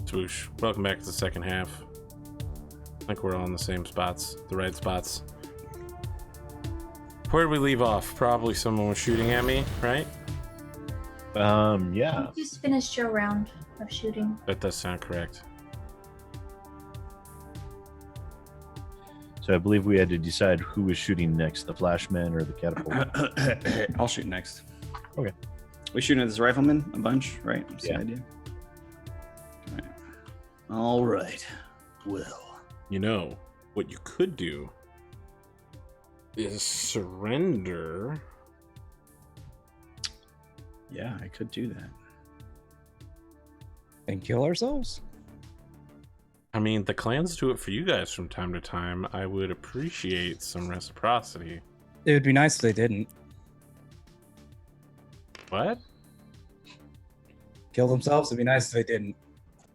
Swoosh. Welcome back to the second half. I think we're all in the same spots, the right spots. Where did we leave off? Probably someone was shooting at me, right? Yeah. You just finished your round of shooting. That does sound correct. So I believe we had to decide who was shooting next, the flashman or the catapult. I'll shoot next. Okay. We shooting at this rifleman a bunch, right? That's Yeah. the idea. All right. Well, You know, what you could do is surrender. yeah, I could do that. And kill ourselves? I mean, the clans do it for you guys from time to time. I would appreciate some reciprocity. It would be nice if they didn't. What? Kill themselves, it'd be nice if they didn't.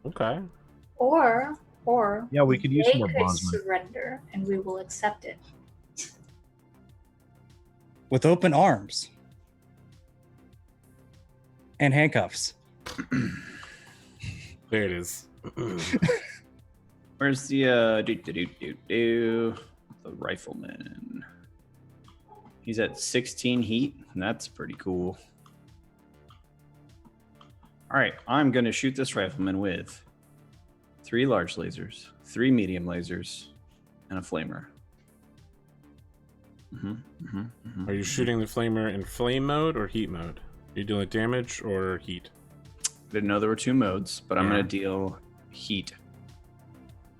Okay. Or Yeah, we could use they some more could bondsmen. surrender and we will accept it. With open arms. And handcuffs. There it is. Where's the the rifleman? He's at 16 heat. And that's pretty cool. All right, I'm gonna shoot this rifleman with 3 large lasers, 3 medium lasers, and a flamer. Are you shooting the flamer in flame mode or heat mode? Are you doing damage or heat? I didn't know there were 2 modes, but I'm Yeah. gonna deal heat.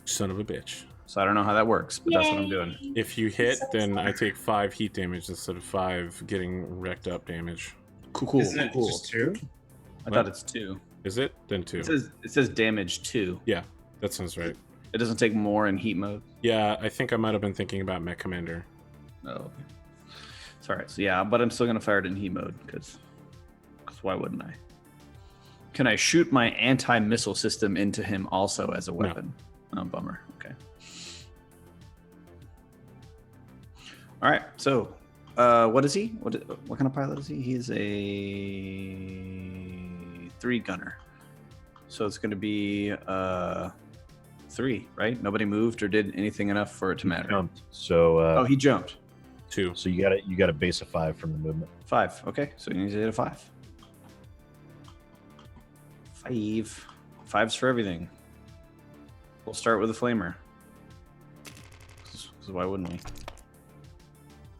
Son of a bitch. So I don't know how that works, but that's what I'm doing. Yay! If you hit, So then sad. I take 5 heat damage instead of 5 getting wrecked up damage. Cool. Isn't it just 2? I thought it's 2. Is it? Then 2. It says damage 2. Yeah, that sounds right. It doesn't take more in heat mode. Yeah, I think I might have been thinking about Mech Commander. Oh, okay. It's all right. So yeah, but I'm still gonna fire it in heat mode because why wouldn't I? Can I shoot my anti-missile system into him also as a weapon? Oh, bummer. Okay. All right. So, what is he? What kind of pilot is he? He is a 3 gunner. So it's going to be 3, right? Nobody moved or did anything enough for it to matter. Jumped. So Oh, he jumped. 2. so you got a base of 5 from the movement. 5. Okay, so you need to hit a 5. 5. 5's for everything. We'll start with a flamer. 'Cause why wouldn't we?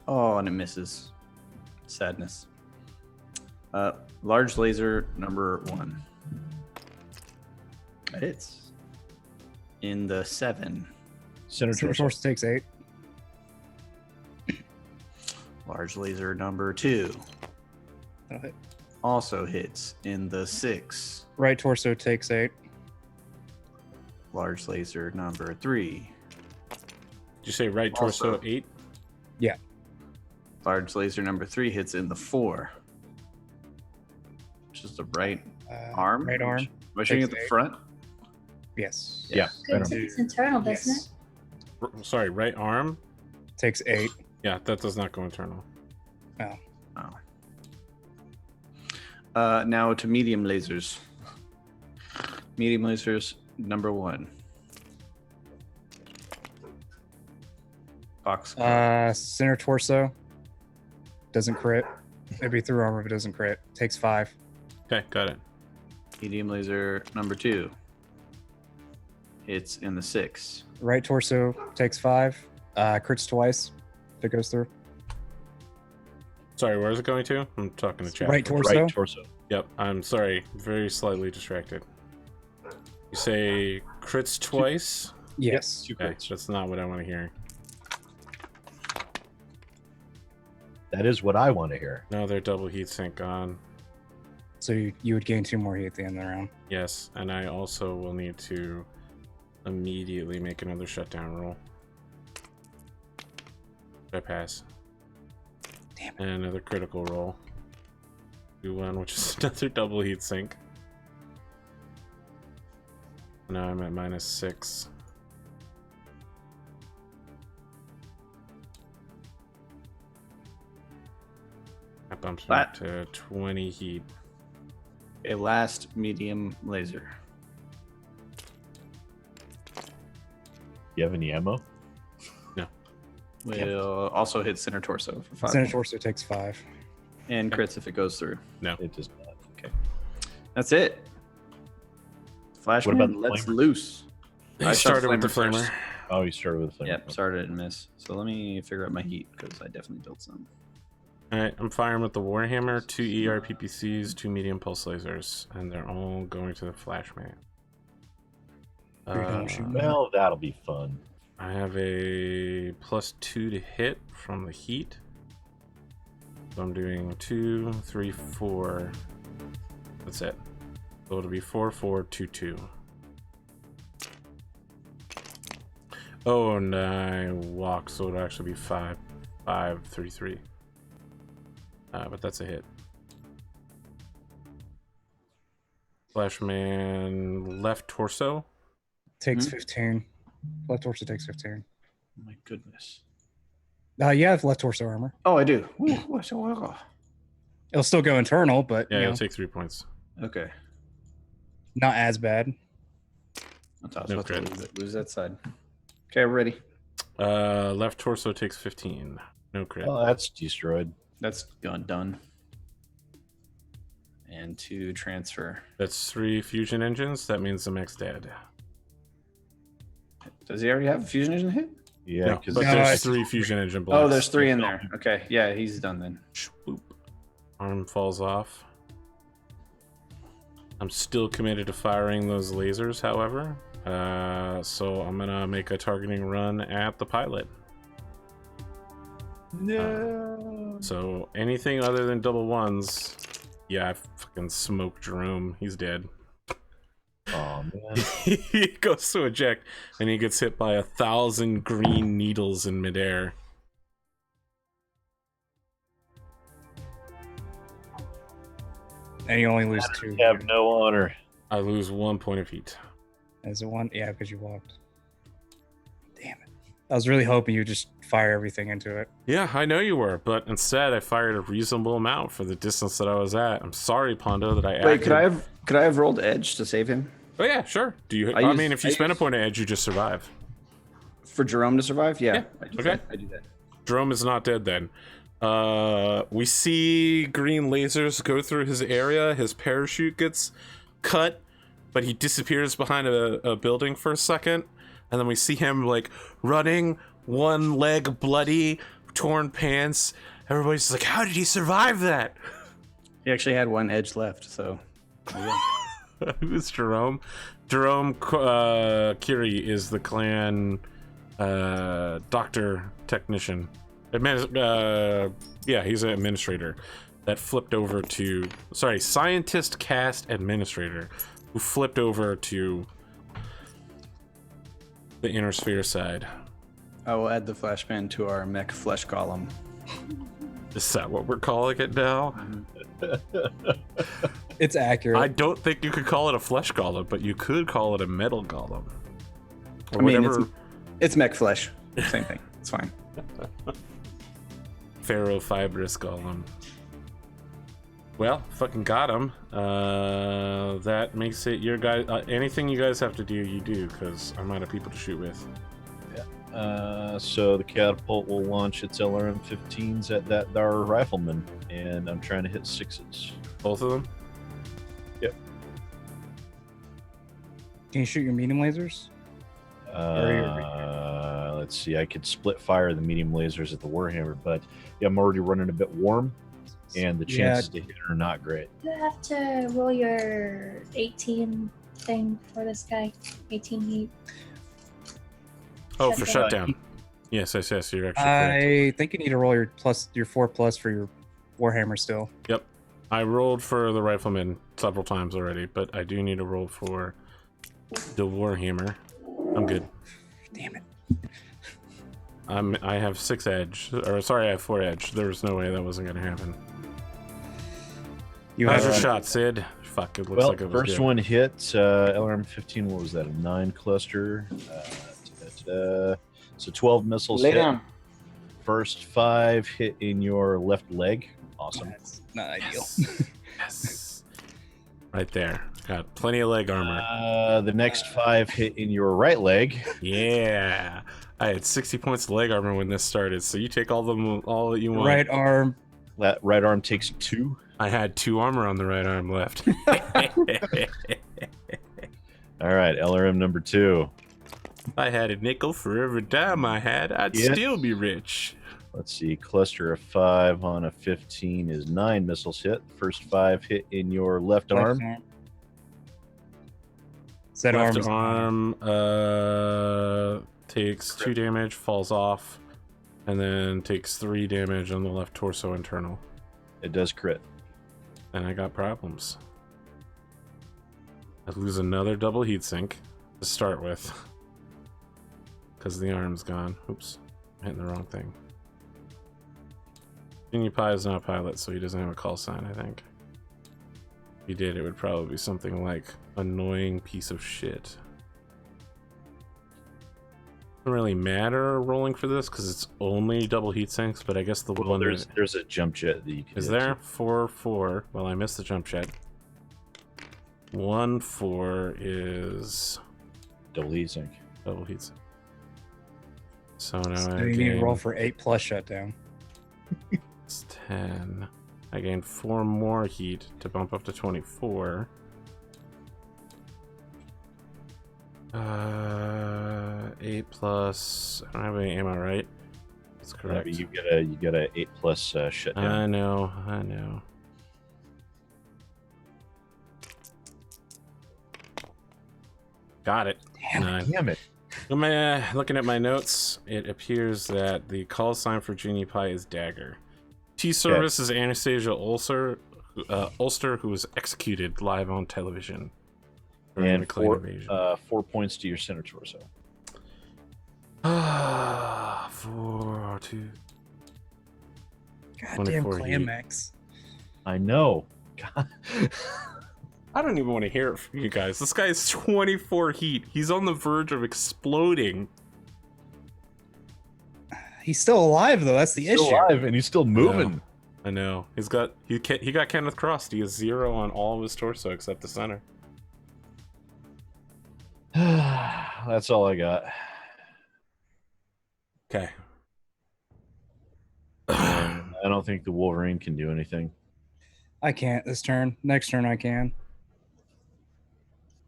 Oh, and it misses. Sadness. Large laser number 1. That hits. In the 7. Center torso. Source takes 8. Large laser number 2. That'll hit. Also hits in the 6. Right torso takes 8. Large laser number 3. Did you say right torso Also- 8? Yeah. Large laser number 3 hits in the 4. Which is the right arm? Right arm. Am I shooting at Takes the 8. front? Yes. Yeah. Good, right on. it's internal, doesn't Yes. Sorry, right arm? Takes 8. Yeah, that does not go internal. Oh. Now to medium lasers. Medium lasers number 1. Box. Center torso. Doesn't crit. It'd be through armor if it doesn't crit. Takes 5. Okay, got it. Medium laser number 2. Hits in the 6. Right torso takes 5. Crits twice if it goes through. Sorry, where is it going to? I'm talking to chat. Right torso. Right torso. Yep, I'm sorry. Very slightly distracted. You say crits twice? Yes. 2 Okay, crits. that's not what I want to hear. That is what I want to hear. No, they're double heat sink on. So you would gain 2 more heat at the end of the round. Yes, and I also will need to immediately make another shutdown roll. I pass. Damn it. And another critical roll. Do 1, which is another double heat sink. Now I'm at -6. That bumps me up to 20 heat. A last medium laser. You have any ammo? Will also hit center torso for 5. Center torso takes 5. And crits if it goes through. No. It does not. Okay. That's it. Flashman, What about the let's flamer? loose. I I shot started with the flamer flamer. first. Oh, you started with a flamer. Yep, started and missed. So let me figure out my heat because I definitely built some. All right, I'm firing with the Warhammer, 2 ERPPCs, 2 medium pulse lasers, and they're all going to the Flashman. Well, that'll be fun. I have a +2 to hit from the heat. So I'm doing 2, 3, 4. That's it. So it'll be 4, 4, 2, 2. Oh, and I walk, so it'll actually be 5, 5, 3, 3. But that's a hit. Flashman left torso. Takes 15. Left torso takes 15. Oh my goodness. You have left torso armor. Oh, I do. It'll still go internal, but Yeah, you know, it'll take 3 points. Okay. not as bad. I thought I was No about to crit. lose that side. Okay, we're ready. Left torso takes 15. No crit. Oh, that's destroyed. That's done. And 2 transfer. That's 3 fusion engines. That means the mech's dead. Does he already have a fusion engine hit? Yeah, No, because but No, there's it's- 3 fusion engine bullets. Oh, there's 3 in there. Okay, yeah, he's done then. Swoop. Arm falls off. I'm still committed to firing those lasers, however. So I'm gonna make a targeting run at the pilot. no. So anything other than double ones, yeah, I fucking smoked Jerome. He's dead. Oh man. He goes to eject, and he gets hit by 1,000 green needles in midair. And you only lose 2. You have no honor. I lose 1 point of heat. As a 1? Yeah, because you walked. Damn it. I was really hoping you would just fire everything into it. Yeah, I know you were, but instead I fired a reasonable amount for the distance that I was at. I'm sorry, Pondo, that I Wait, acted. could I have rolled edge to save him? Oh yeah, sure. Do you? I I use- mean, if you I spend a use- point of edge, you just survive. For Jerome to survive? Yeah. Yeah, I do okay. that. I do that. Jerome is not dead then. We see green lasers go through his area. His parachute gets cut, but he disappears behind a building for a second, and then we see him like running, one leg bloody, torn pants. Everybody's like, "How did he survive that?" He actually had 1 edge left, so. Who's Jerome? Jerome Kiri is the clan doctor technician. Yeah, he's an administrator that flipped over to, sorry, scientist cast administrator who flipped over to the inner sphere side. I will add the flashband to our mech flesh column. Is that what we're calling it now? It's accurate. I don't think you could call it a flesh golem, but you could call it a metal golem. Or I mean, whatever. it's mech flesh. Same thing. It's fine. Ferrofibrous golem. Well, fucking got him. That makes it your guy. Anything you guys have to do, you do, because I'm out of people to shoot with. So the catapult will launch its LRM-15s at that there rifleman, and I'm trying to hit 6s. Both of them? Can you shoot your medium lasers? Let's see. I could split fire the medium lasers at the Warhammer, but yeah, I'm already running a bit warm, and the Yeah. chances to hit are not great. You have to roll your 18 thing for this guy. 18 heat. Oh, for Shutdown. shutdown. Yes, you're actually correct. I think you need to roll your 4+ for your Warhammer still. Yep. I rolled for the rifleman several times already, but I do need to roll for the Warhammer. I'm good. Damn it. I have 6 edge. Or sorry, I have 4 edge. There was no way that wasn't gonna happen. You How's have your shot, Sid? Fuck, it looks Well, like it was first good. one hit, LRM-15, what was that, a 9 cluster? So 12 missiles Lay hit. down. First 5 hit in your left leg. Awesome. That's not ideal. Yes. Yes. Right there. Got plenty of leg armor. The next 5 hit in your right leg. Yeah. I had 60 points of leg armor when this started, so you take all that you want. Right arm. That right arm takes 2. I had 2 armor on the right arm left. All right, LRM number 2. If I had a nickel for every dime I had, I'd Yeah. still be rich. Let's see, cluster of 5 on a 15 is 9 missiles hit. First 5 hit in your left arm. Said Left arm. arm takes 2 damage, falls off, and then takes 3 damage on the left torso internal. It does crit. And I got problems. I lose another double heatsink to start with. Because the arm's gone. Oops. I'm hitting the wrong thing. Genie Pie is not a pilot, so he doesn't have a call sign, I think. If he did, it would probably be something like annoying piece of shit. Doesn't really matter rolling for this because it's only double heatsinks, but I guess the Well, one there's a jump jet that you can is hit there too. 4-4. Well, I missed the jump jet. 1-4 is Double heat sink. double heatsink. So now So I you need to gain roll for 8+ shutdown. 10. I gain 4 more heat to bump up to 24. 8 plus. I don't have any ammo, right? That's Yeah, correct. but you get a 8+ shutdown. I know. Got it. Damn it. Looking at my notes, it appears that the call sign for Genie Pie is Dagger. T-Service is Anastasia Ulster, who was executed live on television. during And the Clan invasion. 4 points to your center torso. 4, 2. Goddamn 24 heat. Clan-Mechs. I know. God. I don't even want to hear it from you guys. This guy is 24 heat. He's on the verge of exploding. He's still alive though. That's the He's issue. still alive and he's still moving. I know. He got Kenneth Crossed. He has 0 on all of his torso except the center. That's all I got. Okay. I don't think the Wolverine can do anything. I can't this turn. Next turn I can.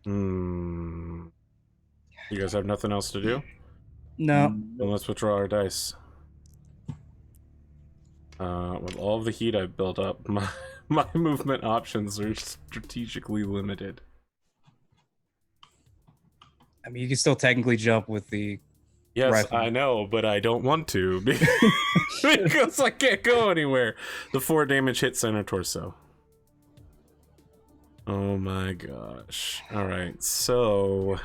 You guys have nothing else to do? No. Then let's withdraw our dice. With all of the heat I've built up, my movement options are strategically limited. I mean, you can still technically jump with the Yes, rifle. I know, but I don't want to because I can't go anywhere. The 4 damage hit center torso. Oh my gosh. All right, so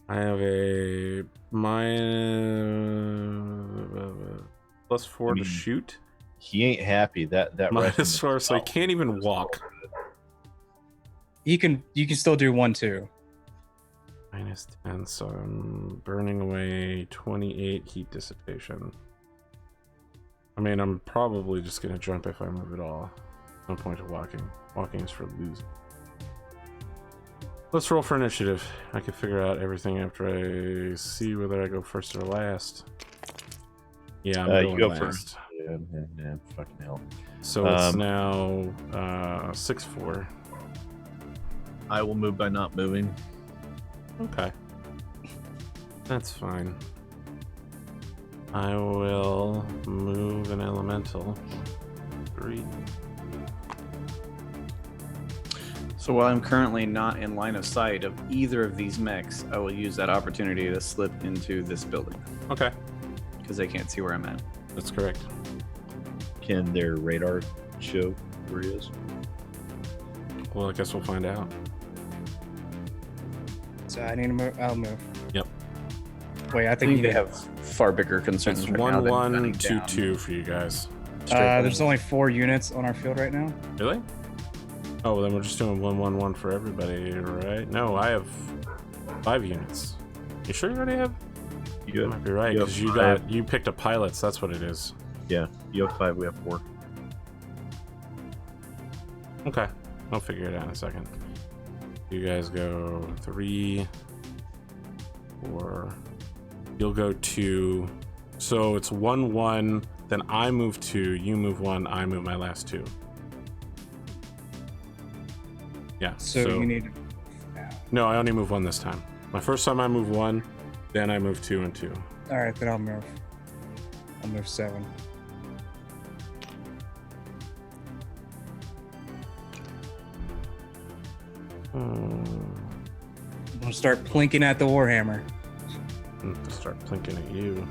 I have a +4 to shoot. He ain't happy. That rifle- -4, so I can't even walk. You can still do 1-2. -10, so I'm burning away 28 heat dissipation. I mean, I'm probably just gonna jump if I move at all. No point to walking. Walking is for losing. Let's roll for initiative. I can figure out everything after I see whether I go first or last. Yeah, I'm going you go last. first. Yeah, fucking hell. So it's now 6-4. I will move by not moving. Okay. That's fine. I will move an elemental. 3. So while I'm currently not in line of sight of either of these mechs, I will use that opportunity to slip into this building Okay, because they can't see where I'm at. that's correct. Can their radar show where he is? Well, I guess we'll find out. So I need to move. I'll move. Yep. Wait, I I think think you they have far bigger concerns It's right now than 1-1, gunning 2-2 down. for you guys. there's only 4 units on our field right now. Really? Oh, well, then we're just doing 1-1-1 for everybody, right? No, I have 5 units. You sure you already have? You might be right, you have because 5. you picked up pilots. That's what it is. Yeah, you have 5. We have 4. Okay, I'll figure it out in a second. You guys go 3, 4. You'll go 2. So it's 1, 1. Then I move 2. You move 1. I move my last 2. Yeah. So you need. No, I only move 1 this time. My first time I move 1, then I move 2 and 2. All right, then I'll move. I'll move 7. I'm gonna start plinking at the warhammer. Start plinking at you.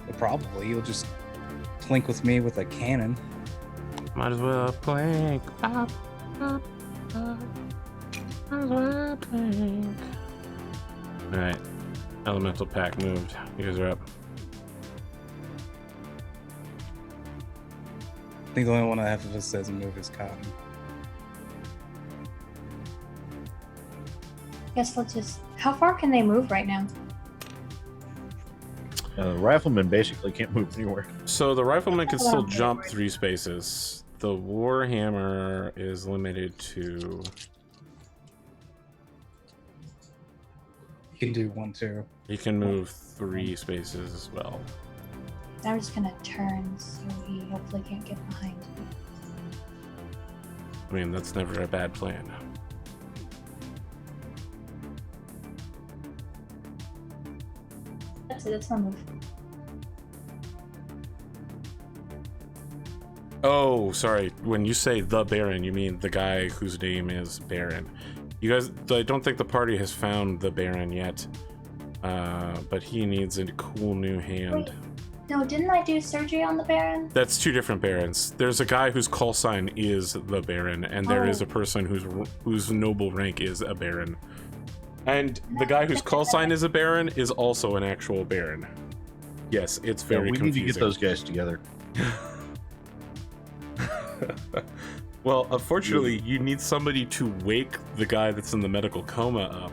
But probably you'll just plink with me with a cannon. Might as well plink. Pop, pop, pop. Might as well plink. Alright. Elemental pack moved. You guys are up. I think the only one I have that doesn't move is Cotton. Guess let's just. How far can they move right now? Rifleman basically can't move anywhere. So the rifleman can still jump 3 spaces. The warhammer is limited to. You can do 1, 2. He can move 3 spaces as well. I'm just gonna turn so he hopefully can't get behind me. I mean, that's never a bad plan. That's it. That's my move. Oh, sorry. When you say the Baron, you mean the guy whose name is Baron. You guys, I don't think the party has found the Baron yet, but he needs a cool new hand. Wait. No, didn't I do surgery on the Baron? That's 2 different Barons. There's a guy whose call sign is the Baron, and there is a person whose noble rank is a Baron. And the guy whose call sign is a Baron is also an actual Baron. Yes, it's very we confusing. need to get those guys together. Well, unfortunately, you need somebody to wake the guy that's in the medical coma up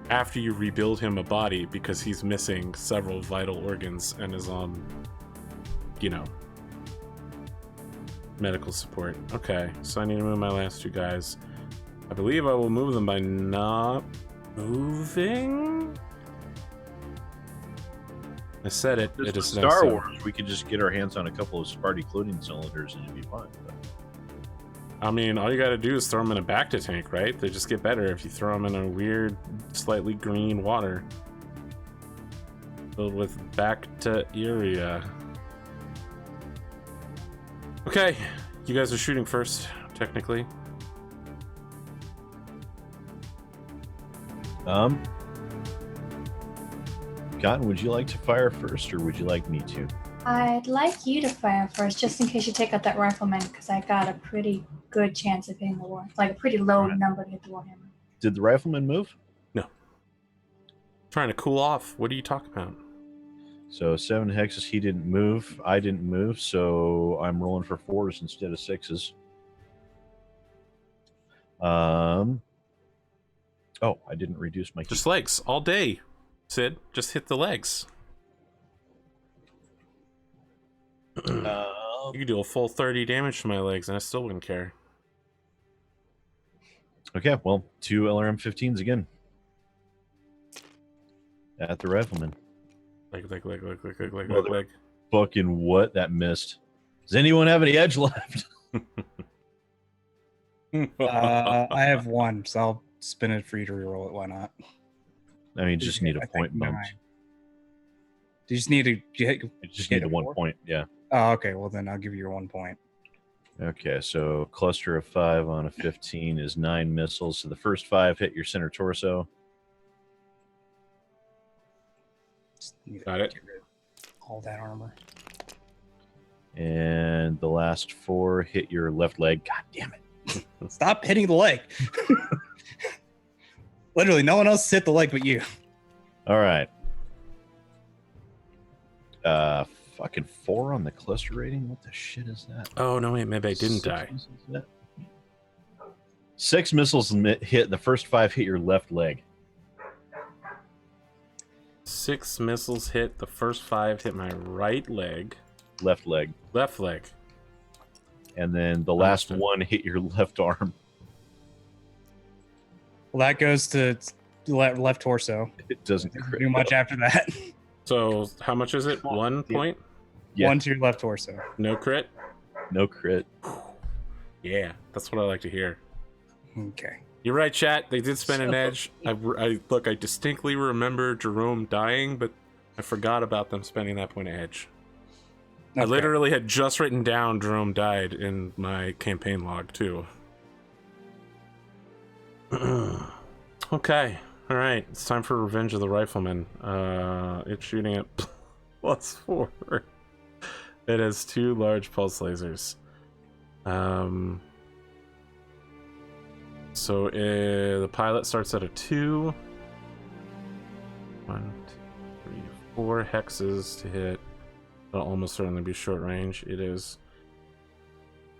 after you rebuild him a body, because he's missing several vital organs and is on, you know, medical support. Okay, so I need to move my last 2 guys. I believe I will move them by not moving. I said it. This It was is Star nice. Wars. We could just get our hands on a couple of Sparty clothing cylinders and it'd be fine. But I mean, all you gotta do is throw them in a Bacta tank, right? They just get better if you throw them in a weird, slightly green water filled with bacteria. Okay, you guys are shooting first, technically. Cotton, would you like to fire first, or would you like me to? I'd like you to fire first, just in case you take out that rifleman, because I got a pretty good chance of hitting the war, like a pretty low number to hit the warhammer. Did the rifleman move? No. Trying to cool off. What are you talking about? So 7 hexes. He didn't move. I didn't move. So I'm rolling for 4s instead of 6s. Oh, I didn't reduce my. Just legs all day, Sid. Just hit the legs. You could do a full 30 damage to my legs, and I still wouldn't care. Okay, well, 2 LRM-15s again. At the rifleman. Leg. Fucking what? That missed. Does anyone have any edge left? I have 1, so I'll spin it for you to reroll it. Why not? I mean, just need a point bump. Do you just need to You just need a 1 point, yeah. Oh, okay. Well, then I'll give you your 1 point. Okay, so cluster of 5 on a 15 is 9 missiles. So the first 5 hit your center torso. Just need Got to it. get rid of all that armor. And the last 4 hit your left leg. God damn it. Stop hitting the leg. Literally, no one else hit the leg but you. All right. Fucking 4 on the cluster rating. What the shit is that? Oh no, wait, maybe I didn't 6 die. missiles? 6 missiles hit. The first 5 hit your left leg. 6 missiles hit. The first 5 hit my right leg. Left leg. Left leg. And then the last Understood. 1 hit your left arm. Well, that goes to left torso. It doesn't Didn't crit. do much after that. So how much is it? 1 point? Yeah. 1 to your left torso. No crit? No crit. Yeah, that's what I like to hear. Okay. You're right, chat. They did spend an So- edge. I distinctly remember Jerome dying, but I forgot about them spending that point of edge. I Okay. literally had just written down Jerome died in my campaign log too. Okay, all right. It's time for Revenge of the Rifleman. It's shooting at +4. It has 2 large pulse lasers. So the pilot starts at a 2. 1, 2, 3, 4 hexes to hit. It'll almost certainly be short range. It is.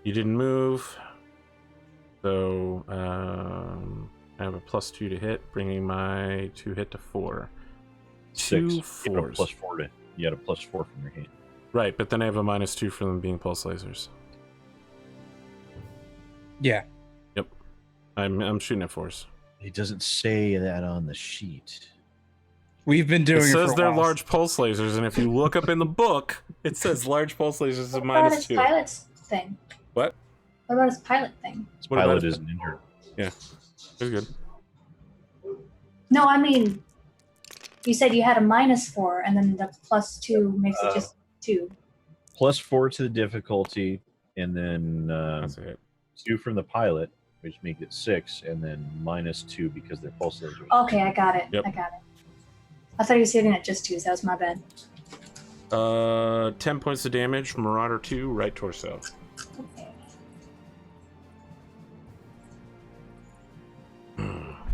You didn't move, so I have a +2 to hit, bringing my 2 hit to 4. 2 6. You had a fours. +4 to. You had a +4 from your hit. Right, but then I have a -2 for them being pulse lasers. Yeah. I'm shooting at 4s. It doesn't say that on the sheet. We've been doing It it says for a they're while. large pulse lasers, and if you look up in the book, it says large pulse lasers is a What about his -2. pilot's thing? What? What about his pilot thing? This What about pilot it? isn't injured. It's good. No, I mean, you said you had a -4, and then the +2 makes it just 2. +4 to the difficulty, and then That's it. 2 from the pilot, which makes it 6, and then -2 because they're pulse lasers. Okay, I got it. Yep. I got it. I thought you were shooting at just 2s. That was my bad. 10 points of damage. Marauder 2, right torso. Okay.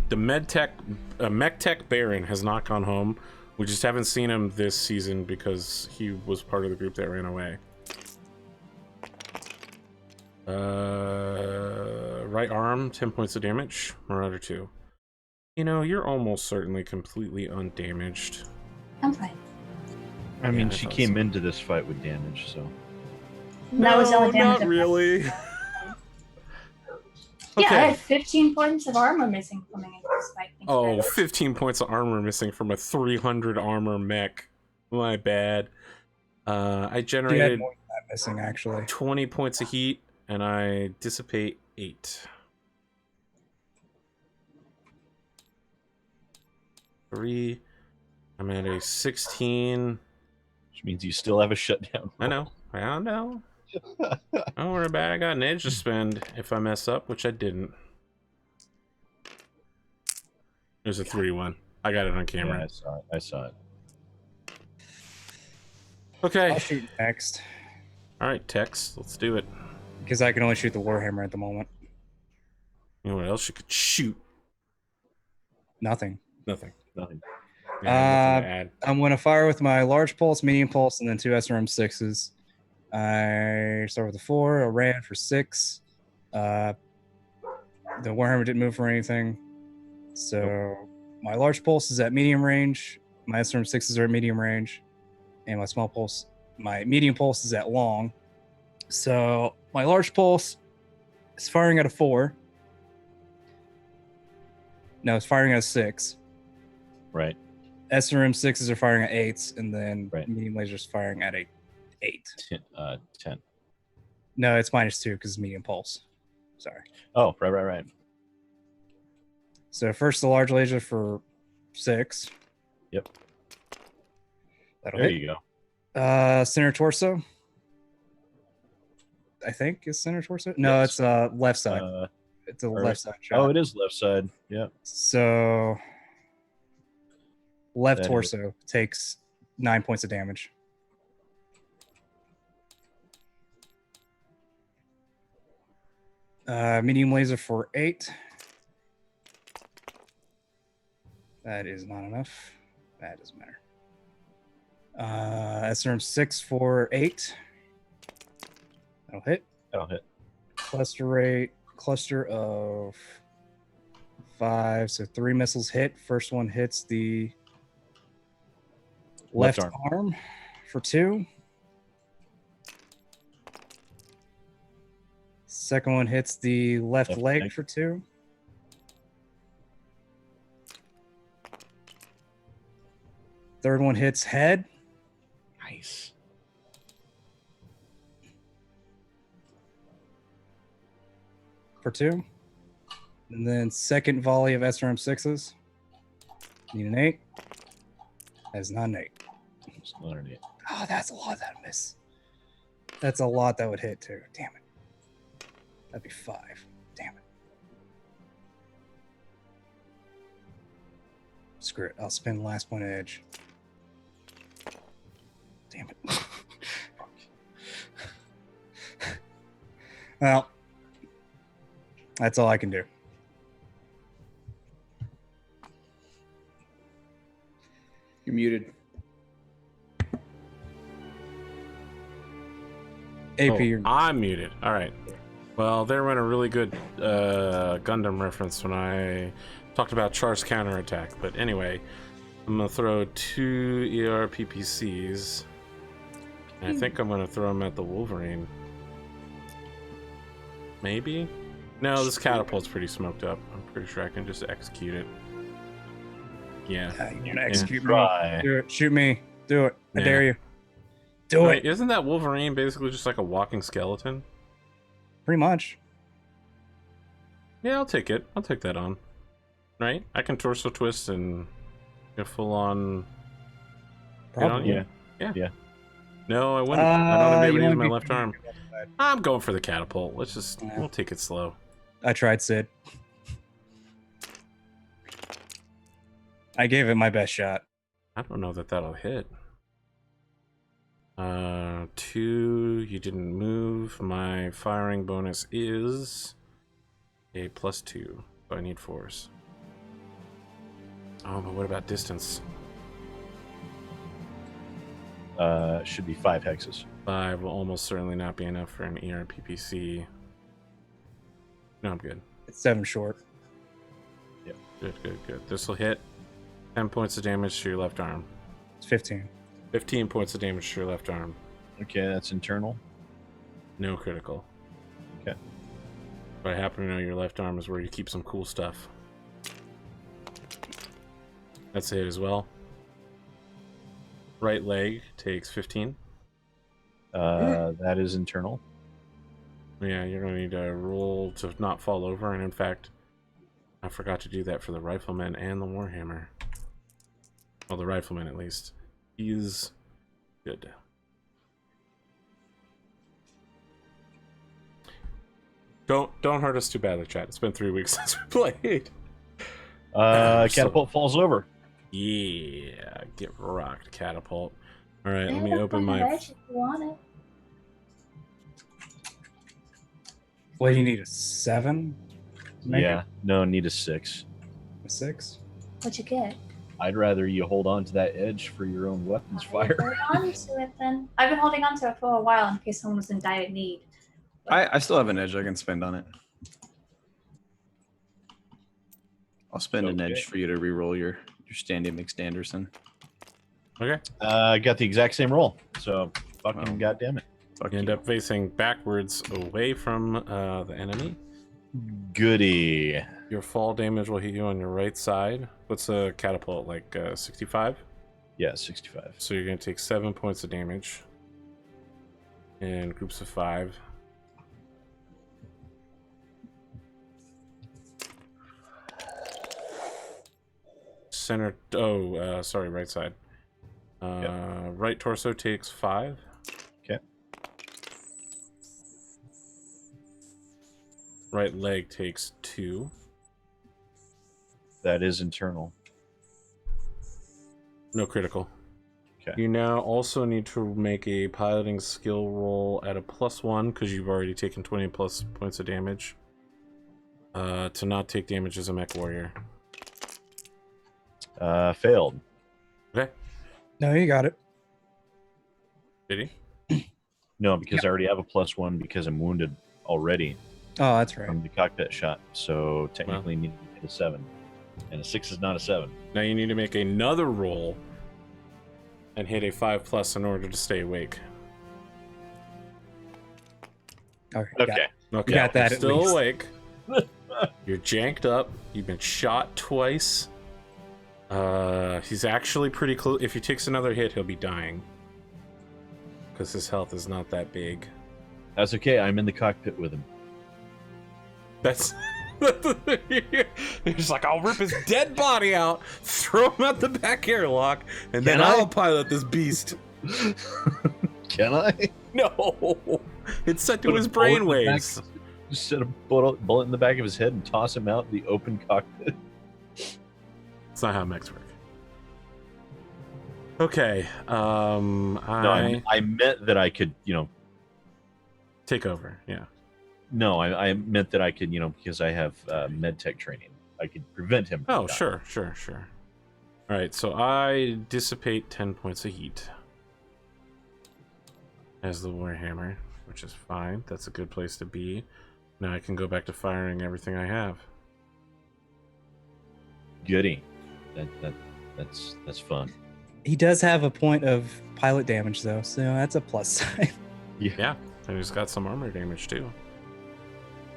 The MechTech Baron has not gone home. We just haven't seen him this season because he was part of the group that ran away. Right arm, 10 points of damage. Marauder 2. You know, you're almost certainly completely undamaged. I'm fine. I mean, Yeah, I she thought came so. into this fight with damage, so. That was the only damage. not really. Yeah, I Okay. had 15 points of armor missing coming into this fight. Thanks Oh, very much. 15 points of armor missing from a 300 armor mech. My bad. I You had generated more than that missing, actually. 20 points of heat, and I dissipate 8. 3. I'm at a 16. Which means you still have a shutdown. I know. I know. Don't worry about it. I got an edge to spend if I mess up, which I didn't. There's a 3-1. I got it on Yeah, camera. I saw it. I saw it. Okay. I'll shoot next All right, Tex. Let's do it. because I can only shoot the Warhammer at the moment. You know what else you could shoot? Nothing. Nothing. Nothing. Yeah, nothing to add. I'm going to fire with my large pulse, medium pulse, and then 2 SRM6s. I start with a 4, a ran for 6. The Warhammer didn't move for anything. So my large pulse is at medium range. My SRM6s are at medium range. And my medium pulse is at long. So my large pulse is firing at a 4. No, it's firing at a 6. Right. SRM6s are firing at 8s, and then Right. medium lasers firing at a 8. 10. No, it's -2 because it's medium pulse. Sorry. Oh, right. So first the large laser for 6. Yep. That'll There hit. you go. Center torso. I think is center torso. No, Yes. it's left side. It's a all right. left side shot. Oh, it is left side. Yeah. So left That is- torso takes 9 points of damage. Medium laser for 8. That is not enough. That doesn't matter. SRM 6 for 8. That'll hit. That'll hit. Cluster of 5. So 3 missiles hit. First one hits the Left left arm for 2. Second one hits the left Left leg leg. for 2. Third one hits head Nice. for 2. And then second volley of SRM 6s. Need an 8. That is not an 8. It's not an 8. Oh, that's a lot that miss. That's a lot that would hit too. Damn it. That'd be 5. Damn it. Screw it. I'll spin last point edge. Damn it. Well, that's all I can do. You're muted. AP, you're I'm muted. All right. Well, they were in a really good Gundam reference when I talked about Char's counterattack. But anyway, I'm going to throw 2 ERPPCs. And I think I'm going to throw them at the Wolverine. Maybe? No, this catapult's pretty smoked up. I'm pretty sure I can just execute it. Yeah. you're gonna execute me. Try. Do it. Shoot me. Do it. I Yeah. dare you. Do Wait, it. isn't that Wolverine basically just like a walking skeleton? Pretty much. Yeah, I'll take it. I'll take that on. Right? I can torso twist and get full on. Get on Probably. you. Yeah. Yeah. No, I wouldn't. I don't want to be able to use my left arm. Side. I'm going for the catapult. Let's just, Yeah. we'll take it slow. I tried Sid. I gave it my best shot. I don't know that that'll hit. 2, you didn't move. My firing bonus is a +2, so I need force. Oh, but what about distance? Should be 5 hexes. 5 will almost certainly not be enough for an ERPPC. No, I'm good. It's 7 short. Good, good, good. This will hit. 10 points of damage to your left arm. It's 15. 15 points of damage to your left arm. Okay, that's internal. No critical. Okay. But I happen to know your left arm is where you keep some cool stuff. That's a hit as well. Right leg takes 15. That is internal. Yeah, you're going to need to roll to not fall over. And in fact, I forgot to do that for the Rifleman and the Warhammer. Well, the Rifleman at least. He's good. Don't hurt us too badly, chat. It's been 3 weeks since we played. Catapult falls over. Yeah, get rocked, catapult. All right, let Yeah, me that's open fine, my. Reg, if you want it. What do you need? A 7? Make Yeah. No, need a 6. it a 6? What'd you get? I'd rather you hold on to that edge for your own weapons fire. Hold on to it then. I've been holding on to it for a while in case someone was in dire need. I still have an edge I can spend on it. I'll spend an Okay. edge for you to reroll your standing mixed Anderson. Okay, I got the exact same roll. So fucking Wow. goddamn it. Fuck you end you. up facing backwards away from the enemy. Goody. Your fall damage will hit you on your right side. What's a catapult, like 65? Yeah, 65. So you're going to take 7 points of damage in groups of 5. Center, sorry, right side. Right torso takes 5. Okay. Right leg takes 2. That is internal. No critical. Okay. You now also need to make a piloting skill roll at a +1 because you've already taken 20 plus points of damage. To not take damage as a mech warrior. Failed. Okay. No, you got it. Did he? No, because I already have a +1 because I'm wounded already Oh, that's right. from the cockpit shot. So technically need to hit a 7. And a 6 is not a 7. Now you need to make another roll and hit a 5+ in order to stay awake. Okay. got Okay. it. Okay. got that You're at still least. awake. You're janked up. You've been shot twice. He's actually pretty close. If he takes another hit, he'll be dying. Because his health is not that big. That's okay. I'm in the cockpit with him. That's... He's like, I'll rip his dead body out, throw him out the back airlock, and then I'll pilot this beast. Can I? No! It's set to Put his a bullet in the back- brainwaves. Just set a bullet in the back of his head and toss him out in the open cockpit. It's not how mechs work. Okay, No, I meant that I could, take over, yeah. No, I meant that I could, because I have med tech training, I could prevent him. Oh, from dying. sure. All right, so I dissipate 10 points of heat as the Warhammer, which is fine. That's a good place to be. Now I can go back to firing everything I have. Goody. That's fun. He does have a point of pilot damage though, so that's a plus sign. Yeah, and he's got some armor damage too.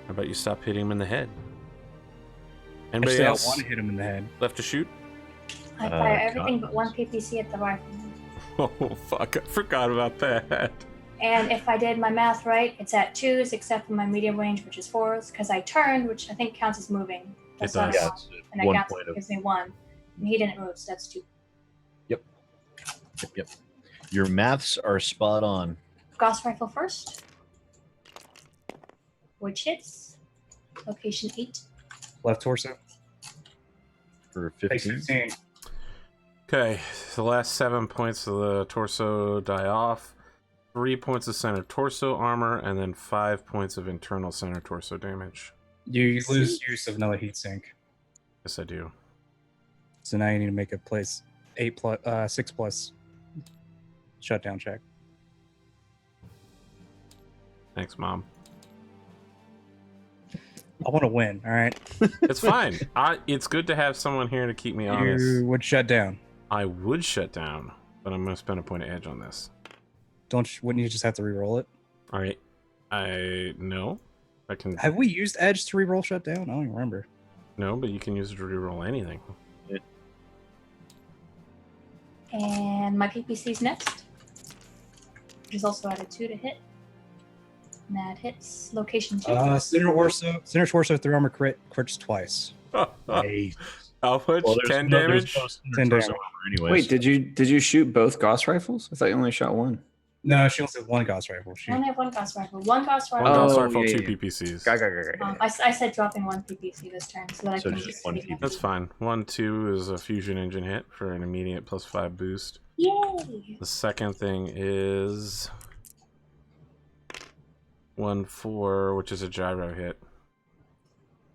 How about you stop hitting him in the head? Anybody Actually, else I want to hit him in the head. left to shoot? I fire everything but one PPC at the rifleman. Oh fuck! I forgot about that. And if I did my math right, it's at 2s, except for my medium range, which is 4s, because I turned, which I think counts as moving. That's not does. a Yeah, one. it's And I 1 counts point of. gives me 1. And he didn't move, so that's 2. Yep. Your maths are spot on. Gauss rifle first. Which hits. Location 8. Left torso. For Takes 15. 15. Okay, the last 7 points of the torso die off. 3 points of center torso armor, and then 5 points of internal center torso damage. You lose use of another heat sink. Yes, I do. So now you need to make a place 6 plus shutdown check. Thanks, Mom. I want to win, all right? It's fine. It's good to have someone here to keep me honest. You would shut down. I would shut down, but I'm going to spend a point of edge on this. Wouldn't you just have to re-roll it? All right. No. I can... Have we used edge to re-roll shutdown? I don't even remember. No, but you can use it to reroll anything. And my PPC's next. Which is also at a 2 to hit. And that hits location 2. Center torso 3 armor crits twice. Hey. How much? Well, 10 there's damage? no center 10 torso damage. armor anyways. Wait, did you shoot both Gauss rifles? I thought you only shot one. No, she only has one Gauss rifle. I only have 1 Gauss rifle. 1 Gauss One rifle. Gauss Oh, rifle, yeah, 2 yeah. PPCs. I said dropping 1 PPC this turn so that I So can just one see PPC. That's fine. 1-2 is a fusion engine hit for an immediate +5 boost. Yay! The second thing is 1-4, which is a gyro hit.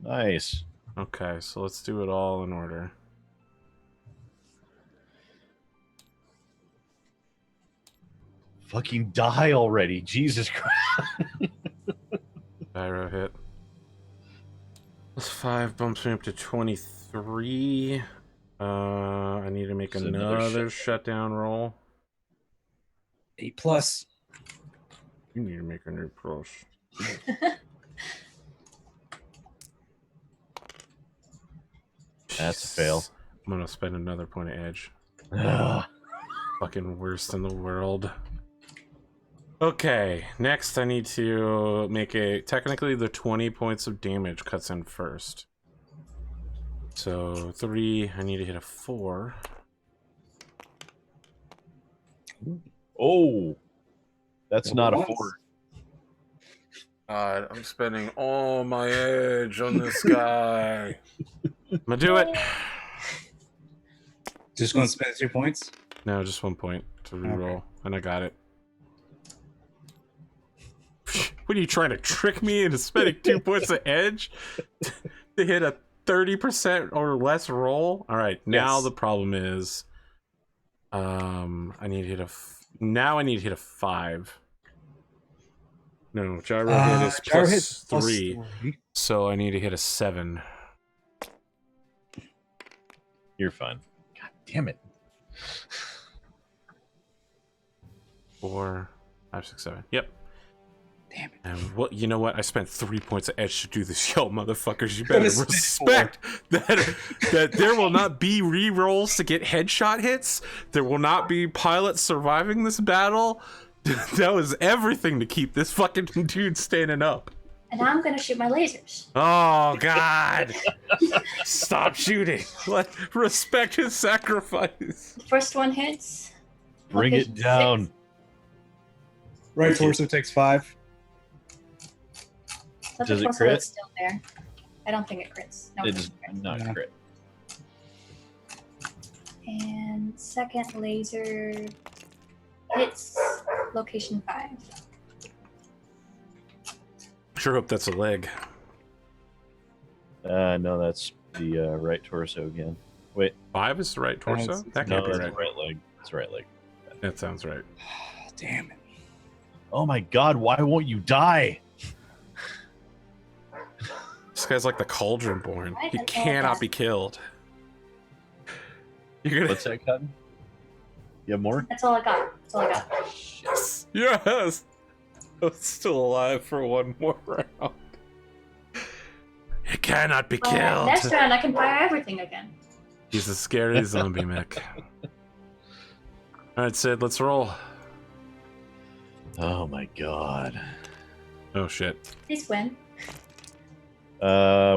Nice. Okay, so let's do it all in order. Fucking die already. Jesus Christ. Gyro hit. +5 bumps me up to 23. I need to make It's another shutdown roll. 8 plus. You need to make a new plus. That's a fail. I'm gonna spend another point of edge. Ugh. Fucking worst in the world. Okay, next I need to make technically the 20 points of damage cuts in first. So 3, I need to hit a 4. Oh. That's not a What? 4. God, I'm spending all my edge on this guy. I'm gonna do it. Just going to spend 2 points? No, just 1 point to reroll, and I got it. What are you trying to trick me into spending 2 points of edge to hit a 30% or less roll? All right, now Yes. the problem is, I need to hit now I need to hit a 5. No, gyro hit is Gyro plus hit plus 3, so I need to hit a 7. You're fine. God damn it. 4, 5, 6, 7. Yep. Damn it. And what you know what? I spent 3 points of edge to do this. Yo, motherfuckers, you better Gonna spend respect that there will not be re-rolls to get headshot hits. There will not be pilots surviving this battle. That was everything to keep this fucking dude standing up. And now I'm gonna shoot my lasers. Oh God! Stop shooting. Respect his sacrifice. The first one hits. Bring it Location down. 6. Right torso takes 5. So Does the it torso crit? is still there. I don't think it crits. No, It it does doesn't crit. not No. crit. And second laser hits location 5. Sure hope that's a leg. No, that's the right torso again. Wait, 5 is the right torso? Nice. That no, can't be that's right. the right leg. That's the right leg. That sounds right. Damn it. Oh my God! Why won't you die? This guy's like the Cauldron born. Why He the cannot hell? be killed. You're gonna. What's that, Cotton? You have more? That's all I got. That's all I got. Yes. Yes. I'm still alive for one more round. He cannot be killed. Next round, I can fire everything again. He's a scary zombie mech. All right, Sid, let's roll. Oh my God. Oh shit. Please win. I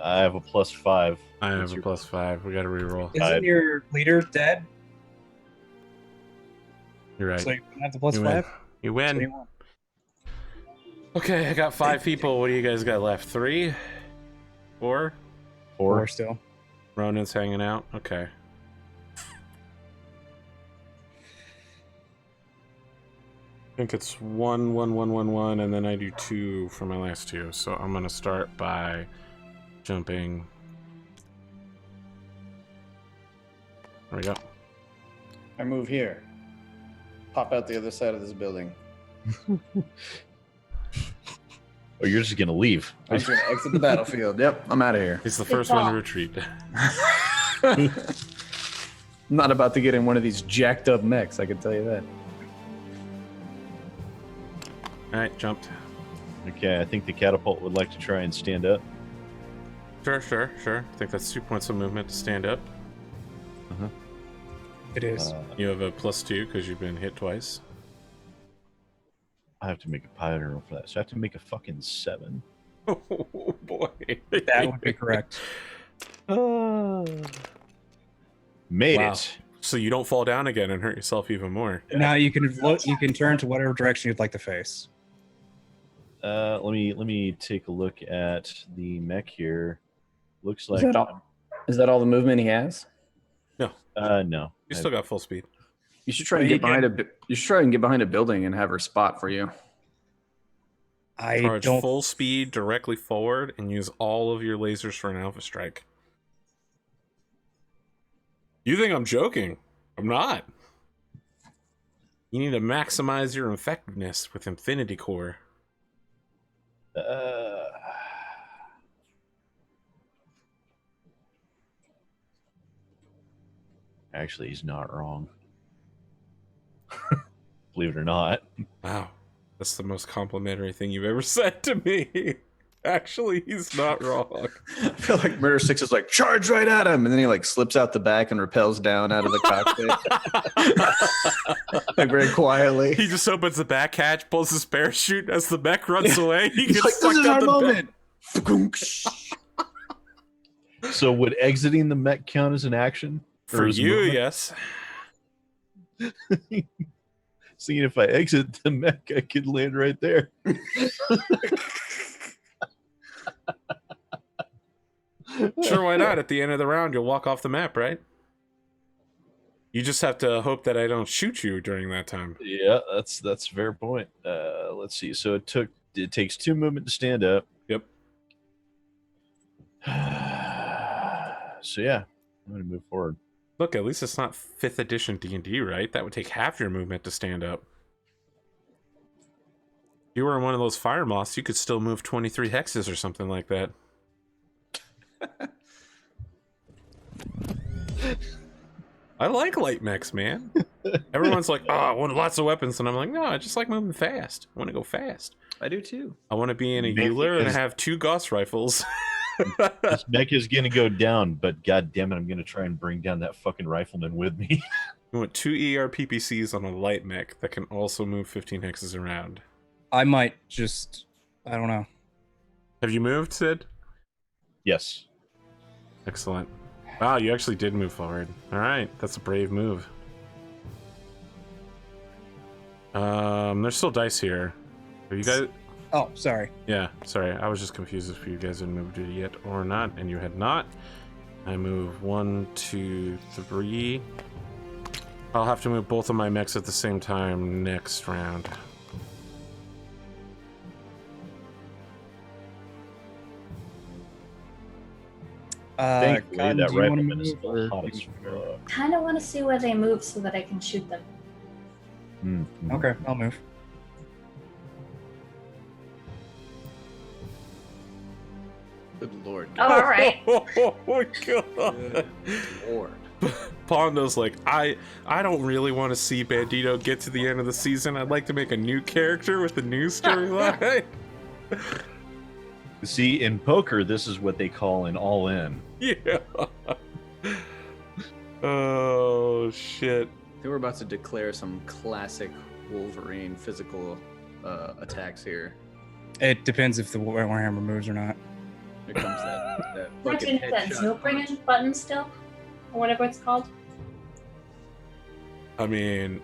have a +5. I have What's a your- +5. We gotta reroll. Isn't your leader dead? You're right. So you don't have the +5? You win. You So win. you won. Okay, I got 5 people. What do you guys got left? 3? 4? 4 still. Ronan's hanging out. Okay. I think it's 1, 1, 1, 1, 1, and then I do 2 for my last 2. So I'm gonna start by jumping. There we go. I move here. Pop out the other side of this building. Oh, you're just gonna leave. I'm just gonna exit the battlefield. Yep, I'm out of here. He's the Good first one to call. retreat. I'm not about to get in one of these jacked up mechs, I can tell you that. All right, jumped. Okay, I think the catapult would like to try and stand up. Sure. I think that's 2 points of movement to stand up. It is. You have a +2 because you've been hit twice. I have to make a pilot roll for that, so I have to make a fucking 7. Oh boy. That would be correct. Made Wow. it. So you don't fall down again and hurt yourself even more. Now you can you can turn to whatever direction you'd like to face. Let me take a look at the mech here. Looks like Is that all the movement he has? no. You still got full speed. You should try Well, and you get behind you should try and get behind a building and have her spot for you. I Charge don't. full speed directly forward and use all of your lasers for an alpha strike. You think I'm joking? I'm not. You need to maximize your effectiveness with Infinity Core. Actually, he's not wrong. Believe it or not. Wow. That's the most complimentary thing you've ever said to me. Actually, he's not wrong. I feel like Murder 6 is like, charge right at him, and then he like slips out the back and rappels down out of the cockpit. Like very quietly. He just opens the back hatch, pulls his parachute as the mech runs away. He He's gets like, sucked this is out our the back. moment. So would exiting the mech count as an action? For Or as you, movement? yes. Seeing if I exit the mech, I could land right there. Sure, why not? At the end of the round, you'll walk off the map, right? You just have to hope that I don't shoot you during that time. Yeah, that's a fair point. Let's see. So it takes 2 movement to stand up. Yep. So yeah, I'm gonna move forward. Look, at least it's not 5th edition D&D, right? That would take half your movement to stand up. If you were in one of those fire moths, you could still move 23 hexes or something like that. I like light mechs, man. Everyone's like, oh, I want lots of weapons. And I'm like, no, I just like moving fast. I want to go fast. I do too. I want to be in a Maybe Euler and because- have 2 Gauss rifles. This mech is gonna go down, but god damn it, I'm gonna try and bring down that fucking rifleman with me. I want 2 ERPPCs on a light mech that can also move 15 hexes around. I might just, I don't know. Have you moved, Sid? Yes. Excellent. Wow, you actually did move forward. All right, that's a brave move. There's still dice here. Have you guys? Oh, sorry. Yeah, sorry. I was just confused if you guys had moved it yet or not, and you had not. I move 1, 2, 3. I'll have to move both of my mechs at the same time next round. Thankfully, Cotton, that do you wanna rifleman is move, still or hot you as can- fuck. Kind of want to see where they move so that I can shoot them. Mm-hmm. Okay, I'll move. Good lord. Oh, all right. Oh my god. Good lord. Pondo's like, I don't really want to see Bandito get to the end of the season. I'd like to make a new character with a new storyline. See, in poker, this is what they call an all-in. Yeah. Oh shit. I think we're about to declare some classic Wolverine physical attacks here. It depends if the Warhammer moves or not. Here comes that Imagine fucking that headshot punch. Zilbringen button still, or whatever it's called. I mean,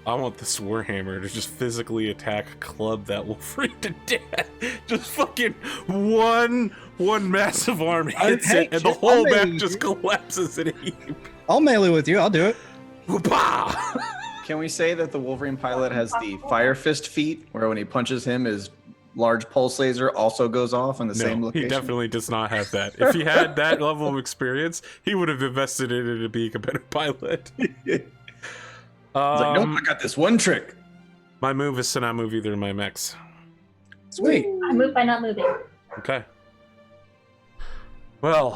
I want this Warhammer to just physically attack a club that will freak to death. Just fucking one massive arm hits hey, it, and the shit, whole I'll map melee just you. collapses in a heap. I'll melee with you. I'll do it. Whoopah! Can we say that the Wolverine pilot has the Fire Fist feat, where when he punches him, his large pulse laser also goes off in the same No, location? he definitely does not have that. If he had that level of experience, he would have invested in it to being a better pilot. He's like, nope, I got this one trick. My move is to not move either of my mechs. Sweet. I move by not moving. Okay. Well,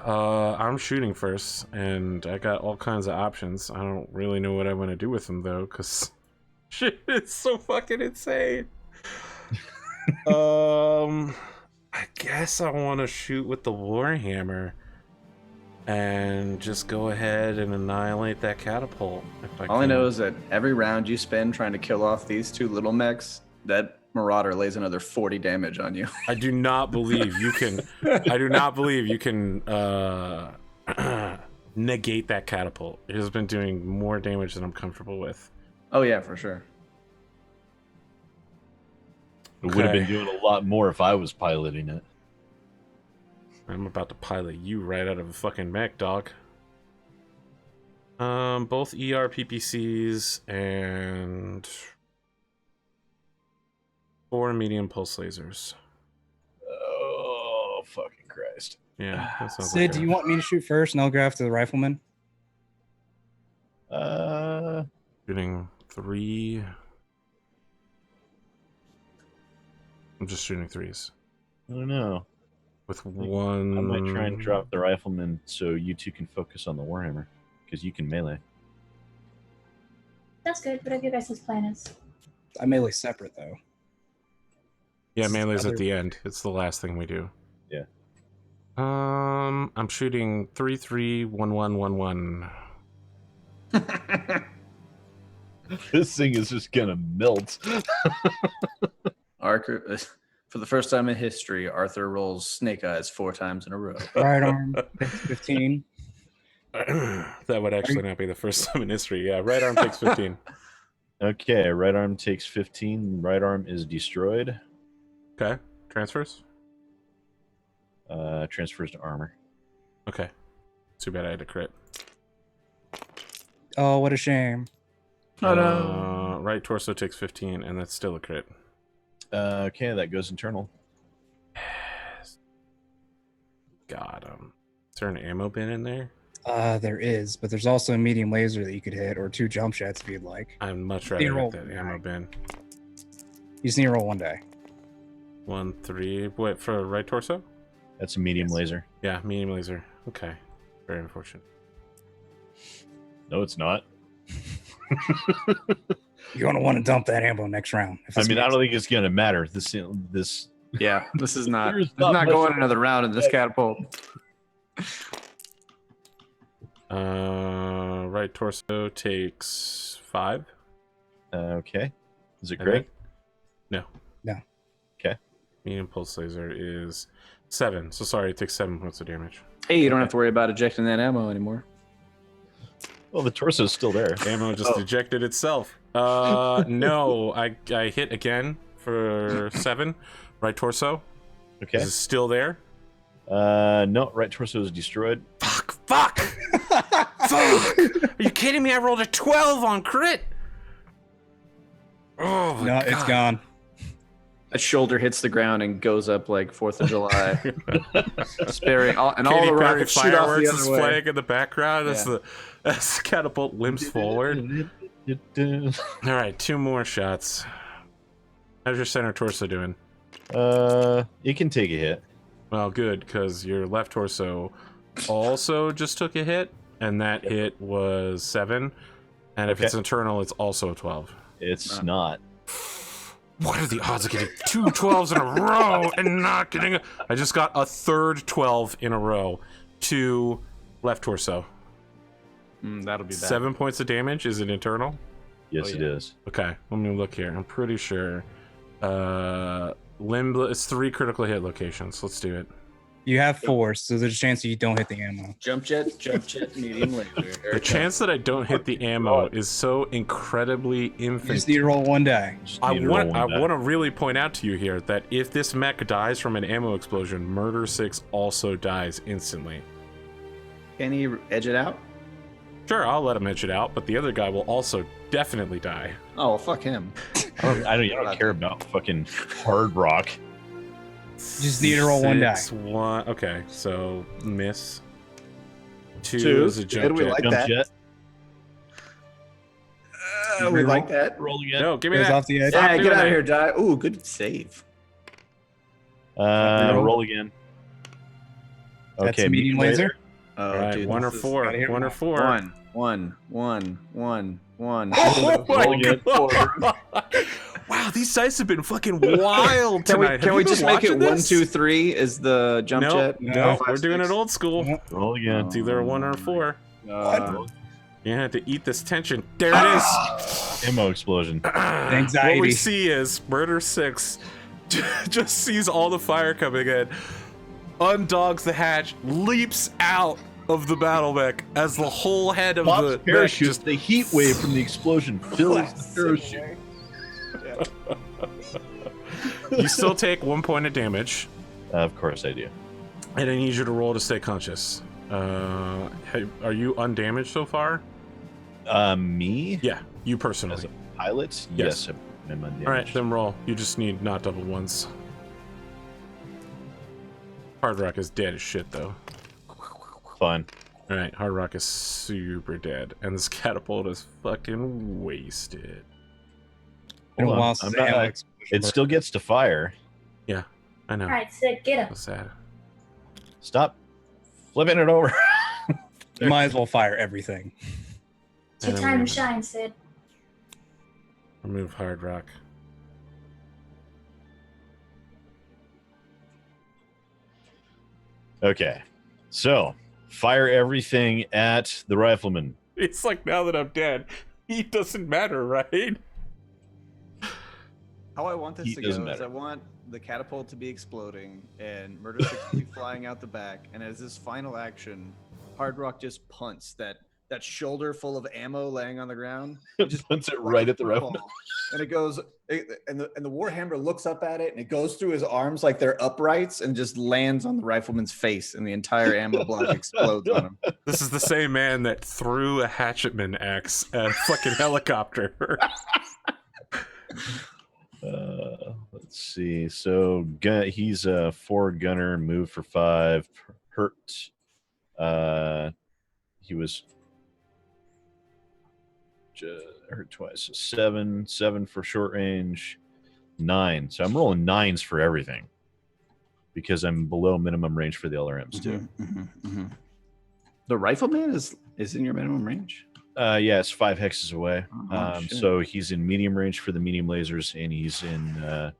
I'm shooting first, and I got all kinds of options. I don't really know what I want to do with them, though, because shit is so fucking insane. I guess I want to shoot with the Warhammer and just go ahead and annihilate that catapult. If I All I can. know is that every round you spend trying to kill off these 2 little mechs, that Marauder lays another 40 damage on you. I do not believe you can. I do not believe you can negate that catapult. It has been doing more damage than I'm comfortable with. Oh yeah, for sure. It would have been Okay. doing a lot more if I was piloting it. I'm about to pilot you right out of a fucking mech, dog. Both ERPPCs and 4 medium pulse lasers. Oh, fucking Christ. Yeah, that sounds Sid, like do you want me to shoot first and I'll go after the rifleman? shooting 3. I'm just shooting 3s I don't know. with 1. I might try and drop the rifleman so you two can focus on the Warhammer, because you can melee. That's good. Whatever you guys' plan is. I melee separate though. Yeah, melee's Other- at the end. It's the last thing we do. Yeah. I'm shooting 3, 3, 1, 1, 1, 1. This thing is just gonna melt. Arthur, for the first time in history, Arthur rolls snake eyes 4 times in a row. Right arm, takes 15. That would actually not be the first time in history. Yeah, right arm takes 15. Okay, right arm takes 15. Right arm is destroyed. Okay, transfers. Transfers to armor. Okay, too bad I had to crit. Oh, what a shame. Oh no. Right torso takes 15, and that's still a crit. Okay, that goes internal. God, is there an ammo bin in there? There is, but there's also a medium laser that you could hit, or 2 jump shots if you'd like. I'd much You rather roll hit that one ammo die. bin. You just need to roll 1 die. 1, 3. Wait, for right torso? That's a medium laser. Yeah, medium laser. Okay, very unfortunate. No, it's not. You're gonna want to dump that ammo next round. If I it's mean, I mixed. don't think it's gonna matter. This Yeah, this is not. There's It's not not much- going another round in this catapult. Right torso takes 5. okay. Is it And Greg? No. No. Okay. Medium pulse laser is 7. So sorry, it takes 7 points of damage. Hey, you don't have to worry about ejecting that ammo anymore. Well, the torso's still there. Ammo just ejected itself. No, I hit again for 7. Right torso. Okay. Is it still there? No, right torso is destroyed. Fuck! Fuck! Are you kidding me? I rolled a 12 on crit. Oh my No, God. it's gone. A shoulder hits the ground and goes up like 4th of July, sparing all, and all Katy the Perry rockets shoot off fireworks the is other way. playing in the background as Yeah. the catapult limps forward. All right, 2 more shots. How's your center torso doing? It can take a hit. Well, good, because your left torso also just took a hit, and that hit was 7. And if Okay. it's internal, it's also a 12. It's not. What are the odds of getting 2 12s in a row and not getting I just got a third 12 in a row to left torso. That'll be bad. 7 points of damage. Is it internal? Yes, Oh, it yeah. is. Okay, let me look here. I'm pretty sure. It's 3 critical hit locations. Let's do it. You have 4, so there's a chance that you don't hit the ammo. Jump jet, medium laser. The chance that I don't hit the ammo is so incredibly You just infant. need to roll 1 die. Just I need to roll want one die. to really point out to you here that if this mech dies from an ammo explosion, Murder 6 also dies instantly. Can he edge it out? Sure, I'll let him edge it out, but the other guy will also definitely die. Oh, well, fuck him. I don't care about fucking hard rock. Just need to roll 1 die. 1. Okay, so miss. 2 2. is a jump Good, we jet. like Jump that. jet. We like that. Roll again. No, give me Goes that. off the edge. Stop Yeah, doing get out that. of here, die. Ooh, good save. Roll again. That's Okay, a medium laser. Oh, All right, dude, 1 or this is- 4. gotta hit 1 or one. 4. 1. Oh my Roll again. God. Wow, these dice have been fucking wild Can tonight. we Have you just been make it watching 1, this? 2, 3 is the jump No, jet? no, 5, we're doing 6? it old school. No. Roll again. It's either a 1 or a 4. Uh, You have to eat this tension. There it is. Ammo explosion. Anxiety. What we see is Murder 6 just sees all the fire coming in, undogs the hatch, leaps out of the battle mech as the whole head of Pops the mech parachute. just The heat wave from the explosion fills the parachute. you still take 1 point of damage, Of course I do. and I need you to roll to stay conscious. Are you undamaged so far? Me Yeah, you personally. as a pilot? Yes. Yes, I'm undamaged. All right, then roll. You just need not double ones. Hard Rock is dead as shit, though. Fun. All right, Hard Rock is super dead, and this catapult is fucking wasted. Been a Hold on, while since I'm not- the ammo explosion It burst. still gets to fire. I know. All right, Sid, get him. So sad. Stop flipping it over. You might as well fire everything. It's your And time then to shine, Sid. remove Hard Rock. Okay. So, fire everything at the rifleman. It's like now that I'm dead, he doesn't matter, right? How I want this Heat to go doesn't is matter. I want the catapult to be exploding and Murder 6 to be flying out the back, and as this final action, Hard Rock just punts that shoulder full of ammo laying on the ground. It just Punts it like right a at the rifleman. football. And it goes, and the Warhammer looks up at it, and it goes through his arms like they're uprights, and just lands on the rifleman's face, and the entire ammo block explodes on him. This is the same man that threw a hatchetman axe at a fucking helicopter. Let's see. So he's a forward gunner, move for 5, hurt. He was hurt twice. So 7 for short range, 9. So I'm rolling 9s for everything because I'm below minimum range for the LRMs too. The rifleman is in your minimum range. Yeah, it's 5 hexes away. Shit. So he's in medium range for the medium lasers, and he's in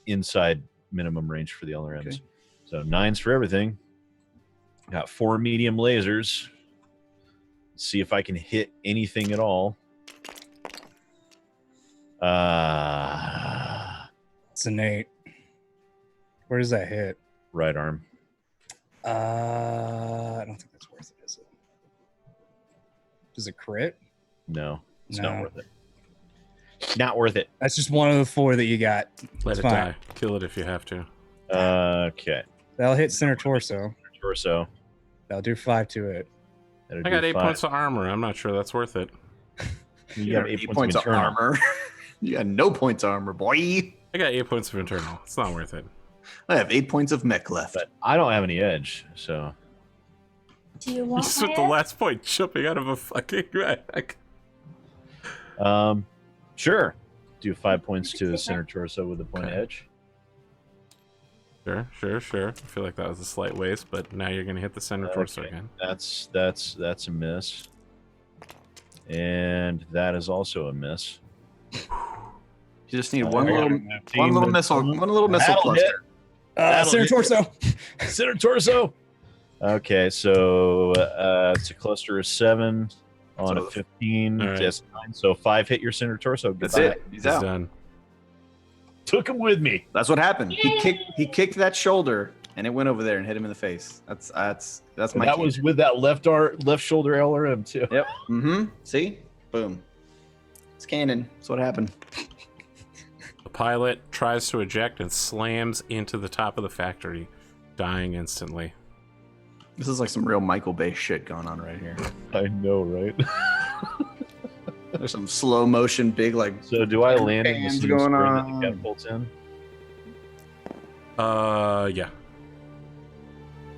inside minimum range for the LRMs. Okay. So 9s for everything. Got 4 medium lasers. See if I can hit anything at all. It's an 8. Where does that hit? Right arm. I don't think that's worth it, is it? Does it crit? No, it's No. not worth it. Not worth it. That's just one of the 4 that you got. Let It's it fine. die. Kill it if you have to. Okay. That'll hit center torso. Torso. That'll do 5 to it. That'll I got do 8 5. points of armor. I'm not sure that's worth it. You have 8 points of of internal. armor. You got no points of armor, boy. I got 8 points of internal. It's not worth it. I have 8 points of mech left. But I don't have any edge, so Do you You want spent my the edge? last point jumping out of a fucking bag. sure. Do 5 points You to can the take center torso with a point of Okay. edge. Sure. I feel like that was a slight waste, but now you're gonna hit the center torso Okay. again. That's a miss. And that is also a miss. You just need I one got little, a one little team missile, of- one little missile That'll hit. cluster. That'll Center hit. torso. Center torso. Okay, so it's a cluster of 7 on So- a 15. All right. That's 9. So 5 hit your center torso. That's Goodbye. it. He's He's out. done. Took him with me. That's what happened. He kicked that shoulder, and it went over there and hit him in the face. That's my. That key. was with that left shoulder LRM too. Yep. Mm-hmm. See? Boom. It's canon. That's what happened. The pilot tries to eject and slams into the top of the factory, dying instantly. This is like some real Michael Bay shit going on right here. I know, right? There's some slow motion, big like. So do I land in the Fans same going square that on. the catapult's in? Yeah.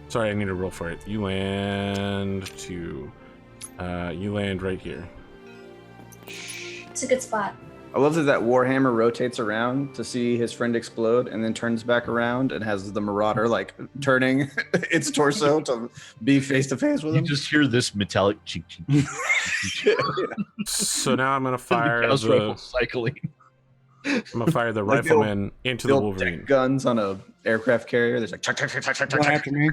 Sorry, I need to roll for it. You land right here. It's a good spot. I love that Warhammer rotates around to see his friend explode, and then turns back around and has the Marauder like turning its torso to be face to face with You him. just hear this metallic chink chink. So now I'm gonna The fire Gauss rifle the cycling. Like the old- rifleman into The the old Wolverine. deck guns on a aircraft carrier. There's like chuck, chuck, chuck, chuck, chuck, Going chuck. after me.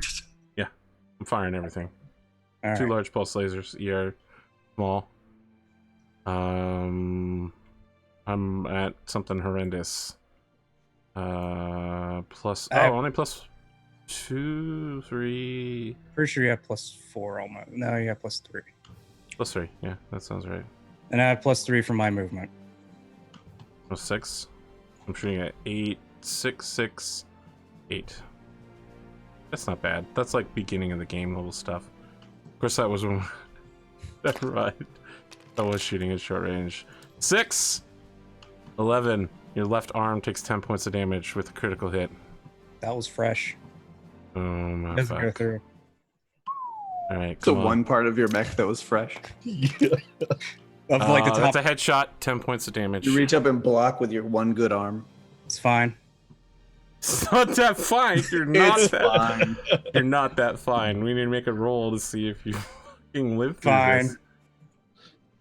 I'm firing everything. All 2 right. large pulse lasers, ER small. I'm at something horrendous. Plus only plus 2, 3, Pretty sure you have +4 almost. No, you have +3. plus 3. Yeah, that sounds right. And I have +3 for my movement. Plus 6. I'm shooting at 8, 6, 6, 8. That's not bad. That's like beginning of the game level stuff. Of course, that was when. Never mind. I was shooting at short range. 6, 11. Your left arm takes 10 points of damage with a critical hit. That was fresh. Oh my Doesn't go fuck. through. All right, The come on. one part of your mech that was fresh. Of like the top. That's a headshot. 10 points of damage. You reach up and block with your one good arm. It's fine. It's not that fine. You're not It's that. fine. You're not that fine. We need to make a roll to see if you fucking live through Fine. this.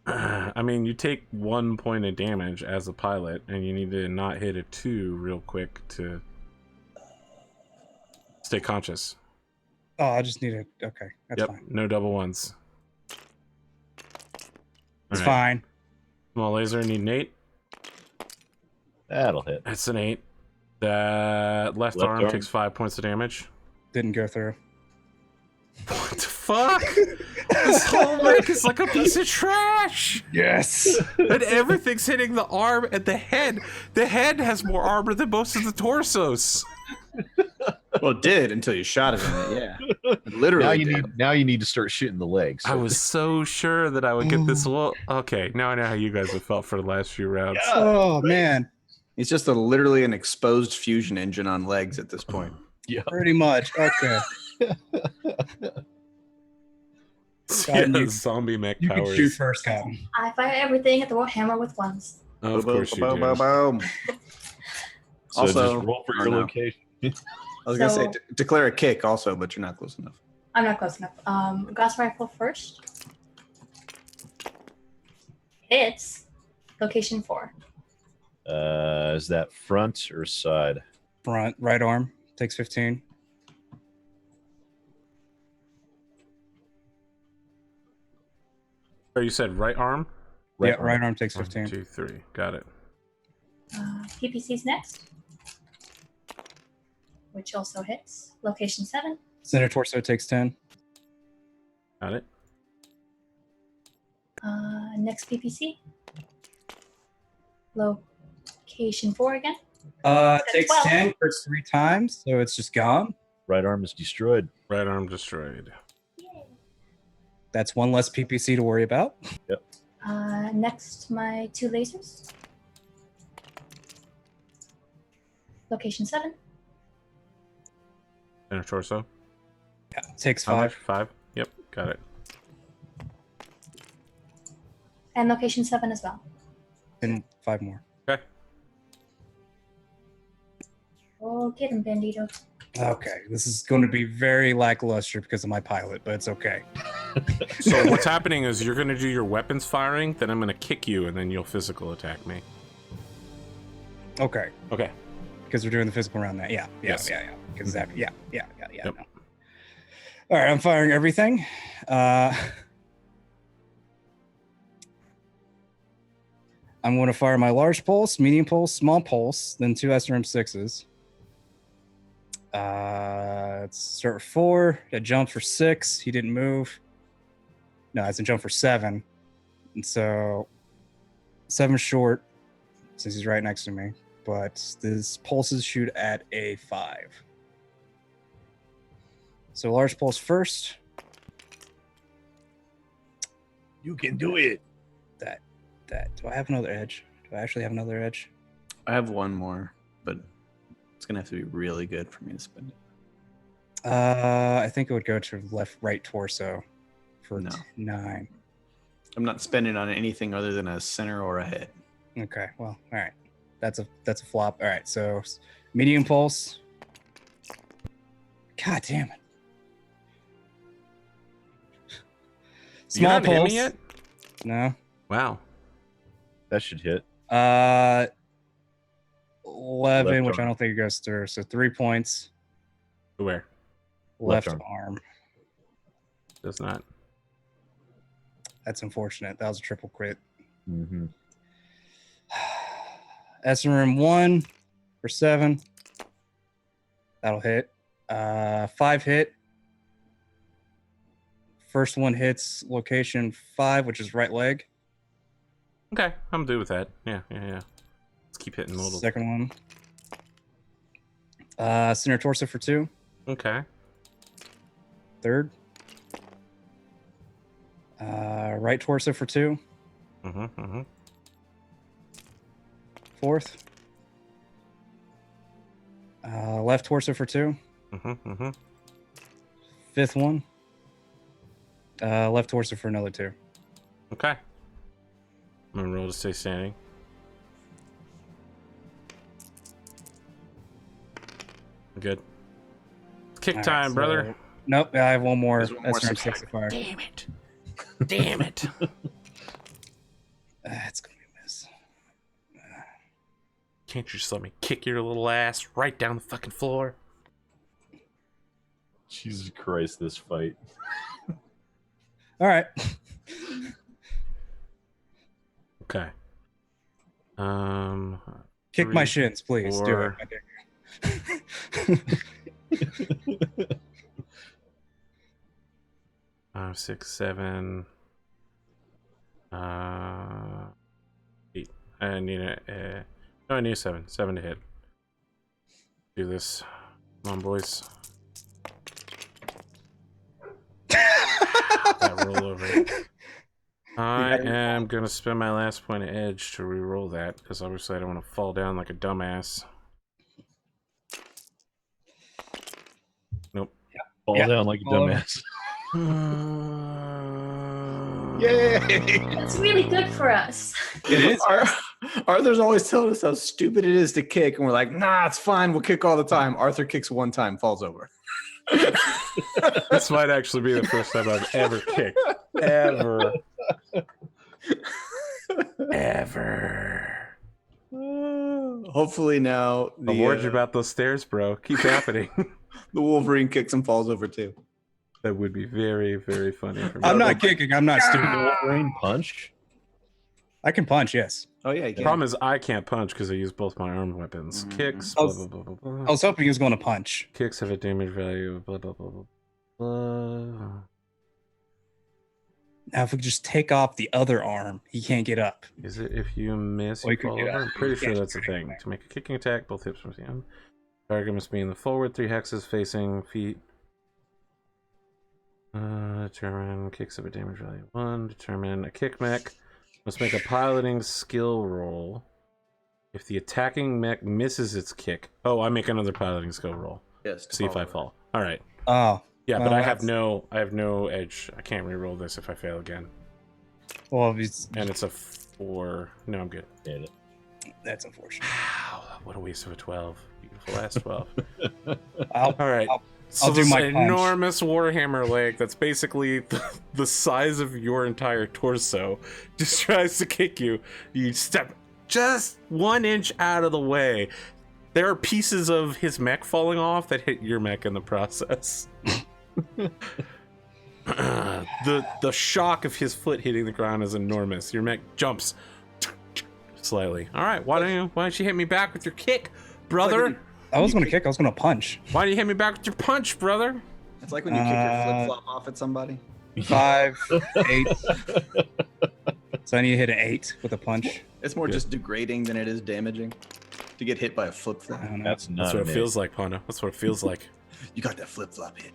I mean, you take 1 point of damage as a pilot, and you need to not hit a 2 real quick to stay conscious. Oh, I just need it. Okay, that's Yep, fine. no double ones. It's Alright, fine. Small laser, need an 8. That'll hit. That's an 8. That left Left arm arm. takes 5 points of damage. Didn't go through. What the fuck? This whole mech is like a piece of trash! Yes. And everything's hitting the arm and the head. The head has more armor than most of the torsos. Well, it did until you shot it in it. Yeah, it literally. Now you need to start shooting the legs. I was so sure that I would get this. Well, okay, now I know how you guys have felt for the last few rounds. Oh man, It's just literally an exposed fusion engine on legs at this point. pretty much. Okay. Yeah, you- zombie mech You can powers. shoot first, Captain. I fire everything at the Warhammer with ones. Of Boom, course you boom, do. boom, boom. So Also- just roll for oh, your no. location. I was gonna say So- declare a kick also, but you're not close enough. I'm not close enough. Gas rifle first. hits. Location 4. Is that front or side? Front, right arm takes 15. Oh, you said right arm? Right arm takes 1, 15. 2, 3. Got it. PPC's next, which also hits. Location 7. Center torso takes 10. Got it. Next PPC. Location 4 again. Takes 12. 10 for 3 times, so it's just gone. Right arm is destroyed. Right arm destroyed. That's one less PPC to worry about. Next, my 2 lasers. Location 7. Center torso. Yeah, takes How 5. much? 5? Yep, got it. And location 7 as well. And 5 more. Okay. Oh, get him, Bandito. Okay, this is going to be very lackluster because of my pilot, but it's okay. So what's happening is you're going to do your weapons firing, then I'm going to kick you, and then you'll physical attack me. Okay, Okay. because we're doing the physical round now. Yeah. Yes. Because that, yeah. Yep. No. All right, I'm firing everything. I'm going to fire my large pulse, medium pulse, small pulse, then 2 SRM6s. Let's start with 4. A jump for 6. He didn't move. No, it's a jump for 7. And so 7 short since he's right next to me. But his pulses shoot at a 5. So large pulse first. You can do it. That. Do I have another edge? Do I actually have another edge? I have one more, but it's gonna have to be really good for me to spend it. I think it would go to right torso for No. 9. I'm not spending on anything other than a center or a head. Okay, well, all right. That's a flop. All right, so medium pulse. God damn it. You're Small not hitting pulse. me yet? No. Wow. That should hit. 11, Left which I arm. don't think it goes through. So 3 points. Where? Left, Left arm. Does not. That's unfortunate. That was a triple crit. Mm-hmm. SRM 1 for 7. That'll hit. 5 hit. First one hits location 5, which is right leg. Okay, I'm good with that. Yeah. Let's keep hitting a little. Second one. Center torso for 2. Okay. Third. Right torso for 2. Mm-hmm. Fourth. Left torso for 2. Mm-hmm. Fifth one. Left torso for another 2. Okay. I'm gonna roll to stay standing. Good. Kick All right, time, so- brother. Nope, I have one more. There's one more SRM subtract. 6 to fire. Damn it. Damn it. It's gonna be a miss. Can't you just let me kick your little ass right down the fucking floor? Jesus Christ, this fight. All right. Okay. Kick my 3, shins, please. 4. Do it. I dare you. 5, 6, 7. 8. I need a. No, I need 7. 7 to hit. Do this. Come on, boys. That roll over. I am gonna spend my last point of edge to re-roll that because obviously I don't want to fall down like a dumbass. Nope. Fall Yeah. down like a Fall over. dumbass. Yay! That's really good for us. It is. Arthur's always telling us how stupid it is to kick, and we're like, nah, it's fine. We'll kick all the time. Arthur kicks one time, falls over. This might actually be the first time I've ever kicked. Ever. ever. Hopefully now I warned you about those stairs, bro. Keep happening. the Wolverine kicks and falls over too. That would be very, very funny for me. I'm not kicking. I'm not stupid. Wolverine punch. I can punch. Yes. Oh yeah, you The can. problem is I can't punch because I use both my armed weapons. Mhm. Kicks, I blah, was- blah, blah, blah, blah. I was hoping he was going to punch. Kicks have a damage value of blah, blah, blah, blah, blah. Now, if we just take off the other arm, he can't get up. Is it if you miss, Well, you you could fall get over? up. I'm pretty sure Yeah. that's a thing. To make a kicking attack, both hips must be on. Target must be in the forward, 3 hexes facing feet. Determine kicks have a damage value 1. Determine a kick mech. Must make a piloting skill roll. If the attacking mech misses its kick. Oh, I make another piloting skill roll. Yes. See if I fall. Alright. Oh, Yeah, but Well, I have that's- no edge. I can't re-roll this if I fail again. well, he's, And it's a 4. No, I'm good. Hit it. that's unfortunate. Wow, what a waste of a 12. Beautiful ass 12. I'll, Alright. I'll- So I'll do this my punch. enormous Warhammer leg that's basically the size of your entire torso just tries to kick you. You step just 1 inch out of the way. There are pieces of his mech falling off that hit your mech in the process. The shock of his foot hitting the ground is enormous. Your mech jumps slightly. All right, why don't you hit me back with your kick, brother? I was going to kick. I was going to punch. Why don't you hit me back with your punch, brother? It's like when you kick your flip flop off at somebody. 5, 8. So I need to hit an 8 with a punch. It's more just degrading than it is damaging. To get hit by a flip flop. I don't know. That's not. That's what it an feels like, Pondo. That's what it feels like. You got that flip flop hit.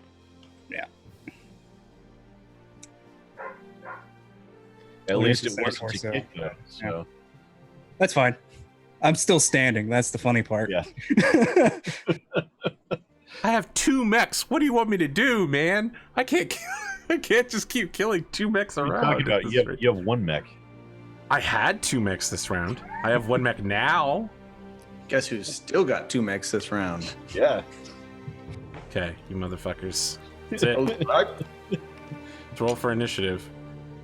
At Well, least it's it just wasn't there to for kick though. So That's fine. I'm still standing. That's the funny part. Yeah. I have 2 mechs. What do you want me to do, man? I can't just keep killing 2 mechs what are you around. talking about? You have 1 mech. I had 2 mechs this round. I have 1 mech now. Guess who's still got 2 mechs this round? Yeah. Okay, you motherfuckers. That's it. Let's roll for initiative.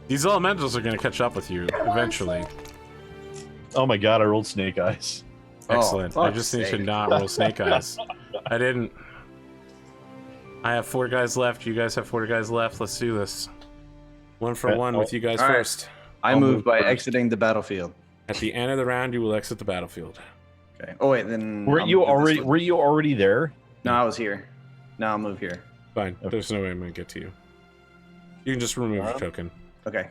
These elementals are going to catch up with you eventually. Oh my god! I rolled snake eyes. Excellent. I fuck's just need to sake. not roll snake eyes. I didn't. I have 4 guys left. You guys have 4 guys left. Let's do this. 1 for 1 with you guys All right. first. I I'll move move by first. exiting the battlefield. At the end of the round, you will exit the battlefield. Okay. Oh wait, then Were I'll you move to this already? one. Were you already there? No, I was here. Now I'll move here. Fine. Okay. There's no way I'm going to get to you. You can just remove your token. Okay.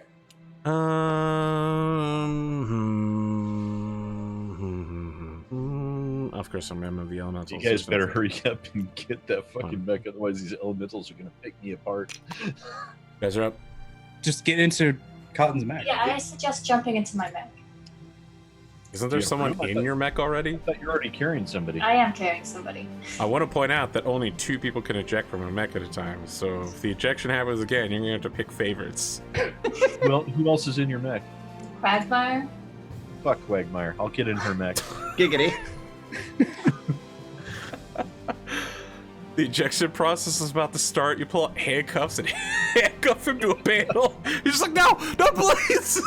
Of course, I'm gonna move the elementals. You guys better hurry up and get that fucking mech, otherwise these elementals are gonna pick me apart. You guys are up. Just get into Cotton's mech. Yeah, I suggest jumping into my mech. Isn't there Yeah, someone I in thought- your mech already? I thought you were already carrying somebody. I am carrying somebody. I want to point out that only 2 people can eject from a mech at a time. So if the ejection happens again, you're gonna have to pick favorites. Well, who else is in your mech? Quagmire? Fuck Quagmire. I'll get in her mech. Giggity. The ejection process is about to start. You pull out handcuffs and handcuff him to a panel. You're just like, no, please.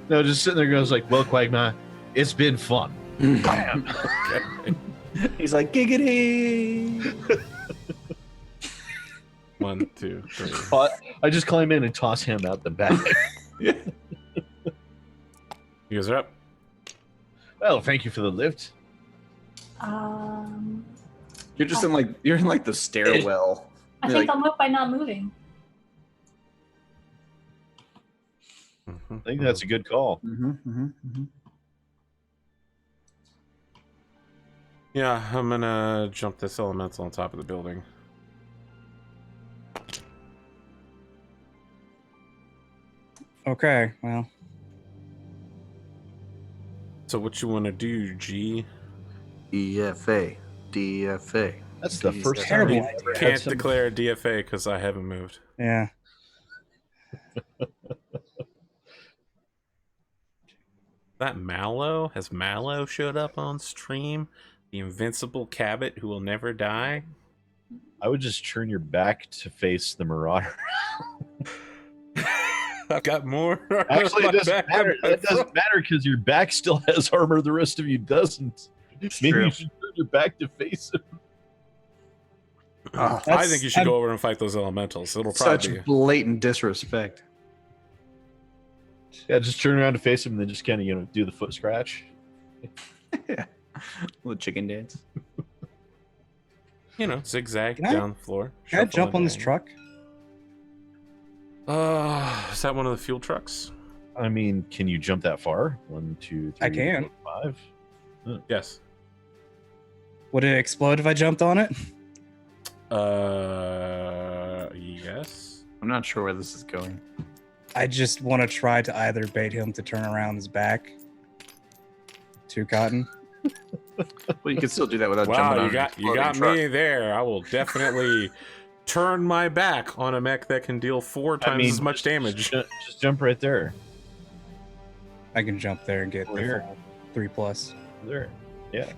No, just sitting there goes like, well, Quagmire, it's been fun. Bam. Okay. He's like giggity. 1, 2, 3. I just climb in and toss him out the back. You guys are up. Well, thank you for the lift. You're just in like the stairwell. I You're think like- I'll move by not moving. I think that's a good call. Yeah, I'm gonna jump this elemental on top of the building. Okay, well, So what you want to do, G? EFA. DFA. That's the Jeez, first that's time terrible we've ever had Can't some- declare a DFA because I haven't moved. yeah. That Mallow? Has Mallow showed up on stream? The invincible Cabot who will never die? I would just turn your back to face the Marauder. I've got more. Actually, it My doesn't back matter. and my It doesn't front. matter because your back still has armor. The rest of you doesn't. Maybe true. you should turn your back to face him. I think you should go over and fight those elementals. It'll Such probably. blatant disrespect. Yeah, just turn around to face him and then just kind of, do the foot scratch. Yeah. Little chicken dance. Zigzag Can I- down the floor. Can I shuffle jump on this in. truck? Is that one of the fuel trucks? I mean, can you jump that far? 1, 2, 3, I can. 4, 5. Yes. Would it explode if I jumped on it? Yes. I'm not sure where this is going. I just want to try to either bait him to turn around his back to Cotton. Well, you can still do that without jumping Wow, on you got me there. I will definitely turn my back on a mech that can deal 4 times as much damage. Just jump right there. I can jump there and get Over the here. full 3+. There. Yeah.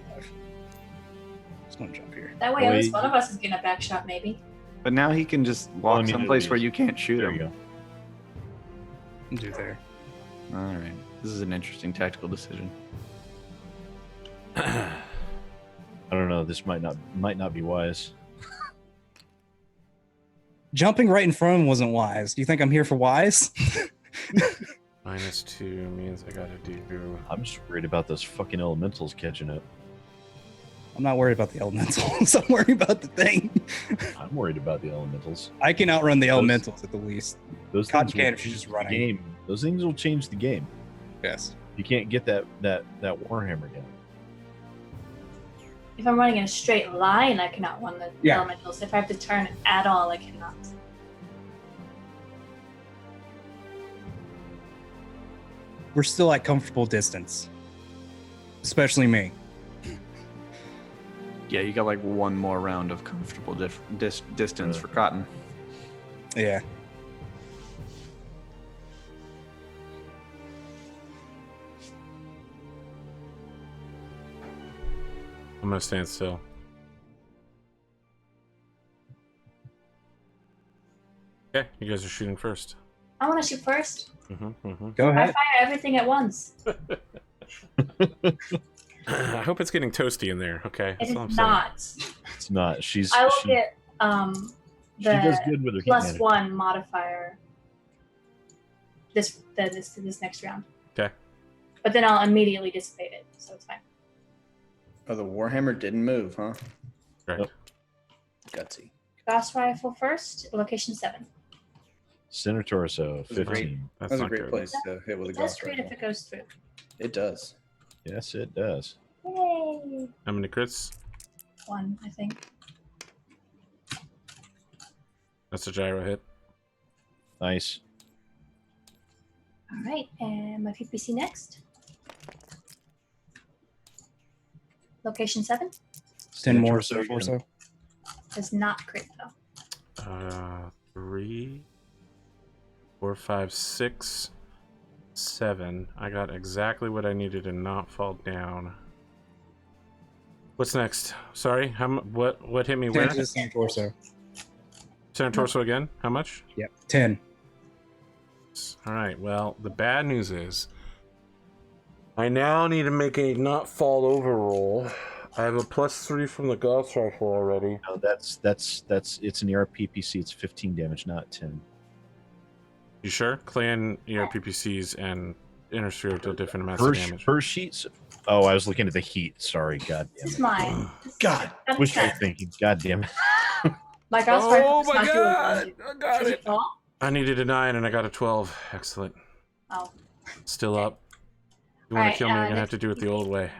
Just want to jump here. That way, at least one of us is getting a back shot, maybe. But now he can just Well, I walk mean, someplace it where is. you can't shoot There him. you go. Do there. All right. This is an interesting tactical decision. I don't know. This might not be wise. Jumping right in front of him wasn't wise. Do you think I'm here for wise? -2 means I gotta do. I'm just worried about those fucking elementals catching up. I'm not worried about the elementals. I'm worried about the thing. I'm worried about the elementals. I can outrun the elementals at the least. Those Cotton things will can't if she's change just the running. game. Those things will change the game. Yes. You can't get that Warhammer down. If I'm running in a straight line, I cannot run the Yeah. elementals. If I have to turn at all, I cannot. We're still at comfortable distance. Especially me. Yeah, you got like one more round of comfortable distance for Cotton. Yeah. I'm gonna stand still. Okay, you guys are shooting first. I want to shoot first. Go I ahead. fire everything at once. I hope it's getting toasty in there. Okay, It that's is all I'm saying. not. It's not. She I will she get does the good with her heat plus management. 1 modifier this next round. Okay. But then I'll immediately dissipate it, so it's fine. Oh, the Warhammer didn't move, huh? Right. Nope. Gutsy. Gauss rifle first, location 7. Center torso, That's a great- 15. That's That's a not great good. place to hit with a It does Gauss crit rifle. if it goes through. It does. Yes, it does. Yay! How many crits? 1, I think. That's a gyro hit. Nice. All right, and my PPC next. Location 7 10 more torso so again. torso. does not crit though. 3, 4, 5, 6, 7. I got exactly what I needed to not fall down. What's next? Sorry, what hit me 10 where? to the same torso. Center torso again? How much? Yep. 10. All right. Well, the bad news is I now need to make a not fall over roll. I have a +3 from the Gauss rifle already. No, that's it's an ERPPC. It's 15 damage, not 10. You sure? Clan ERPPCs and inner sphere do different amounts of damage. Per sheets. Oh, I was looking at the heat. Sorry, god damn This is it. mine. God, That's wish I was 10. thinking. God damn it. My Gauss rifle does not do I got Should it. it fall? I needed a 9 and I got a 12. Excellent. Oh. Still up. If you want Alright, to kill me, you're gonna have next to do it the old way.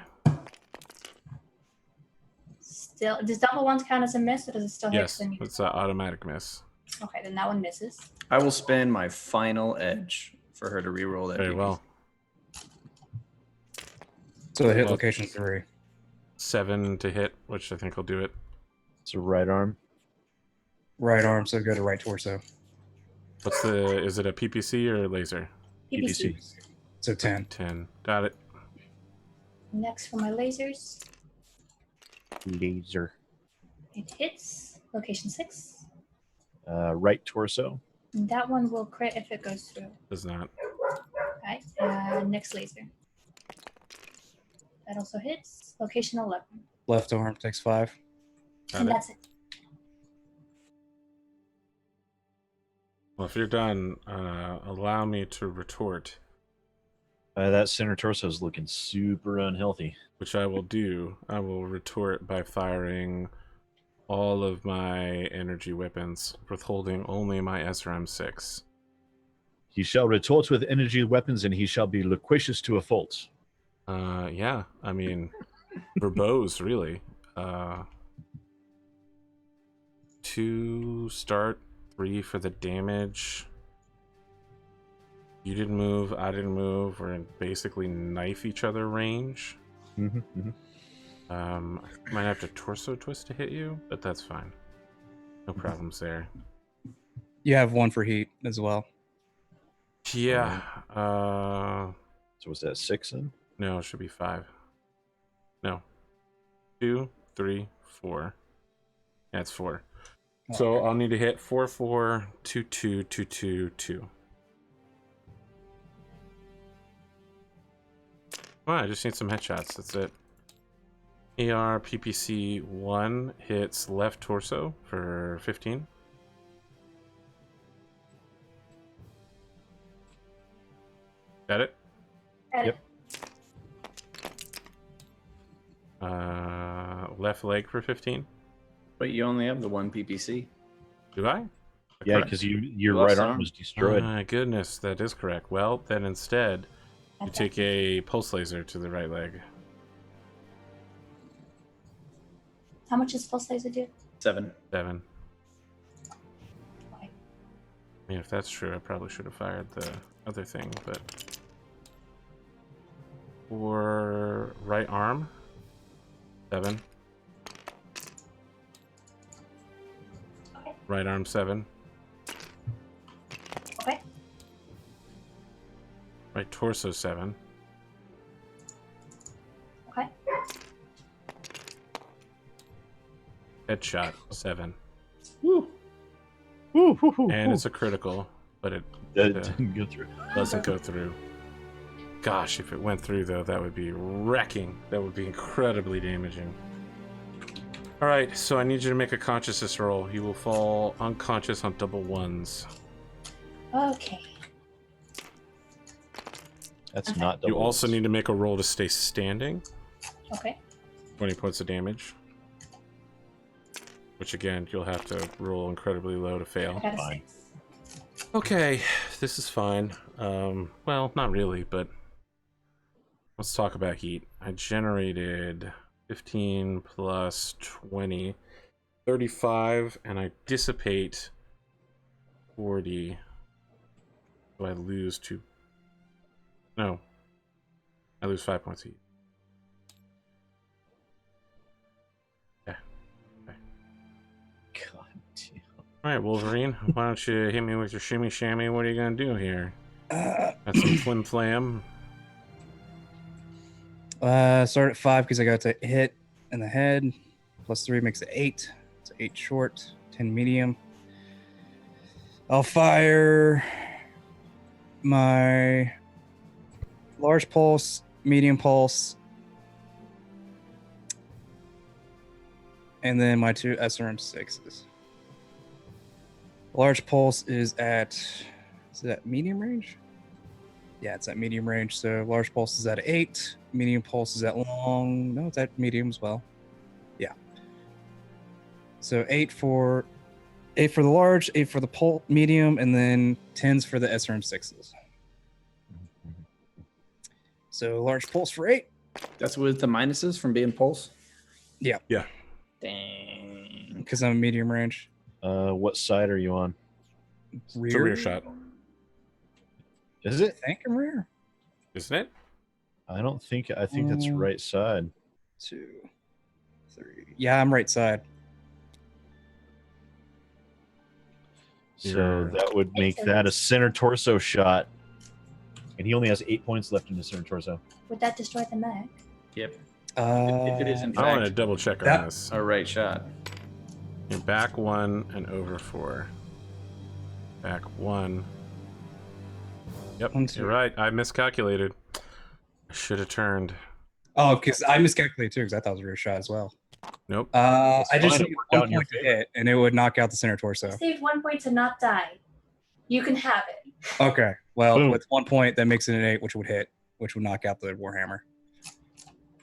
Still, does double ones count as a miss, or does it still hit? Yes, when you- it's an automatic miss. Okay, then that one misses. I will spend my final edge for her to reroll that. Very PPC. well. So the hit Well- location 3. 7 to hit, which I think will do it. It's a right arm. Right arm, so go to right torso. What's the? Is it a PPC or a laser? PPC. So 10. 10. Got it. Next for my lasers. Laser. It hits. Location 6. Right torso. That one will crit if it goes through. Does not. Okay. Next laser. That also hits. Location 11. Left arm takes 5. Got And it. that's it. Well, if you're done, allow me to retort, That center torso is looking super unhealthy. which I will do. I will retort by firing all of my energy weapons, withholding only my SRM-6. He shall retort with energy weapons, and he shall be loquacious to a fault. Yeah, I mean, for bows, really. 2 start, 3 for the damage. You didn't move, I didn't move. We're in basically knife each other range. I might have to torso twist to hit you, but that's fine. No problems there. You have 1 for heat as well. Yeah. So was that 6 then? No, it should be 5. No. 2, 3, 4. Yeah, it's 4. So Okay. I'll need to hit 4, 4, 2, 2, 2, 2, 2. Oh, I just need some headshots. That's it. ER PPC 1 hits left torso for 15. Got it? Got it. Left leg for 15. But you only have the 1 PPC. Do I? Yeah, Correct. because your Lost right arm. arm was destroyed. My goodness, that is correct. Well, then instead, you Okay. take a pulse laser to the right leg. How much does pulse laser do? 7. 7. Okay. I mean, if that's true, I probably should have fired the other thing, but... For right arm, 7. Okay. Right arm, 7. Okay. Right torso, 7. Okay. Headshot, 7. Woo. Woo, woo, woo, And woo. it's a critical, but it That didn't go through. doesn't go through. Gosh, if it went through, though, that would be wrecking. That would be incredibly damaging. Alright, so I need you to make a consciousness roll. You will fall unconscious on double 1s. Okay. That's Okay. not You double. also need to make a roll to stay standing. Okay. 20 points of damage. Which, again, you'll have to roll incredibly low to fail. I got a Fine. 6. Okay, this is fine. Well, not really, but let's talk about heat. I generated 15 plus 20, 35, and I dissipate 40. So I lose 2. No, I lose 5 points of heat. Yeah. Okay. God damn. All right, Wolverine, why don't you hit me with your shimmy shammy? What are you gonna do here? Got some flim flam. Start at 5 because I got to hit in the head. Plus 3 makes it 8. So 8 short, 10 medium. I'll fire my large pulse, medium pulse, and then my 2 SRM6s. Large pulse is that medium range? Yeah, it's at medium range. So large pulse is at 8. Medium pulse is at long. No, it's at medium as well. Yeah. So 8 for the large, 8 for the medium, and then 10s for the SRM6s. So large pulse for 8. That's with the minuses from being pulse? Yeah. Yeah. Dang. Because I'm medium range. What side are you on? It's a rear shot, Is it? I think I'm rear. isn't it? I think that's right side. 2, 3. Yeah, I'm right side. So You're- that would make that a center torso shot. And he only has 8 points left in his center torso. Would that destroy the mech? Yep. If it is in I want to fact double check on that- this. a right shot. You're back 1 and over 4. Back 1. Yep, 1, 2. you're right. I miscalculated. I should have turned. Oh, because I miscalculated too, because I thought it was a rear shot as well. Nope. I just fine, it need worked out 1 in your point to favor. hit, and it would knock out the center torso. Save 1 point to not die. You can have it. Okay, well, Boom. with 1 point, that makes it an 8, which would hit, which would knock out the Warhammer.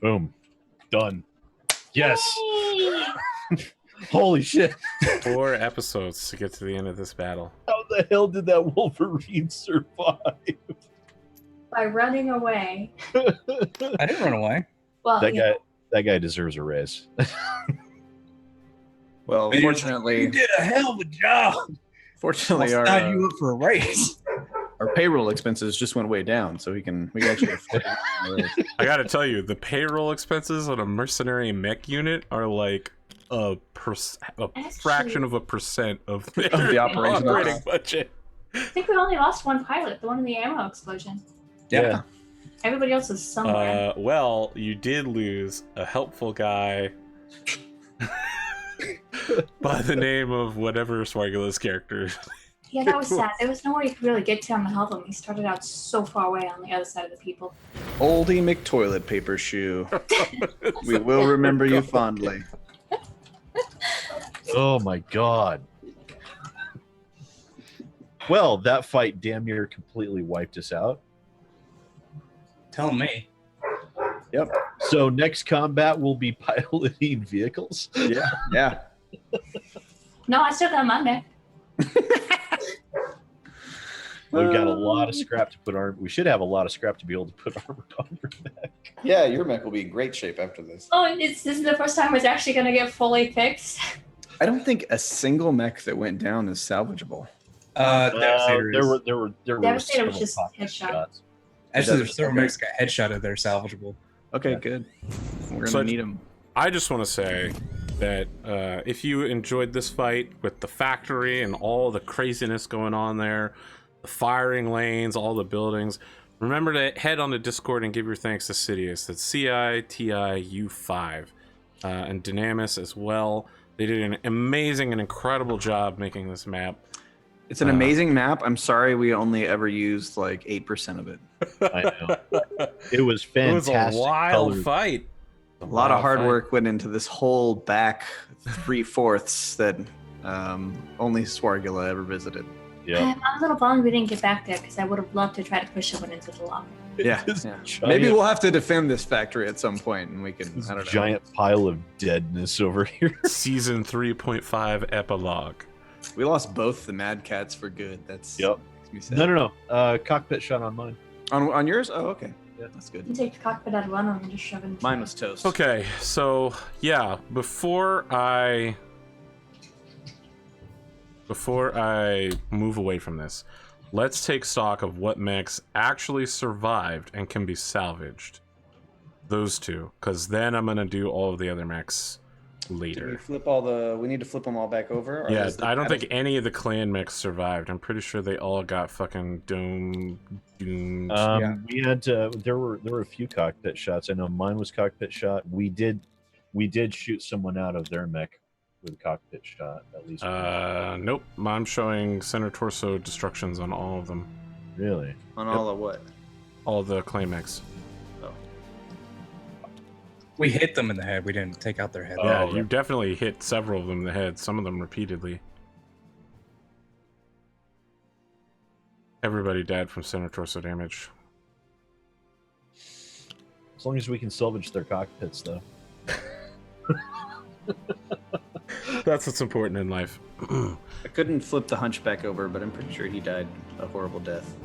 Boom. Done. Yes. Yay! Holy shit. 4 episodes to get to the end of this battle. How the hell did that Wolverine survive? By running away. I didn't run away. Well, That guy deserves a raise. Well, You fortunately, did a hell of a job. fortunately, I'll our sign you up for a raise. our payroll expenses just went way down, so we can actually afford it. I gotta tell you, the payroll expenses on a mercenary mech unit are like a fraction of a percent of their the operational operating cost. budget. I think we only lost one pilot, the one in the ammo explosion. Yeah. Everybody else is somewhere. Well, you did lose a helpful guy by the name of whatever Swargula's character. Yeah, that was sad. There was no way you could really get to him and help him. He started out so far away on the other side of the people. Oldie McToilet Paper Shoe. We will remember you fondly. Oh my god. Well, that fight damn near completely wiped us out. Tell me. Yep. So next combat will be piloting vehicles. Yeah. No, I still got Monday. We've got a lot of scrap to put armor. We should have a lot of scrap to be able to put armor on your back. Yeah, your mech will be in great shape after this. Oh, this is the first time it's actually going to get fully fixed. I don't think a single mech that went down is salvageable. Devastator There is. were Devastator was several just cockpit headshot. shots. Actually, there's several mechs got headshotted. They're salvageable. Okay, good. We're So- gonna need them. I just want to say that if you enjoyed this fight with the factory and all the craziness going on there, the firing lanes, all the buildings, remember to head on the Discord and give your thanks to Sidious. That's CITIU5 and Dynamis as well. They did an amazing and incredible job making this map. It's an amazing map. I'm sorry we only ever used like 8% of it. I know. It was It was fantastic. a wild colors. fight. A lot of hard work went into this whole back 3/4 that only Swargula ever visited. Yeah. I'm a little bummed we didn't get back there because I would have loved to try to push it into the lava. Yeah. This yeah. giant- Maybe we'll have to defend this factory at some point, and we can. this I don't know. giant pile of deadness over here. Season 3.5 epilogue. We lost both the Mad Cats for good. That's Yep. makes me sad. No. Cockpit shot on mine. On yours? Oh, okay. Yeah, that's You good. can take the cockpit out of one room and just shove it into Mine was toast. Okay, so yeah, before I move away from this, let's take stock of what mechs actually survived and can be salvaged. Those two, because then I'm gonna do all of the other mechs Did we later. flip all the? We need to flip them all back over. Or Yeah, is the I don't battle- think any of the clan mechs survived. I'm pretty sure they all got fucking doomed. Yeah. We had there were a few cockpit shots. I know mine was cockpit shot. We did shoot someone out of their mech with a cockpit shot at least. Nope. I'm showing center torso destructions on all of them. Really? On all of what? All the clan mechs. We hit them in the head. We didn't take out their head. Yeah, Oh, you definitely hit several of them in the head, some of them repeatedly. Everybody died from center torso damage. As long as we can salvage their cockpits, though. That's what's important in life. I couldn't flip the Hunchback over, but I'm pretty sure he died a horrible death.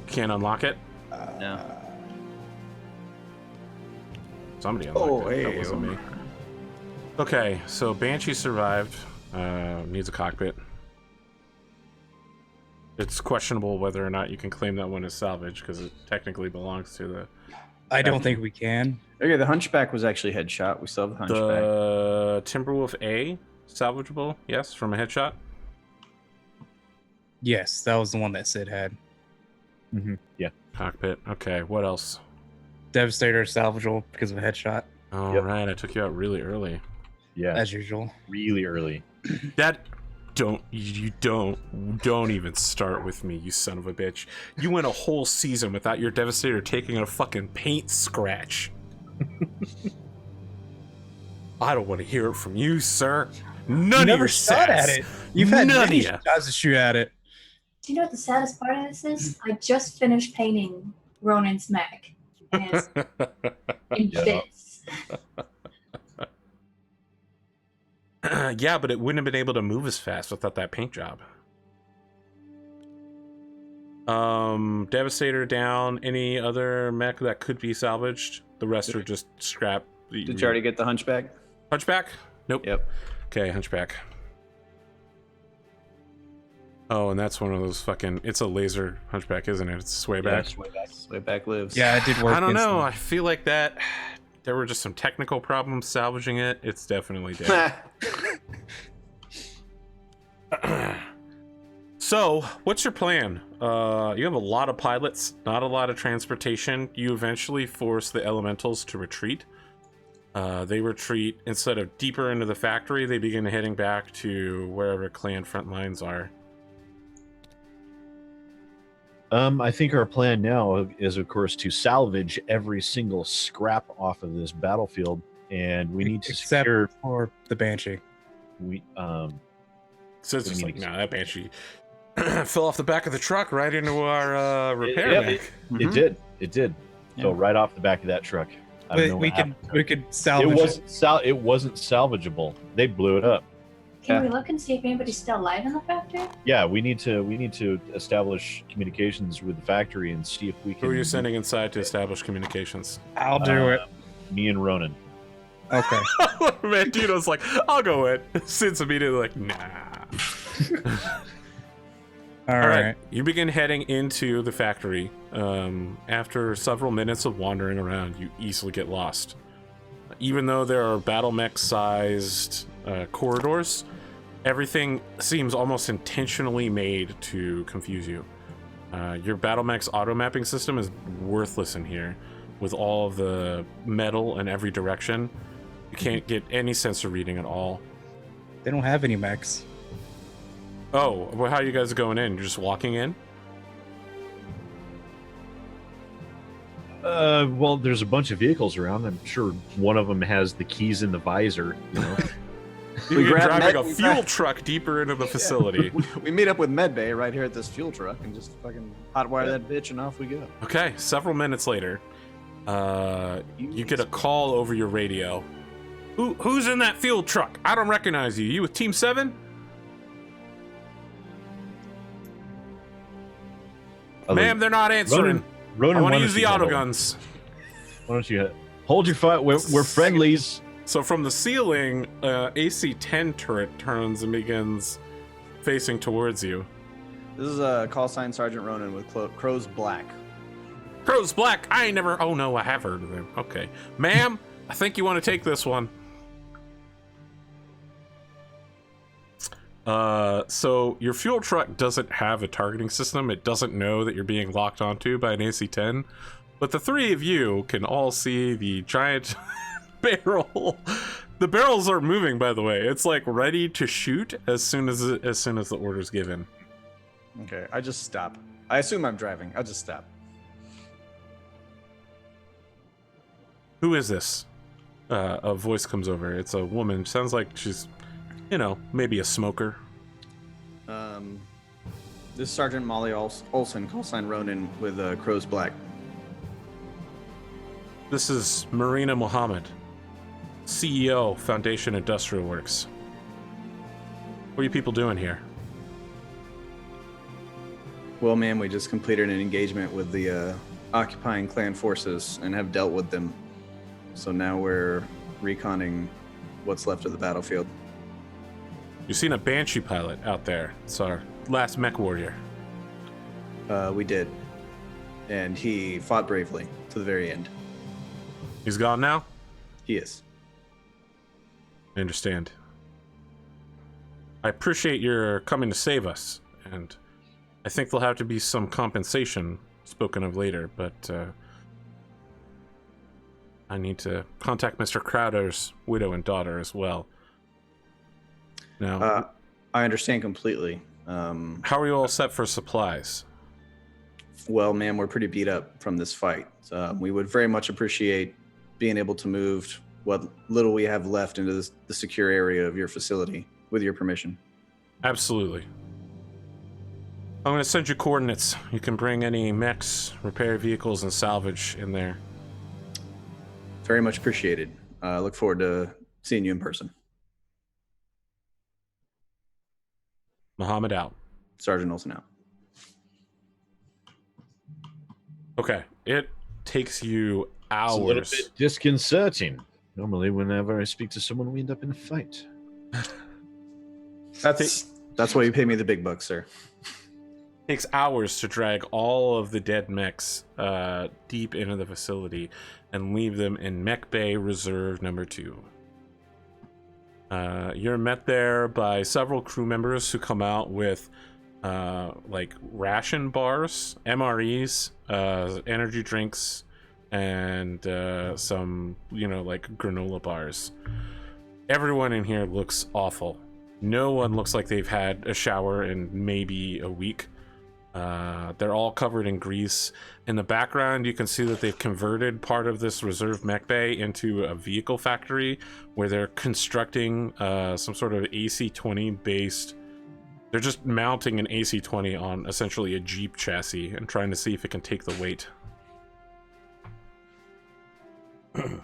Can't unlock it? No. Somebody unlocked Oh, it. That hey. wasn't me. Okay, so Banshee survived. Needs a cockpit. It's questionable whether or not you can claim that one as salvage, because it technically belongs to the... I don't think we can. Okay, the Hunchback was actually headshot. We still have the Hunchback. The Timberwolf A, salvageable, yes, from a headshot. Yes, that was the one that Sid had. Yeah. Cockpit, okay, what else? Devastator salvageable because of a headshot, All Yep. right, I took you out really early. Yeah. as usual. Really early. That Don't even start with me, you son of a bitch. You went a whole season without your Devastator taking a fucking paint scratch. I don't want to hear it from you, sir. None of your shot sass. at it. You've had None many of ya. shots to shoot at it. Do you know what the saddest part of this is? I just finished painting Ronan's mech. And it's in bits. Yeah, but it wouldn't have been able to move as fast without that paint job. Devastator down. Any other mech that could be salvaged? The rest are just scrap. Did you already get the Hunchback? Hunchback? Nope. Yep. Okay, Hunchback. Oh, and that's one of those fucking... It's a laser Hunchback, isn't it? It's sway back. Sway back lives. Yeah, it did work. I don't know. instantly. I feel like that... There were just some technical problems salvaging it. It's definitely dead. So, what's your plan? You have a lot of pilots, not a lot of transportation. You eventually force the elementals to retreat. They retreat. Instead of deeper into the factory, they begin heading back to wherever clan front lines are. I think our plan now is, of course, to salvage every single scrap off of this battlefield, and we need to Except secure. for the Banshee. We So it's What do just you like, mean? nah, that Banshee fell off the back of the truck right into our repair yeah, mech. it did. So right off the back of that truck. I don't know We what could happened. we could It salvage it. it wasn't salvageable. They blew it up. Can Yeah. we look and see if anybody's still alive in the factory? Yeah, we need to establish communications with the factory and see if we can. Who are you sending inside to establish communications? I'll do it. Me and Ronan. Okay. Mandino's like, I'll go in. Sid's immediately like, nah. All All right. right, you begin heading into the factory. After several minutes of wandering around, you easily get lost. Even though there are Battlemech-sized corridors, everything seems almost intentionally made to confuse you. Your Battlemech's auto-mapping system is worthless in here. With all of the metal in every direction, you can't get any sensor reading at all. They don't have any mechs. Oh, well, how are you guys going in? You're just walking in? Well, there's a bunch of vehicles around. I'm sure one of them has the keys in the visor. You know. You're grab driving a Med- fuel truck deeper into the facility. We meet up with Medbay right here at this fuel truck and just fucking hotwire that bitch and off we go. Okay, several minutes later, you get a call over your radio. Who's in that fuel truck? I don't recognize you. You with Team 7? Ma'am, they're not answering. Ronan, I want why to don't use the you head over? autoguns. Why don't you hold your fire? We're friendlies. So from the ceiling, AC-10 turret turns and begins facing towards you. This is a call sign Sergeant Ronan with Crow's Black. Crow's Black. I ain't never. Oh no, I have heard of them. Okay, ma'am, I think you want to take this one. So your fuel truck doesn't have a targeting system. It doesn't know that you're being locked onto by an AC-10, but the three of you can all see the giant barrel. The barrels are moving, by the way. It's like ready to shoot as soon as the order's given. Okay, I just stop. I assume I'm driving. I'll just stop. Who is this? A voice comes over. It's a woman. Sounds like she's, maybe a smoker. This is Sergeant Molly Olson, call sign Ronan with Crow's Black. This is Marina Mohammed, CEO, Foundation Industrial Works. What are you people doing here? Well, ma'am, we just completed an engagement with the occupying clan forces and have dealt with them. So now we're reconning what's left of the battlefield. You've seen a Banshee pilot out there. It's our last Mechwarrior. We did. And he fought bravely to the very end. He's gone now? He is. I understand. I appreciate your coming to save us, and I think there'll have to be some compensation spoken of later, but I need to contact Mr. Crowder's widow and daughter as well. Now, I understand completely. How are you all set for supplies? Well, ma'am, we're pretty beat up from this fight. We would very much appreciate being able to move what little we have left into the secure area of your facility, with your permission. Absolutely. I'm going to send you coordinates. You can bring any mechs, repair vehicles, and salvage in there. Very much appreciated. Look forward to seeing you in person. Muhammad out. Sergeant Olsen out. Okay, it takes you It's a little hours. bit disconcerting. Normally, whenever I speak to someone, we end up in a fight. That's why you pay me the big bucks, sir. Takes hours to drag all of the dead mechs deep into the facility and leave them in Mech Bay Reserve number 2. You're met there by several crew members who come out with like ration bars, MREs, energy drinks, and some, like granola bars. Everyone in here looks awful. No one looks like they've had a shower in maybe a week. They're all covered in grease. In the background, you can see that they've converted part of this reserve mech bay into a vehicle factory where they're constructing some sort of AC-20 based. They're just mounting an AC-20 on essentially a Jeep chassis and trying to see if it can take the weight. I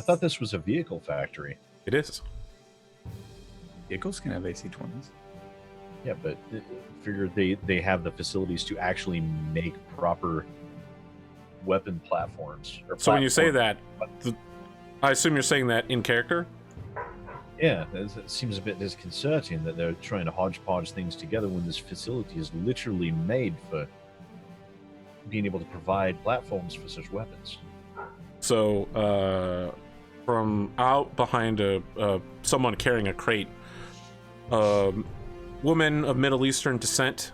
thought this was a vehicle factory. It is. Vehicles can have AC-20s. Yeah, but I figured they have the facilities to actually make proper weapon platforms. So when you say that, I assume you're saying that in character? Yeah, it seems a bit disconcerting that they're trying to hodgepodge things together when this facility is literally made for being able to provide platforms for such weapons. So, from out behind someone carrying a crate, woman of Middle Eastern descent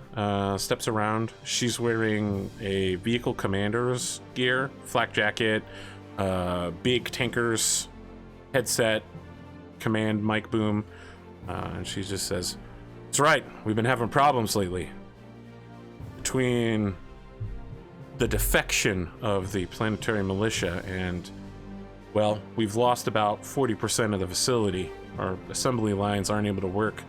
steps around. She's wearing a vehicle commander's gear, flak jacket, big tanker's headset, command mic boom, and she just says, "That's right, we've been having problems lately. Between the defection of the planetary militia and, well, we've lost about 40% of the facility. Our assembly lines aren't able to work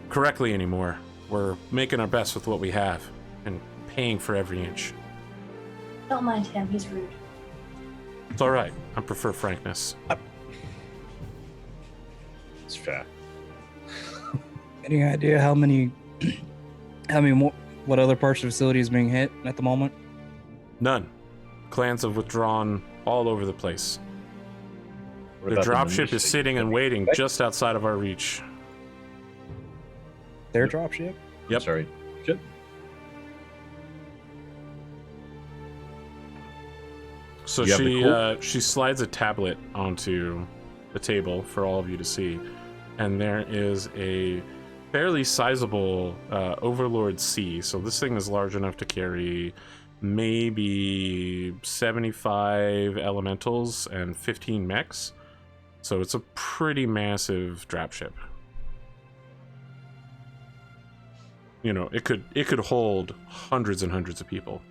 correctly anymore. We're making our best with what we have and paying for every inch." Don't mind him, he's rude. It's all right. I prefer frankness. It's fair. Any idea how many more, what other parts of the facility is being hit at the moment? None. Clans have withdrawn all over the place. What The about dropship militia? is sitting and waiting just outside of our reach. Their dropship? Yep. Sorry. Shit. So You have the she slides a tablet onto the table for all of you to see, and there is a fairly sizable Overlord C. So this thing is large enough to carry maybe 75 elementals and 15 mechs. So it's a pretty massive dropship. It could hold hundreds and hundreds of people.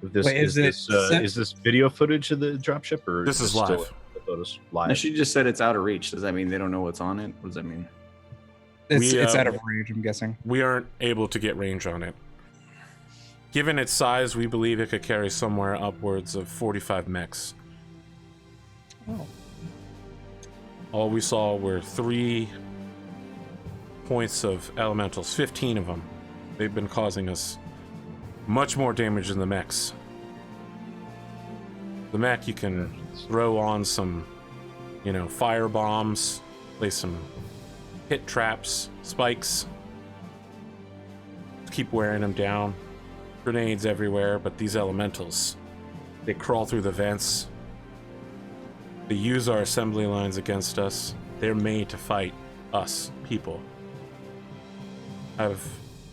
This, Wait, is this video footage of the dropship, or This is still live. the photos Now, live? she just said it's out of reach. Does that mean they don't know what's on it? What does that mean? It's out of range, I'm guessing. We aren't able to get range on it. Given its size, we believe it could carry somewhere upwards of 45 mechs. Oh. All we saw were 3 points of elementals, 15 of them. They've been causing us much more damage than the mechs. The mech, you can throw on some, fire bombs, place some hit traps, spikes, keep wearing them down. Grenades everywhere, but these elementals, they crawl through the vents. They use our assembly lines against us. They're made to fight us, people. I have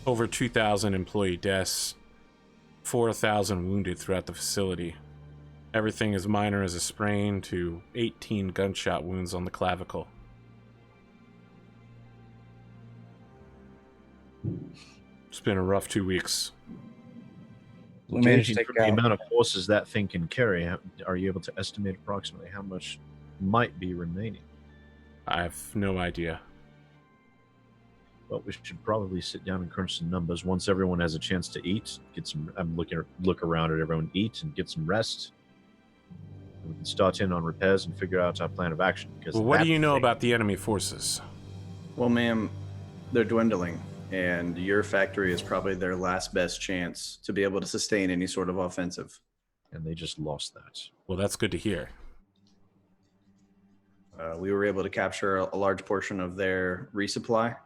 over 2,000 employee deaths, 4,000 wounded throughout the facility. Everything as minor as a sprain to 18 gunshot wounds on the clavicle. It's been a rough 2 weeks. We managed to Judging take from the out. amount of forces that thing can carry, are you able to estimate approximately how much might be remaining? I have no idea. Well, we should probably sit down and crunch some numbers once everyone has a chance to eat. Look around at everyone, eat and get some rest. We can start in on repairs and figure out our plan of action. Because Well, what do that you know thing- about the enemy forces? Well, ma'am, they're dwindling, and your factory is probably their last best chance to be able to sustain any sort of offensive. And they just lost that. Well, that's good to hear. We were able to capture a large portion of their resupply,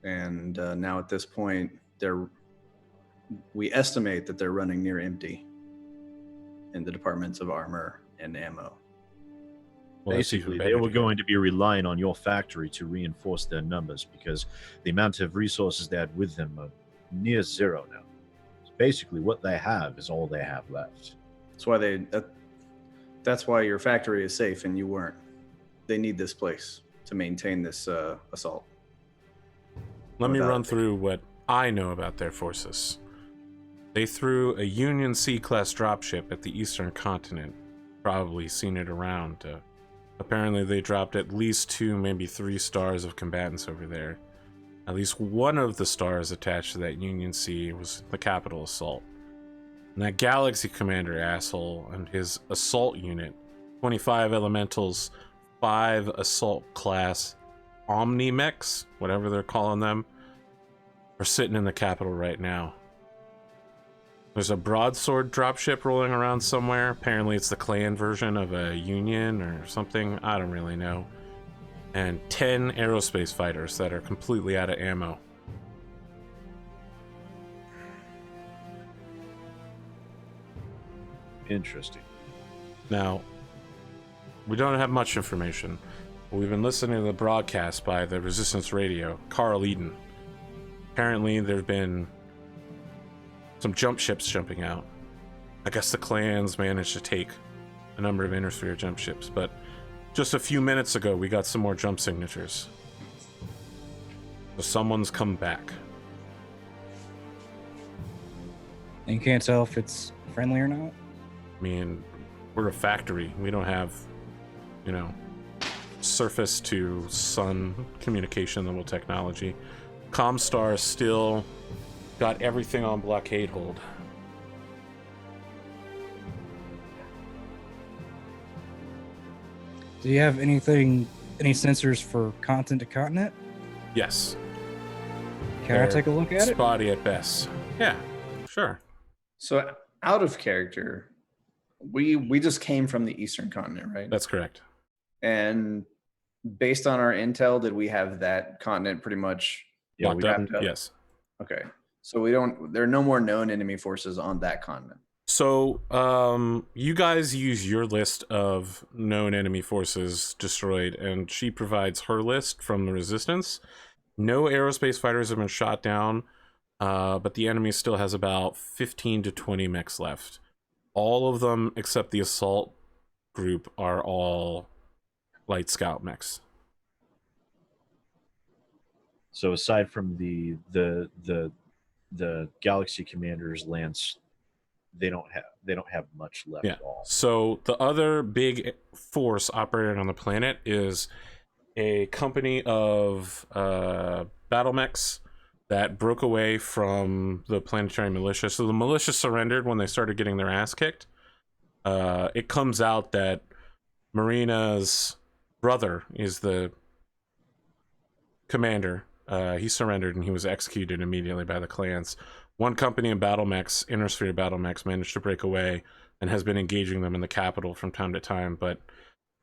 and now at this point, we estimate that they're running near empty in the departments of armor and ammo. Well, that's Basically, even they better were to hear. going to be relying on your factory to reinforce their numbers because the amount of resources they had with them are near zero now. So basically, what they have is all they have left. That's why your factory is safe and you weren't. They need this place to maintain this assault. Let me without run it. through what I know about their forces. They threw a Union C-class dropship at the eastern continent. Probably seen it around. Apparently they dropped at least 2, maybe 3 stars of combatants over there. At least one of the stars attached to that Union C was the capital assault. And that Galaxy Commander asshole and his assault unit, 25 elementals, 5 assault class Omni-Mechs, whatever they're calling them, are sitting in the capital right now. There's a broadsword dropship rolling around somewhere. Apparently it's the clan version of a Union or something. I don't really know. And 10 aerospace fighters that are completely out of ammo. Interesting. Now, we don't have much information. We've been listening to the broadcast by the Resistance Radio, Carl Eden. Apparently there've been some jump ships jumping out. I guess the clans managed to take a number of intersphere jump ships, but just a few minutes ago we got some more jump signatures. So someone's come back. And you can't tell if it's friendly or not. I mean, we're a factory. We don't have, you know, surface to sun communication level technology. Comstar still got everything on blockade hold. Do you have any sensors for continent to continent? Yes. Can I They're take a look at it? Spotty at best. Yeah, sure. So out of character, we just came from the eastern continent, right? That's correct. And based on our intel, did we have that continent pretty much Locked up? wrapped up? Yes. Okay. So there are no more known enemy forces on that continent. So, you guys use your list of known enemy forces destroyed, and she provides her list from the Resistance. No aerospace fighters have been shot down, but the enemy still has about 15 to 20 mechs left. All of them, except the assault group, are all light scout mechs. So aside from the Galaxy Commander's lance, they don't have much left Yeah. at all. So the other big force operating on the planet is a company of Battlemechs that broke away from the planetary militia. So the militia surrendered when they started getting their ass kicked. It comes out that Marina's brother is the commander. He surrendered and he was executed immediately by the clans. One company in Battlemechs, Intersphere Battlemechs, managed to break away and has been engaging them in the capital from time to time, but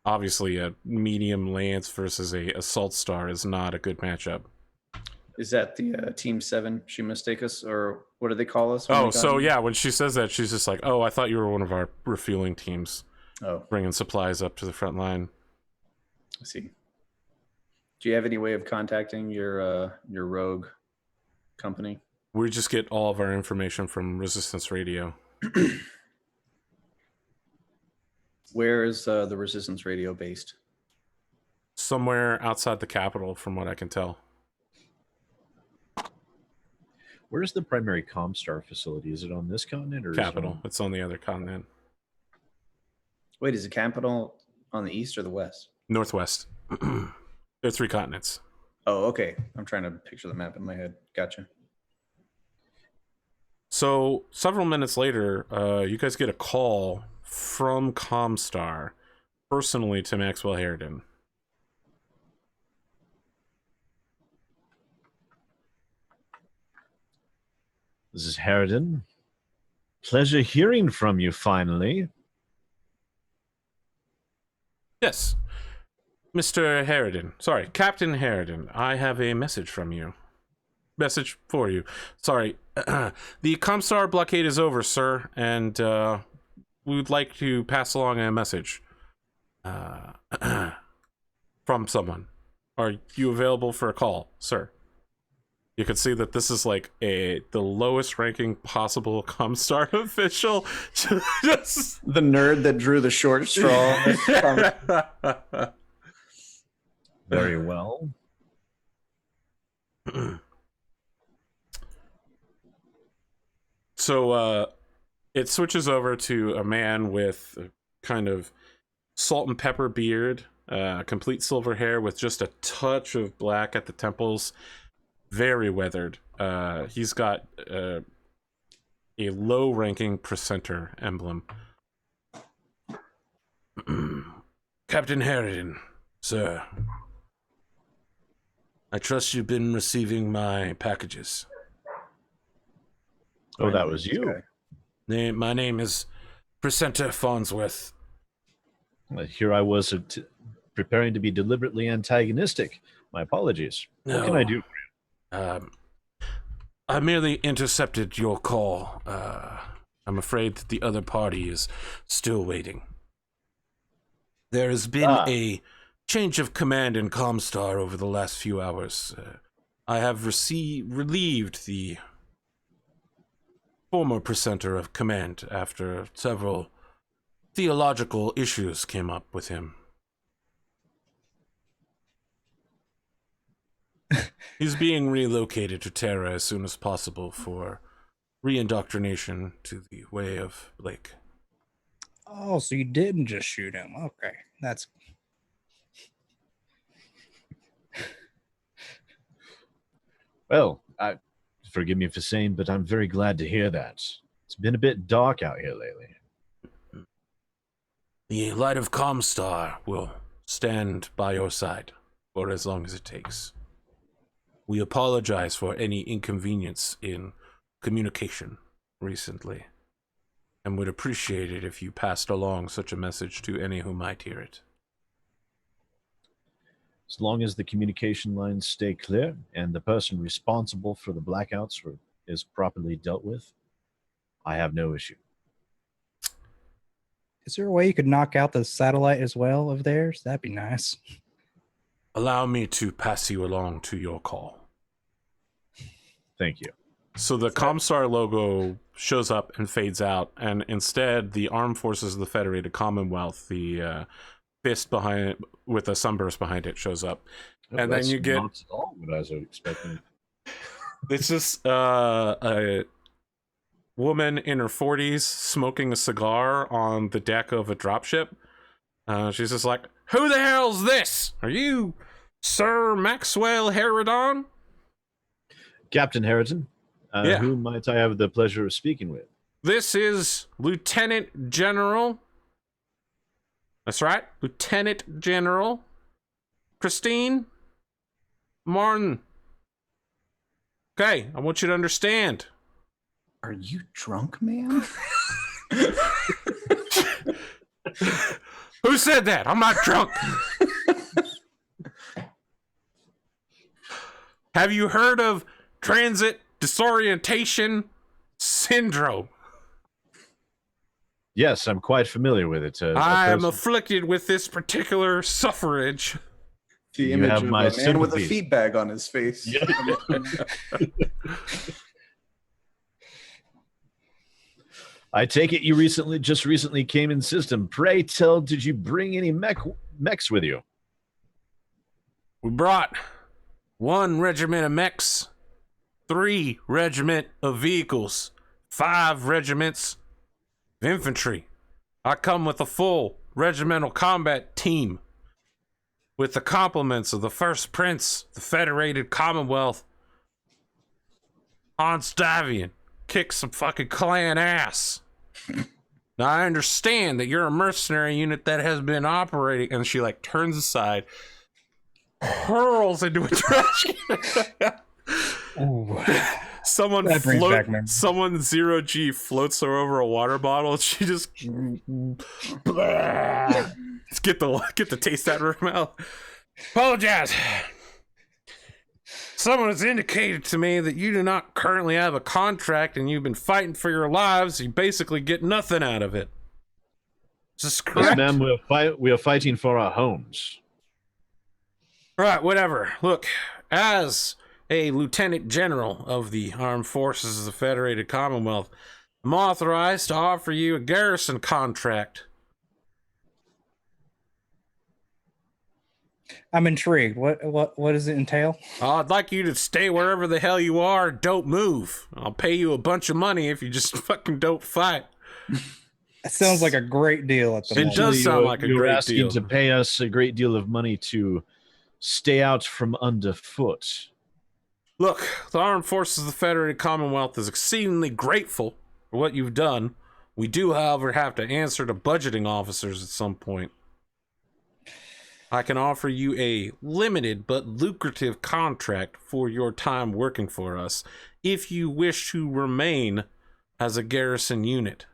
obviously a medium lance versus a assault star is not a good matchup. Is that the Team 7? She mistake us, or what do they call us? Oh, so yeah, when she says that, she's just like, oh, I thought you were one of our refueling teams, Oh, bringing supplies up to the front line. I see. Do you have any way of contacting your rogue company? We just get all of our information from Resistance Radio. Where is the Resistance Radio based? Somewhere outside the capital, from what I can tell. Where's the primary Comstar facility? Is it on this continent or is it Capital. on... It's on the other continent. Wait, is the capital on the east or the west? Northwest. There are 3 continents. Oh, okay. I'm trying to picture the map in my head. Gotcha. So several minutes later, you guys get a call from Comstar personally to Maxwell Harridan. This is Harridan. Pleasure hearing from you finally. Yes. Mr. Harridan. Sorry, Captain Harridan. I have a message from you. Message for you. Sorry. The Comstar blockade is over, sir, and we would like to pass along a message from someone. Are you available for a call, sir? You can see that this is like the lowest ranking possible Comstar official. Just The nerd that drew the short straw. Very well. So it switches over to a man with a kind of salt and pepper beard, complete silver hair with just a touch of black at the temples. Very weathered. He's got a low-ranking presenter emblem. Captain Harridan, sir. I trust you've been receiving my packages. Oh, that was you. My name is Presenter Farnsworth. Well, here I was preparing to be deliberately antagonistic. My apologies. What can I do? I merely intercepted your call. I'm afraid that the other party is still waiting. There has been a change of command in Comstar over the last few hours. I have relieved the former presenter of command after several theological issues came up with him. He's being relocated to Terra as soon as possible for reindoctrination to the way of Blake. Oh, so you didn't just shoot him. Okay, that's... Well, forgive me for saying, but I'm very glad to hear that. It's been a bit dark out here lately. The light of Comstar will stand by your side for as long as it takes. We apologize for any inconvenience in communication recently, and would appreciate it if you passed along such a message to any who might hear it. As long as the communication lines stay clear and the person responsible for the blackouts is properly dealt with, I have no issue. Is there a way you could knock out the satellite as well of theirs? That'd be nice. Allow me to pass you along to your call. Thank you. So the Comstar logo shows up and fades out, and instead the Armed Forces of the Federated Commonwealth, the fist behind it with a sunburst behind it, shows up. Oh, and then you get... not at all what I was expecting. It's just a woman in her 40s smoking a cigar on the deck of a dropship. She's just like, "Who the hell's this? Are you Sir Maxwell Harridan?" Captain Harridan, Yeah. Who might I have the pleasure of speaking with? This is Lieutenant General. That's right, Lieutenant General Christine Martin. Okay, I want you to understand. Are you drunk, man? Who said that? I'm not drunk. Have you heard of transit disorientation syndrome? Yes, I'm quite familiar with it. I am afflicted with this particular suffrage. The You image have of my a man with a sympathy. feed bag on his face. I take it you just recently came in system. Pray tell, did you bring any mechs with you? We brought one regiment of mechs 3 regiment of vehicles, 5 regiments of infantry. I come with a full regimental combat team with the compliments of the First Prince, the Federated Commonwealth, Hans Davian. Kick some fucking clan ass. Now, I understand that you're a mercenary unit that has been operating, and she like turns aside, hurls into a trash can. Ooh. That brings back memories. Someone 0G floats her over a water bottle. And she just get the taste out of her mouth. Apologize. Someone has indicated to me that you do not currently have a contract and you've been fighting for your lives. You basically get nothing out of it. Is this correct? Yes, ma'am, we are fighting for our homes. Right, whatever. Look, as a lieutenant general of the armed forces of the Federated Commonwealth, I'm authorized to offer you a garrison contract. I'm intrigued. What does it entail? I'd like you to stay wherever the hell you are. Don't move. I'll pay you a bunch of money if you just fucking don't fight. It sounds like a great deal at the It moment. does sound like a You're great asking deal. to pay us a great deal of money to stay out from underfoot. Look, the Armed Forces of the Federated Commonwealth is exceedingly grateful for what you've done. We do, however, have to answer to budgeting officers at some point. I can offer you a limited but lucrative contract for your time working for us if you wish to remain as a garrison unit.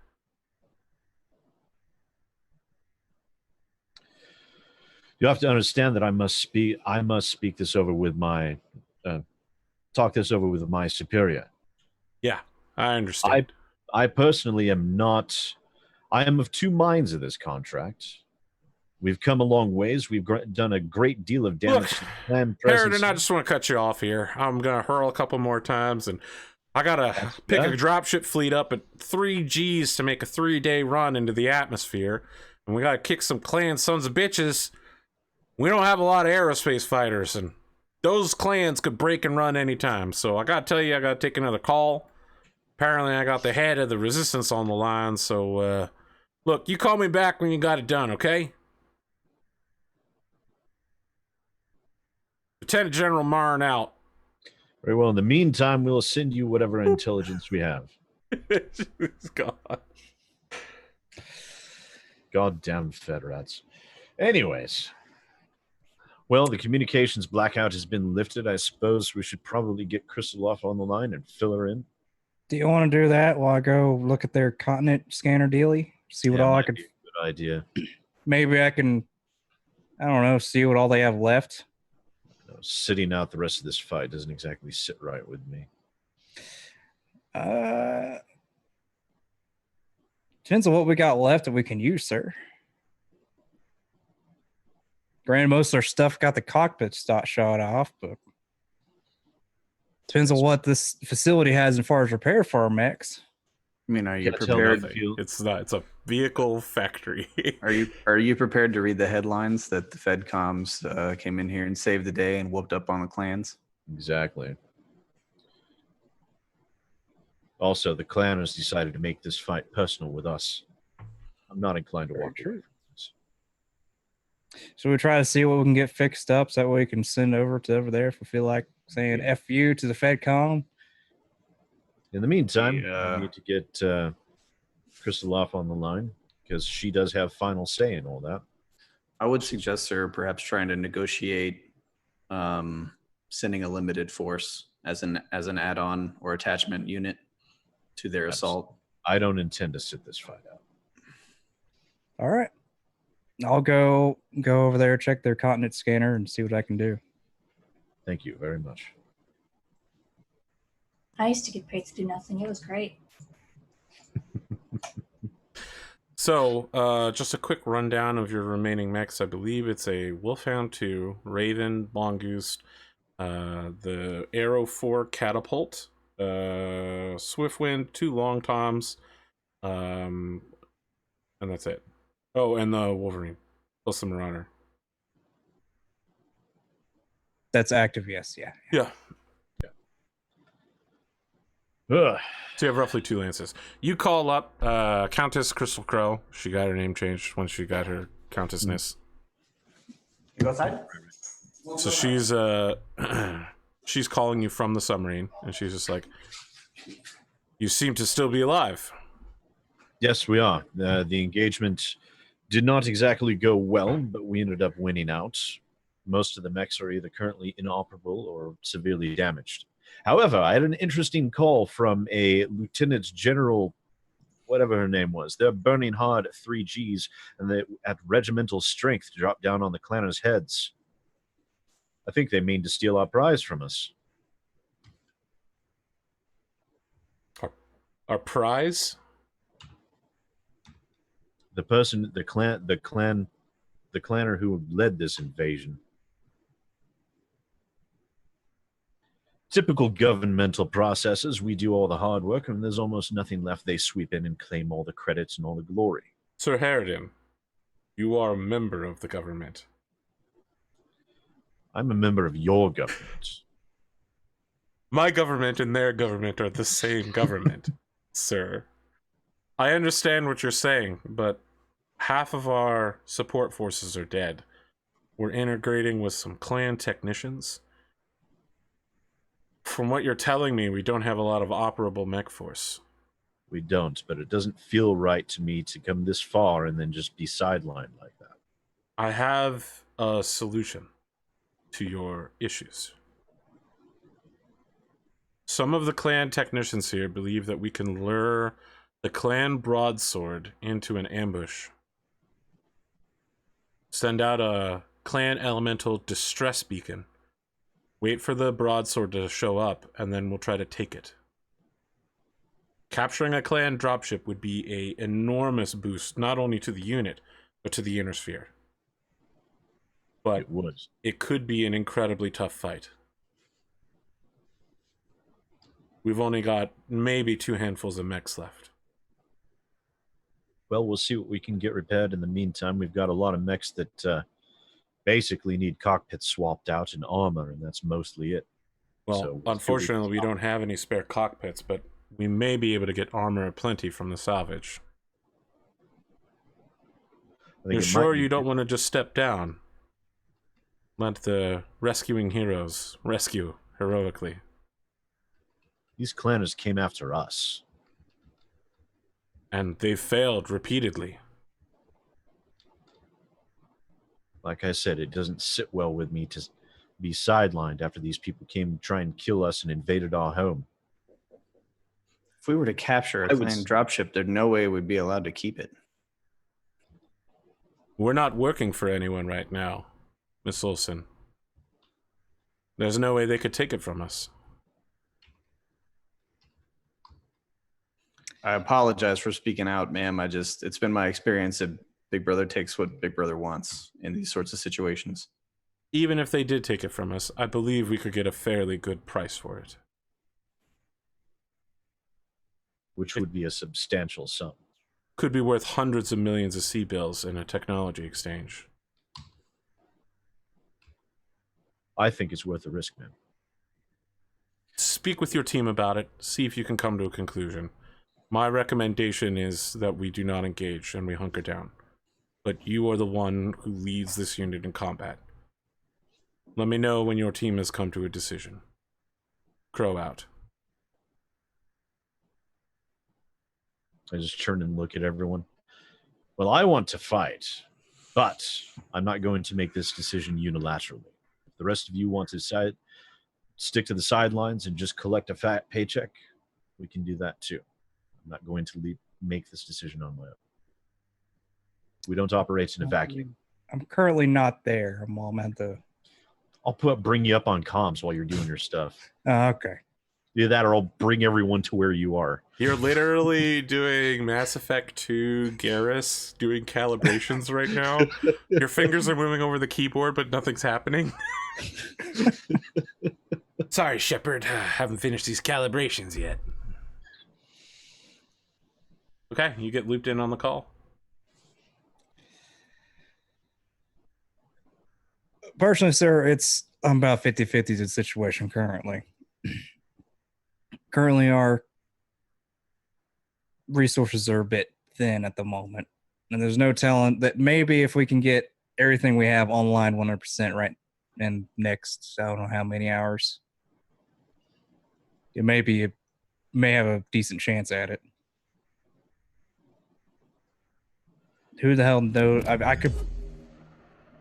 You have to understand that I must speak this over with my talk this over with my superior. Yeah, I understand. I personally am not. I am of two minds of this contract. We've come a long ways. We've done a great deal of damage to the clan presence. Harridan, I just want to cut you off here. I'm going to hurl a couple more times, and I got to pick a dropship fleet up at 3 Gs to make a 3-day run into the atmosphere. And we got to kick some clan sons of bitches. We don't have a lot of aerospace fighters, and those clans could break and run anytime. So I got to tell you, I got to take another call. Apparently, I got the head of the resistance on the line. So, look, you call me back when you got it done, okay? Lieutenant General Marn out. Very well. In the meantime, we'll send you whatever intelligence we have. God. Goddamn Federats. Anyways. Well, the communications blackout has been lifted. I suppose we should probably get Crystal off on the line and fill her in. Do you want to do that while I go look at their continent scanner dealy? See what all I could. Good idea. Maybe I can, I don't know, see what all they have left. No, sitting out the rest of this fight doesn't exactly sit right with me. Depends on what we got left that we can use, sir. Granted, most of our stuff got the cockpit shot off, but depends on what this facility has as far as repair for our mechs. I mean, are you Can't tell prepared? nothing. It's not. It's a vehicle factory. Are you prepared to read the headlines that the FedComs came in here and saved the day and whooped up on the clans? Exactly. Also, the clan has decided to make this fight personal with us. I'm not inclined to walk away from this. So we try to see what we can get fixed up so that way we can send over there if we feel like saying F you to the FedCom. In the meantime, Yeah. we need to get Crystal off on the line because she does have final say in all that. I would suggest, sir, perhaps trying to negotiate sending a limited force as an add-on or attachment unit to their assault. I don't intend to sit this fight out. All right. I'll go over there, check their continent scanner, and see what I can do. Thank you very much. I used to get paid to do nothing. It was great. So, just a quick rundown of your remaining mechs. I believe it's a Wolfhound 2, Raven, Mongoose, the Arrow 4 Catapult, Swiftwind, 2 Long Toms, and that's it. Oh, and the Wolverine, plus the Marauder. That's active, yes, yeah. Yeah. Ugh. So you have roughly 2 lances. You call up Countess Crystal Crow. She got her name changed once she got her countessness. You go outside? So she's calling you from the submarine, and she's just like, "You seem to still be alive." Yes, we are. The engagement did not exactly go well, but we ended up winning out. Most of the mechs are either currently inoperable or severely damaged. However, I had an interesting call from a Lieutenant General, whatever her name was. They're burning hard at 3Gs, and they at regimental strength to drop down on the clanners' heads. I think they mean to steal our prize from us. Our prize? The person, the clanner who led this invasion. Typical governmental processes. We do all the hard work, and there's almost nothing left. They sweep in and claim all the credits and all the glory. Sir Harridan, you are a member of the government. I'm a member of your government. My government and their government are the same government, sir. I understand what you're saying, but half of our support forces are dead. We're integrating with some clan technicians. From what you're telling me, we don't have a lot of operable mech force. We don't, but it doesn't feel right to me to come this far and then just be sidelined like that. I have a solution to your issues. Some of the clan technicians here believe that we can lure the clan broadsword into an ambush. Send out a clan elemental distress beacon. Wait for the broadsword to show up, and then we'll try to take it. Capturing a clan dropship would be an enormous boost, not only to the unit, but to the inner sphere. But it could be an incredibly tough fight. We've only got maybe 2 handfuls of mechs left. Well, we'll see what we can get repaired in the meantime. We've got a lot of mechs that basically need cockpits swapped out and armor, and that's mostly it. Well, So unfortunately, we don't have any spare cockpits, but we may be able to get armor aplenty from the salvage. You're sure you don't want to just step down? Let the rescuing heroes rescue heroically. These clanners came after us. And they've failed repeatedly. Like I said, it doesn't sit well with me to be sidelined after these people came to try and kill us and invaded our home. If we were to capture a clan dropship, there's no way we'd be allowed to keep it. We're not working for anyone right now, Miss Olsen. There's no way they could take it from us. I apologize for speaking out, ma'am. It's been my experience that Big Brother takes what Big Brother wants in these sorts of situations. Even if they did take it from us, I believe we could get a fairly good price for it. Which would be a substantial sum. Could be worth hundreds of millions of C-bills in a technology exchange. I think it's worth the risk, man. Speak with your team about it. See if you can come to a conclusion. My recommendation is that we do not engage and we hunker down. But you are the one who leads this unit in combat. Let me know when your team has come to a decision. Crow out. I just turn and look at everyone. Well, I want to fight, but I'm not going to make this decision unilaterally. If the rest of you want to stick to the sidelines and just collect a fat paycheck, we can do that too. I'm not going to make this decision on my own. We don't operate in a vacuum. I'm currently not there. I'm all meant to. I'll bring you up on comms while you're doing your stuff. Okay. Either that or I'll bring everyone to where you are. You're literally doing Mass Effect 2 Garrus, doing calibrations right now. Your fingers are moving over the keyboard, but nothing's happening. Sorry, Shepard. Haven't finished these calibrations yet. Okay, you get looped in on the call. Personally, sir, I'm about 50-50 to the situation currently. Currently, our resources are a bit thin at the moment. And there's no telling that maybe if we can get everything we have online 100% right in next, I don't know how many hours, it may have a decent chance at it. Who the hell knows? I could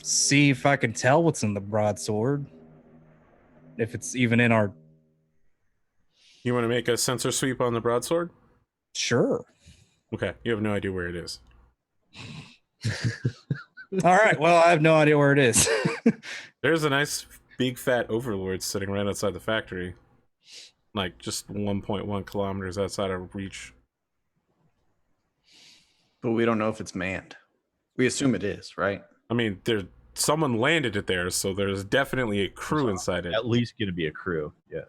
see if I can tell what's in the broadsword. If it's even in our... You want to make a sensor sweep on the broadsword? Sure. Okay, you have no idea where it is. All right, well, I have no idea where it is. There's a nice big fat overlord sitting right outside the factory. Like just 1.1 kilometers outside of reach. But we don't know if it's manned. We assume it is, right? I mean, someone landed it there, so there's definitely a crew inside it. At least going to be a crew. Yeah.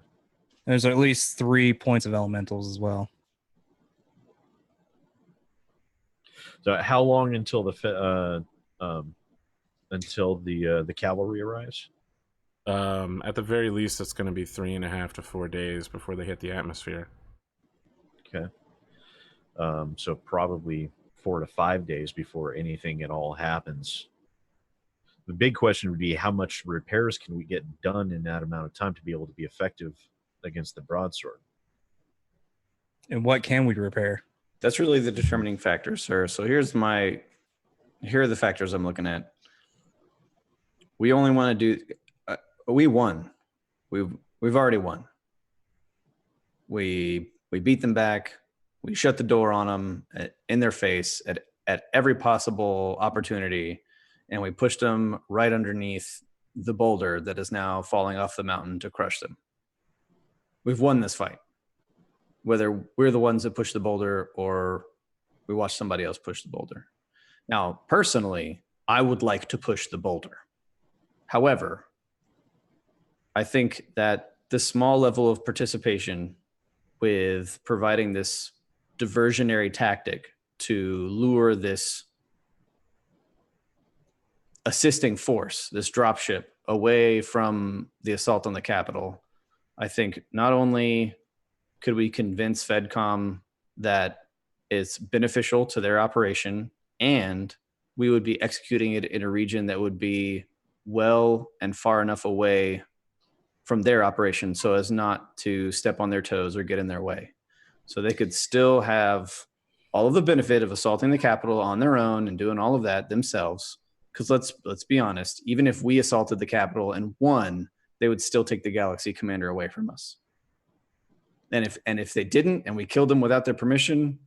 There's at least 3 points of elementals as well. So how long until the cavalry arrives? At the very least, it's going to be 3.5 to 4 days before they hit the atmosphere. Okay. So probably 4 to 5 days before anything at all happens. The big question would be how much repairs can we get done in that amount of time to be able to be effective against the broadsword? And what can we repair? That's really the determining factor, sir. So here are the factors I'm looking at. We only want to do, we won. We've already won. We beat them back. We shut the door on them in their face at every possible opportunity, and we pushed them right underneath the boulder that is now falling off the mountain to crush them. We've won this fight. Whether we're the ones that push the boulder or we watch somebody else push the boulder. Now, personally, I would like to push the boulder. However, I think that the small level of participation with providing this diversionary tactic to lure this assisting force, this dropship, away from the assault on the Capitol, I think not only could we convince FedCom that it's beneficial to their operation, and we would be executing it in a region that would be well and far enough away from their operation so as not to step on their toes or get in their way. So they could still have all of the benefit of assaulting the Capitol on their own and doing all of that themselves. Because let's be honest, even if we assaulted the Capitol and won, they would still take the Galaxy Commander away from us. And if they didn't, and we killed them without their permission,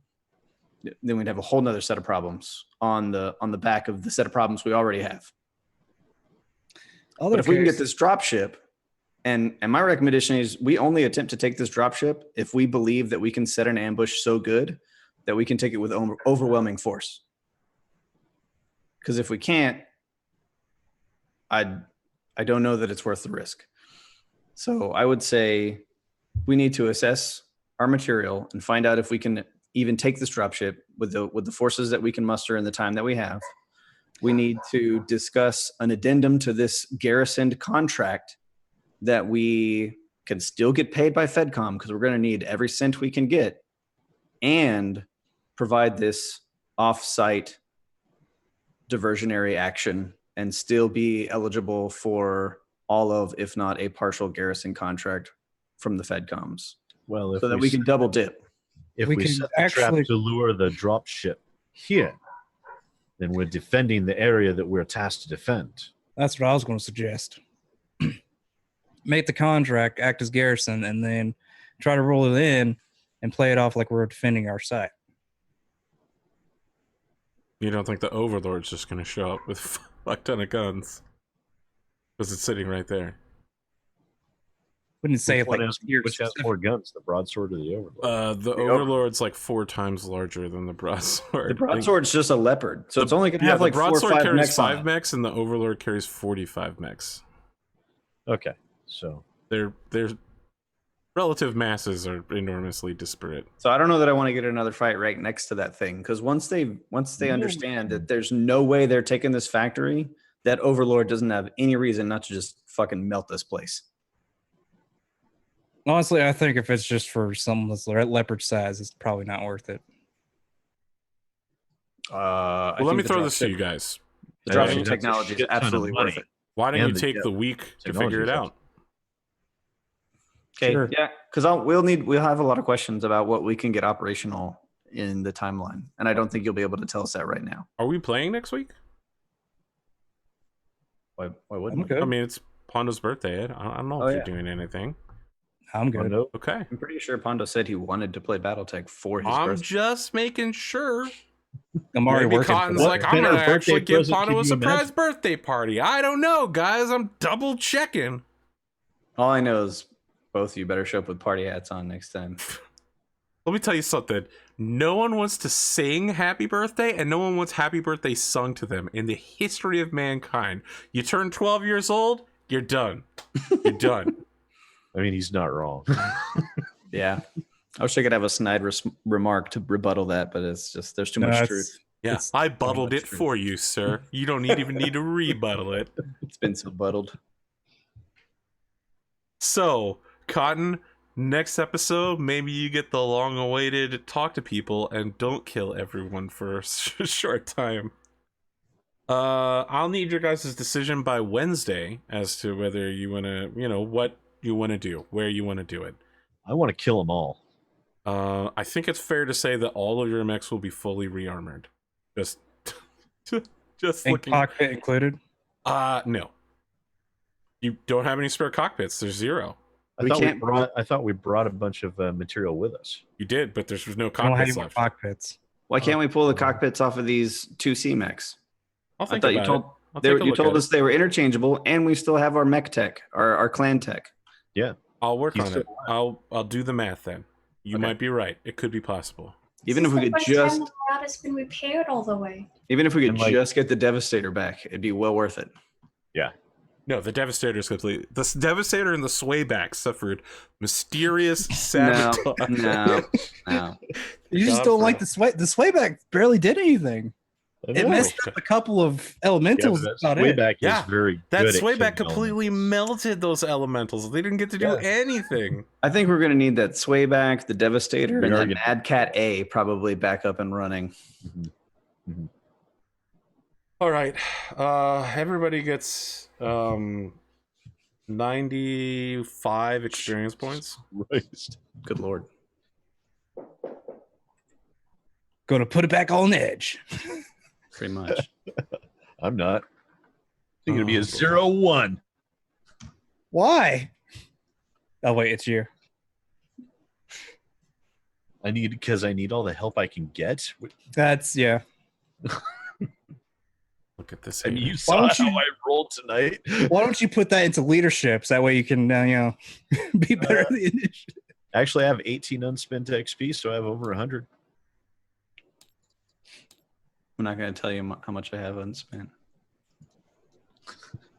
then we'd have a whole nother set of problems on the back of the set of problems we already have. But if we can get this dropship, and my recommendation is we only attempt to take this dropship if we believe that we can set an ambush so good that we can take it with overwhelming force. Because if we can't, I don't know that it's worth the risk. So I would say we need to assess our material and find out if we can even take this dropship with the forces that we can muster in the time that we have. We need to discuss an addendum to this garrisoned contract that we can still get paid by FedCom, because we're going to need every cent we can get, and provide this off-site diversionary action and still be eligible for all of, if not a partial garrison contract from the FedComs. Well, if so that we can double dip. If we set the trap to lure the dropship here, then we're defending the area that we're tasked to defend. That's what I was going to suggest. Make the contract, act as garrison, and then try to roll it in and play it off like we're defending our site. You don't think the Overlord's just going to show up with a fuck ton of guns? Because it's sitting right there. Wouldn't say it like which has more guns, the broadsword or the Overlord? The Overlord's like 4 times larger than the broadsword. The broadsword's just a leopard, so it's only going to have like 4 or 5 broadsword carries mechs 5 mechs, and the Overlord carries 45 mechs. Okay, so their relative masses are enormously disparate. So I don't know that I want to get another fight right next to that thing, because once they understand that there's no way they're taking this factory, that Overlord doesn't have any reason not to just fucking melt this place. Honestly, I think if it's just for someone that's leopard size, it's probably not worth it. I Well, let think me the throw drop this to ship- you guys. The That's dropship a technology is shit ton of absolutely money. worth it. Why don't And you the- take yeah, the week to technology figure it is out? Okay, Sure. yeah, because we'll have a lot of questions about what we can get operational in the timeline, and I don't think you'll be able to tell us that right now. Are we playing next week? Why I'm wouldn't we? good. I mean, it's Pondo's birthday. I don't know Oh, if yeah. you're doing anything. I'm good. Mondo. Okay. I'm pretty sure Pondo said he wanted to play Battletech for his I'm birthday. just making sure. I'm already Maybe working. for Cotton's that. like, What I'm better gonna actually birthday give present Pondo can a you surprise imagine? birthday party. I don't know, guys. I'm double checking. All I know is both of you better show up with party hats on next time. Let me tell you something. No one wants to sing happy birthday, and no one wants happy birthday sung to them in the history of mankind. You turn 12 years old, you're done. You're done. I mean, he's not wrong. Yeah. I wish I could have a snide remark to rebuttal that, but it's just there's too No, much it's- truth. Yeah, It's I buttled much it truth. for you, sir. You don't even need to rebuttal it. It's been so buttled. So, Cotton, next episode, maybe you get the long-awaited talk to people and don't kill everyone for a short time. I'll need your guys' decision by Wednesday as to whether you want to, what you want to do, where you want to do it. I want to kill them all. I think it's fair to say that all of your mechs will be fully rearmored. Just And looking. cockpit included. No. You don't have any spare cockpits. There's 0. We can't- I thought we brought a bunch of material with us. You did, but there's no I don't have cockpits any more left. cockpits. Why can't we pull the cockpits off of these 2C mechs? I'll I think thought you about told it. I'll take a you look told at us it. they were interchangeable, and we still have our mech tech, our clan tech. I'll work He's on still it. I'll do the math then. You Okay. might be right. It could be possible. Even if we could just the route has been repaired all the way. And, like- just get the Devastator back, it'd be well worth it. No, the Devastator is complete. The Devastator and the Swayback suffered mysterious sabotage. No. You just God, don't bro. like the sway. The swayback barely did anything. I It know. messed up a couple of elementals. Yeah, that's but not that way it. back Yeah, is very That good at Swayback killing completely elements. melted those elementals. They didn't get to do Yeah. anything. I think we're gonna need that Swayback, the Devastator, We and are that gonna- Mad Cat A probably back up and running. All right. Everybody gets 95 experience points. Christ. Good lord. Gonna put it back on edge. Pretty much. I'm not. It's going to be Oh, a boy. 0-1. Why? Oh wait, it's you. Because I need all the help I can get. That's yeah. Look at this. I mean, here. you saw don't how you- I rolled tonight. Why don't you put that into leadership? So that way you can be better at the initiative. Actually, I have 18 unspent XP, so I have over 100. I'm not gonna tell you how much I have unspent.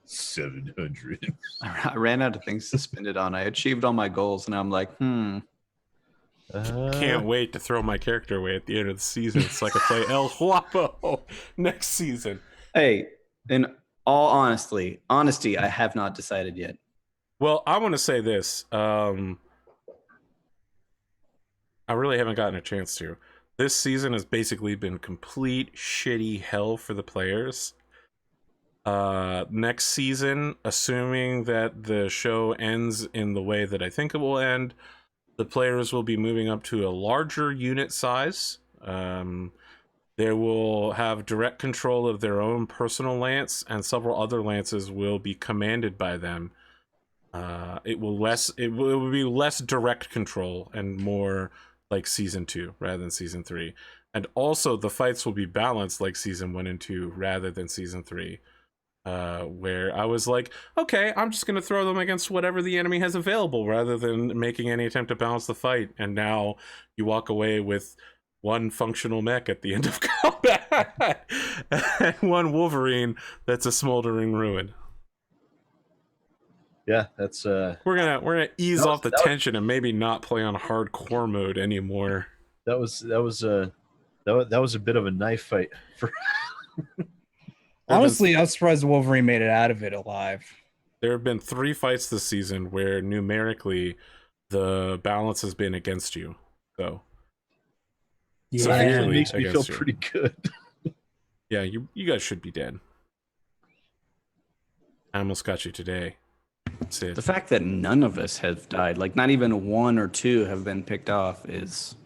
700. I ran out of things to spend it on. I achieved all my goals, and I'm like, Can't wait to throw my character away at the end of the season so I can play El Guapo next season. Hey, in all honesty, I have not decided yet. Well, I want to say this. I really haven't gotten a chance to. This season has basically been complete shitty hell for the players. Next season, assuming that the show ends in the way that I think it will end, the players will be moving up to a larger unit size. They will have direct control of their own personal lance, and several other lances will be commanded by them. It will be less direct control and more like season 2 rather than season 3. And also the fights will be balanced like season 1 and 2 rather than season 3. Where I was like, okay, I'm just gonna throw them against whatever the enemy has available rather than making any attempt to balance the fight. And now you walk away with one functional mech at the end of combat and one Wolverine that's a smoldering ruin. Yeah, that's We're gonna ease That off the was- tension and maybe not play on hardcore mode anymore. that was a bit of a knife fight for Honestly, I was surprised Wolverine made it out of it alive. There have been 3 fights this season where numerically the balance has been against you. So It severely actually makes me feel against you. pretty good. Yeah, you guys should be dead. I almost got you today. That's it. The fact that none of us have died, like not even one or two have been picked off, is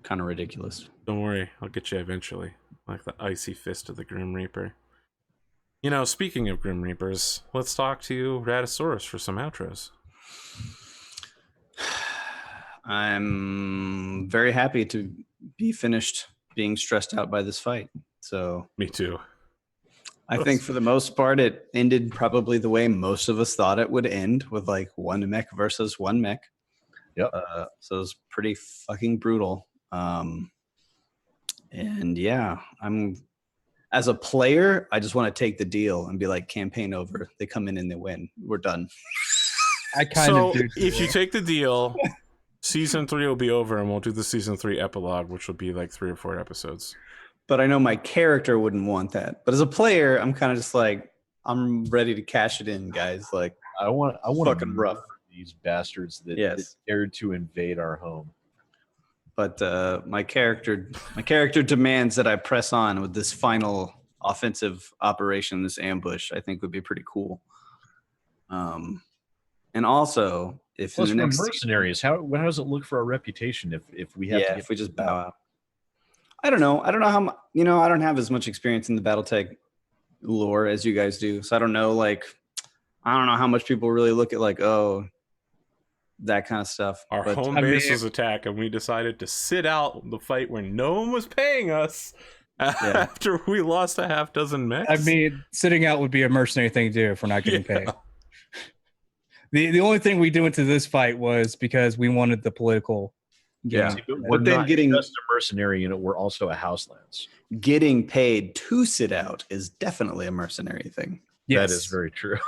kind of ridiculous. Don't worry, I'll get you eventually. Like the icy fist of the Grim Reaper. You know, speaking of Grim Reapers, let's talk to Raddosaurus for some outros. I'm very happy to be finished being stressed out by this fight. So Me too. I think for the most part, it ended probably the way most of us thought it would end, with like one mech versus one mech. Yep. So it was pretty fucking brutal. And yeah, as a player, I just want to take the deal and be like, campaign over. They come in and they win. We're done. I kind of do. If you take the deal, season 3 will be over and we'll do the season 3 epilogue, which will be like 3 or 4 episodes. But I know my character wouldn't want that. But as a player, I'm kind of just like, I'm ready to cash it in, guys. Like, I want fucking rough. These bastards that dared to invade our home. But my character demands that I press on with this final offensive operation, this ambush. I think would be pretty cool. And also, if Plus, in the we're next mercenaries. How does it look for our reputation if we have to if we just bow out? I don't know how I don't have as much experience in the Battletech lore as you guys do, so I don't know how much people really look at like, oh, that kind of stuff. Our home base was attacked, and we decided to sit out the fight where no one was paying us after we lost a half dozen mechs. I mean, sitting out would be a mercenary thing to do if we're not getting paid. The only thing we do into this fight was because we wanted the political. Yeah, but then getting just a mercenary unit, we're also a house lance. Getting paid to sit out is definitely a mercenary thing. Yes. That is very true.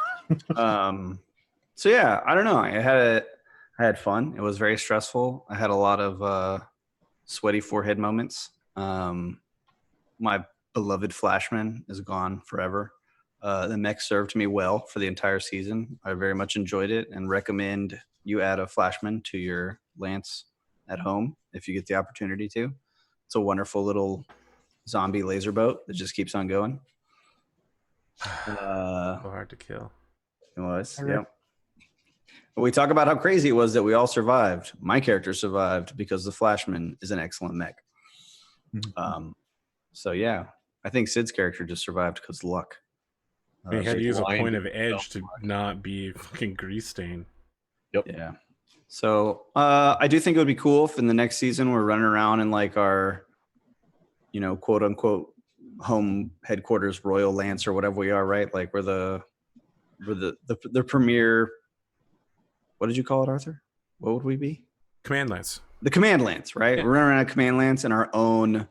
So yeah, I don't know. I had fun. It was very stressful. I had a lot of sweaty forehead moments. My beloved Flashman is gone forever. The mech served me well for the entire season. I very much enjoyed it and recommend you add a Flashman to your lance at home if you get the opportunity to. It's a wonderful little zombie laser boat that just keeps on going. So hard to kill. It was, yeah. But we talk about how crazy it was that we all survived. My character survived because the Flashman is an excellent mech. So yeah, I think Sid's character just survived because luck. He had to use a point of edge to not be fucking grease stain. Yep. Yeah. So I do think it would be cool if in the next season we're running around in like our, quote unquote home headquarters, Royal Lance or whatever we are, right? Like we're the premier. What did you call it, Arthur? What would we be? Command Lance. The Command Lance, right? Yeah. We're running around a Command Lance in our own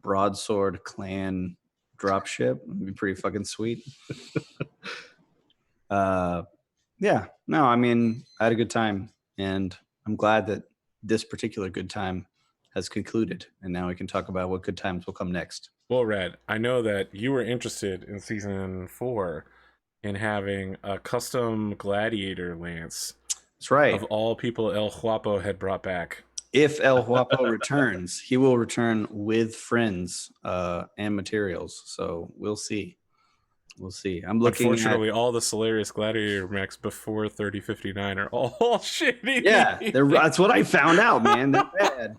broadsword clan dropship. It'd be pretty fucking sweet. Yeah. No, I mean, I had a good time. And I'm glad that this particular good time has concluded. And now we can talk about what good times will come next. Well, Red, I know that you were interested in season 4 in having a custom gladiator lance. That's right. Of all people El Huapo had brought back. If El Huapo returns, he will return with friends and materials. So we'll see. We'll see. I'm looking. Unfortunately, all the Solarius Gladiator mechs before 3059 are all shitty. Yeah, that's what I found out, man. They're bad.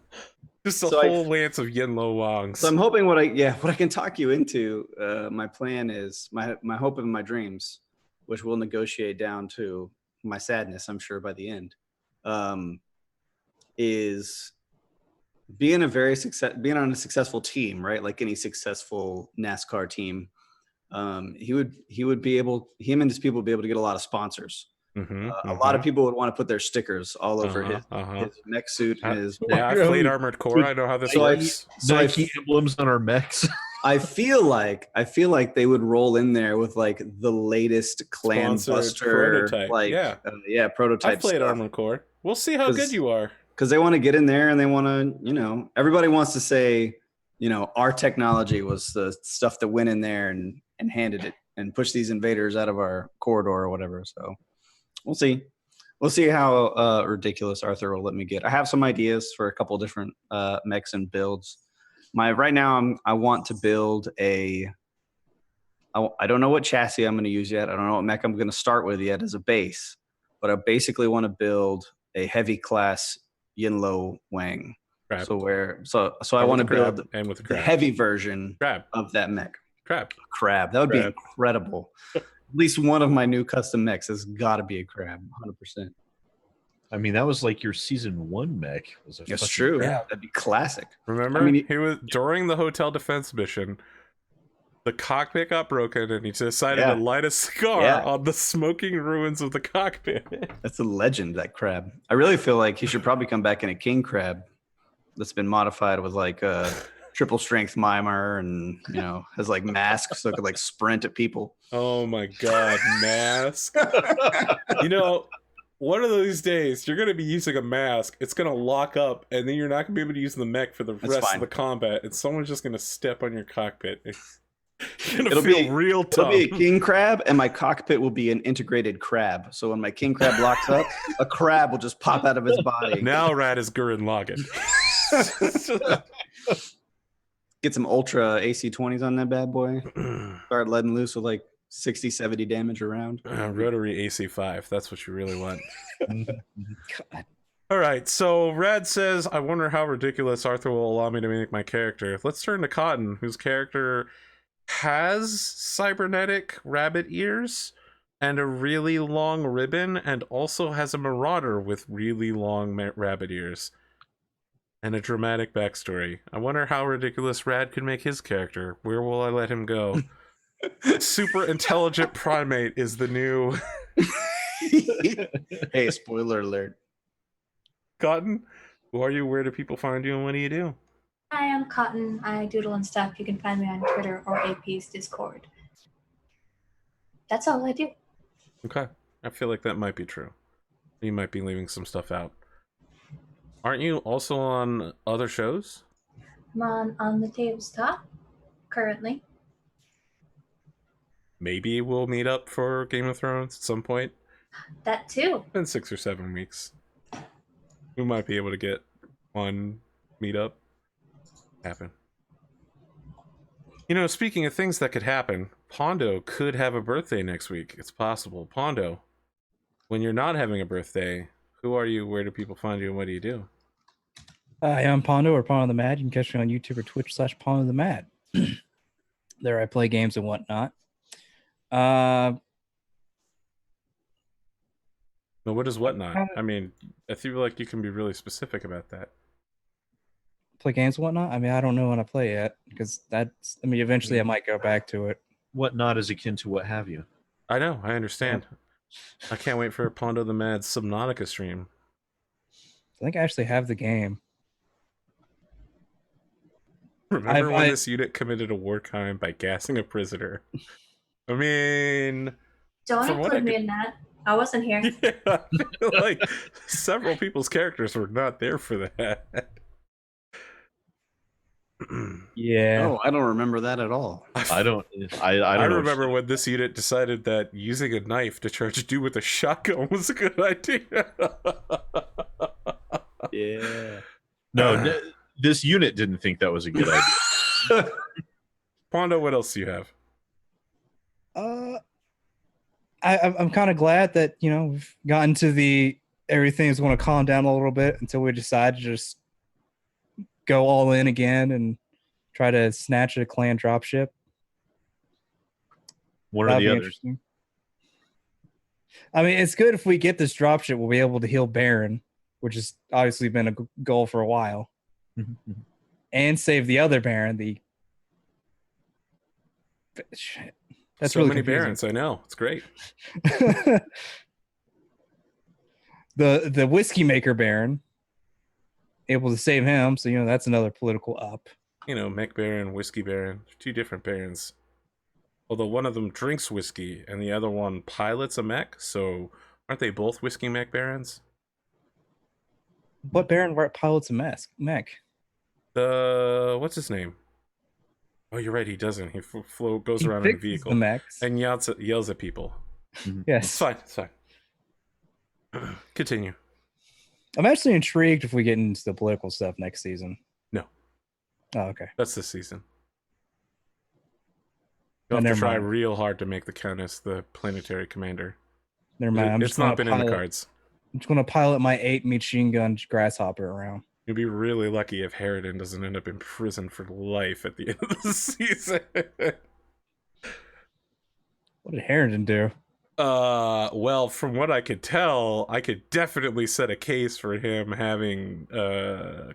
Just a whole lance of Yinlo Wangs. So I'm hoping what I can talk you into. My plan is my hope and my dreams, which we'll negotiate down to my sadness, I'm sure by the end, is being on a successful team, right? Like any successful NASCAR team. Him and his people would be able to get a lot of sponsors. A lot of people would want to put their stickers all over his mech suit and his. Yeah, I've played Armored Core. I know how this works. Nike emblems on our mechs. I feel like they would roll in there with like the latest Clan Buster, prototype. Prototype. I've played stuff. Armored Core. We'll see how good you are. Because they want to get in there and they want to, everybody wants to say, our technology was the stuff that went in there and handed it and pushed these invaders out of our corridor or whatever. So we'll see. We'll see how ridiculous Arthur will let me get. I have some ideas for a couple different mechs and builds. right now I want to build I don't know what chassis I'm going to use yet. I don't know what mech I'm going to start with yet as a base, but I basically want to build a heavy class Yinlo Wang. Crab. So I want to build and with the heavy version of that mech. Crab. That would be incredible. At least one of my new custom mechs has got to be a crab, 100%. I mean, that was like your season 1 mech. That's true. Crab. Yeah, that'd be classic. Remember, he was during the hotel defense mission. The cockpit got broken, and he decided to light a cigar on the smoking ruins of the cockpit. That's a legend, that crab. I really feel like he should probably come back in a king crab that's been modified with like a triple strength mimer and, has like masks so it could like sprint at people. Oh my God, mask. One of these days, you're going to be using a mask. It's going to lock up, and then you're not going to be able to use the mech for the rest of the combat, and someone's just going to step on your cockpit. It'll be real tough. It'll be a king crab, and my cockpit will be an integrated crab. So when my king crab locks up, a crab will just pop out of his body. Now Rad is Gurren Lagann. Get some ultra AC-20s on that bad boy. Start letting loose with like 60, 70 damage around. Rotary AC-5. That's what you really want. God. All right, so Rad says, I wonder how ridiculous Arthur will allow me to make my character. Let's turn to Cotton, whose character has cybernetic rabbit ears and a really long ribbon, and also has a marauder with really long rabbit ears and a dramatic backstory. I wonder how ridiculous Rad could make his character. Where will I let him go? Super intelligent primate is the new... Hey, spoiler alert. Cotton, who are you? Where do people find you, and what do you do? I am Cotton. I doodle and stuff. You can find me on Twitter or AP's Discord. That's all I do. Okay. I feel like that might be true. You might be leaving some stuff out. Aren't you also on other shows? I'm on the tabletop currently. Maybe we'll meet up for Game of Thrones at some point. That too. It's been 6 or 7 weeks. We might be able to get one meetup happen. Speaking of things that could happen, Pondo could have a birthday next week. It's possible. Pondo, when you're not having a birthday, who are you? Where do people find you? And what do you do? I am Pondo or Pondothemad. You can catch me on YouTube or Twitch /Pondothemad. There I play games and whatnot. Well, what is whatnot? I mean, I feel like you can be really specific about that. Play games and whatnot? I mean, I don't know when I play yet, because eventually I might go back to it. Whatnot is akin to what have you. I know, I understand. Yeah. I can't wait for Pondothemad's Subnautica stream. I think I actually have the game. Remember when this unit committed a war crime by gassing a prisoner? I mean... Don't include me in that. I wasn't here. Yeah, I feel like several people's characters were not there for that. Yeah. Oh, I don't remember that at all. I don't I remember when this unit decided that using a knife to charge a dude with a shotgun was a good idea. Yeah. No, this unit didn't think that was a good idea. Pondo, what else do you have? I'm kind of glad that we've gotten to everything's going to calm down a little bit until we decide to just go all in again and try to snatch a clan dropship. One or the others. I mean, it's good if we get this dropship, we'll be able to heal Baron, which has obviously been a goal for a while, and save the other Baron. Shit. That's so really many confusing. Barons, I know. It's great. the whiskey maker Baron, able to save him, so that's another political up. Mech Baron, Whiskey Baron, 2 different Barons. Although one of them drinks whiskey and the other one pilots a mech, so aren't they both whiskey mech Barons? What Baron pilots a mech? What's his name? Oh, you're right. He doesn't. He goes around in a vehicle and yells at people. Yes, it's fine. It's fine. Continue. I'm actually intrigued if we get into the political stuff next season. No. Oh, okay. That's this season. Oh, You'll have to never try mind. real hard to make the Countess the planetary commander. Never mind. I'm It's just gonna not been in the pilot. cards. I'm just gonna pilot my 8 machine gun grasshopper around. You'll be really lucky if Harridan doesn't end up in prison for life at the end of the season. What did Harrington do? Well, from what I could tell, I could definitely set a case for him having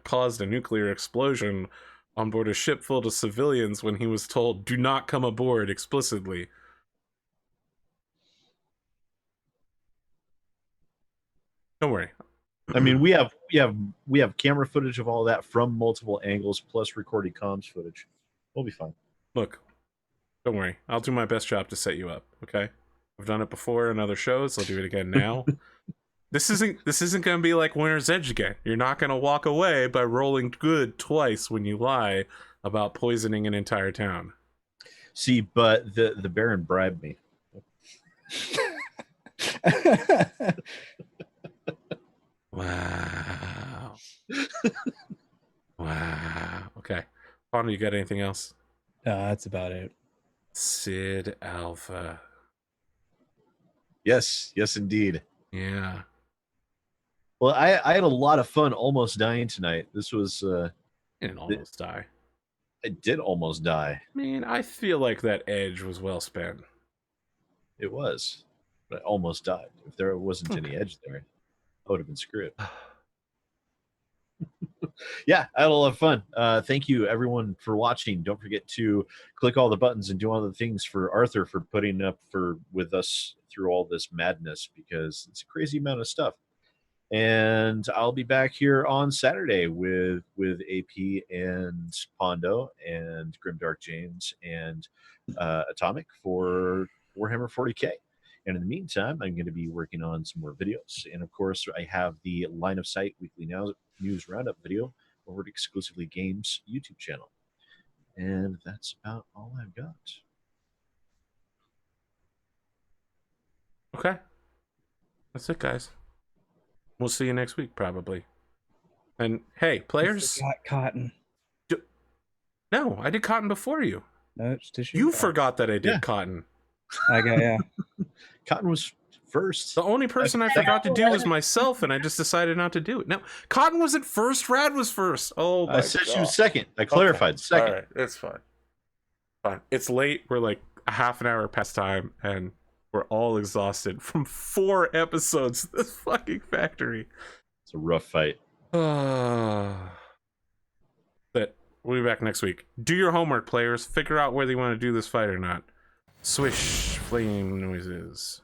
caused a nuclear explosion on board a ship full of civilians when he was told, "Do not come aboard," explicitly. Don't worry. I mean, we have camera footage of all that from multiple angles, plus recorded comms footage. We'll be fine. Look, don't worry. I'll do my best job to set you up. Okay, I've done it before in other shows. I'll do it again now. This isn't gonna be like Winter's Edge again. You're not gonna walk away by rolling good twice when you lie about poisoning an entire town. See, but the Baron bribed me. Wow. Wow. Okay. Pondo, you got anything else? That's about it. SidAlpha. Yes, indeed. Yeah. Well, I had a lot of fun almost dying tonight. This was Didn't almost die. I did almost die. I mean, I feel like that edge was well spent. It was, but I almost died. If there wasn't any edge there, I would have been screwed. Yeah, I had a lot of fun. Thank you, everyone, for watching. Don't forget to click all the buttons and do all the things for Arthur for putting up with us through all this madness, because it's a crazy amount of stuff. And I'll be back here on Saturday with AP and Pondo and Grimdark James and Atomic for Warhammer 40K. And in the meantime, I'm going to be working on some more videos. And of course, I have the Line of Sight Weekly News Roundup video over at Exclusively Games YouTube channel. And that's about all I've got. Okay. That's it, guys. We'll see you next week, probably. And hey, players. Got Cotton. No, I did Cotton before you. No, did you? You forgot that I did Cotton. I got, yeah. Cotton was first. The only person I forgot to do was myself, and I just decided not to do it. No, Cotton wasn't first. Rad was first. Oh, my I said God. she was second. I clarified second. All right, it's fine. Fine. It's late. We're like a half an hour past time, and we're all exhausted from 4 episodes of this fucking factory. It's a rough fight. But we'll be back next week. Do your homework, players. Figure out whether you want to do this fight or not. Swish flame noises.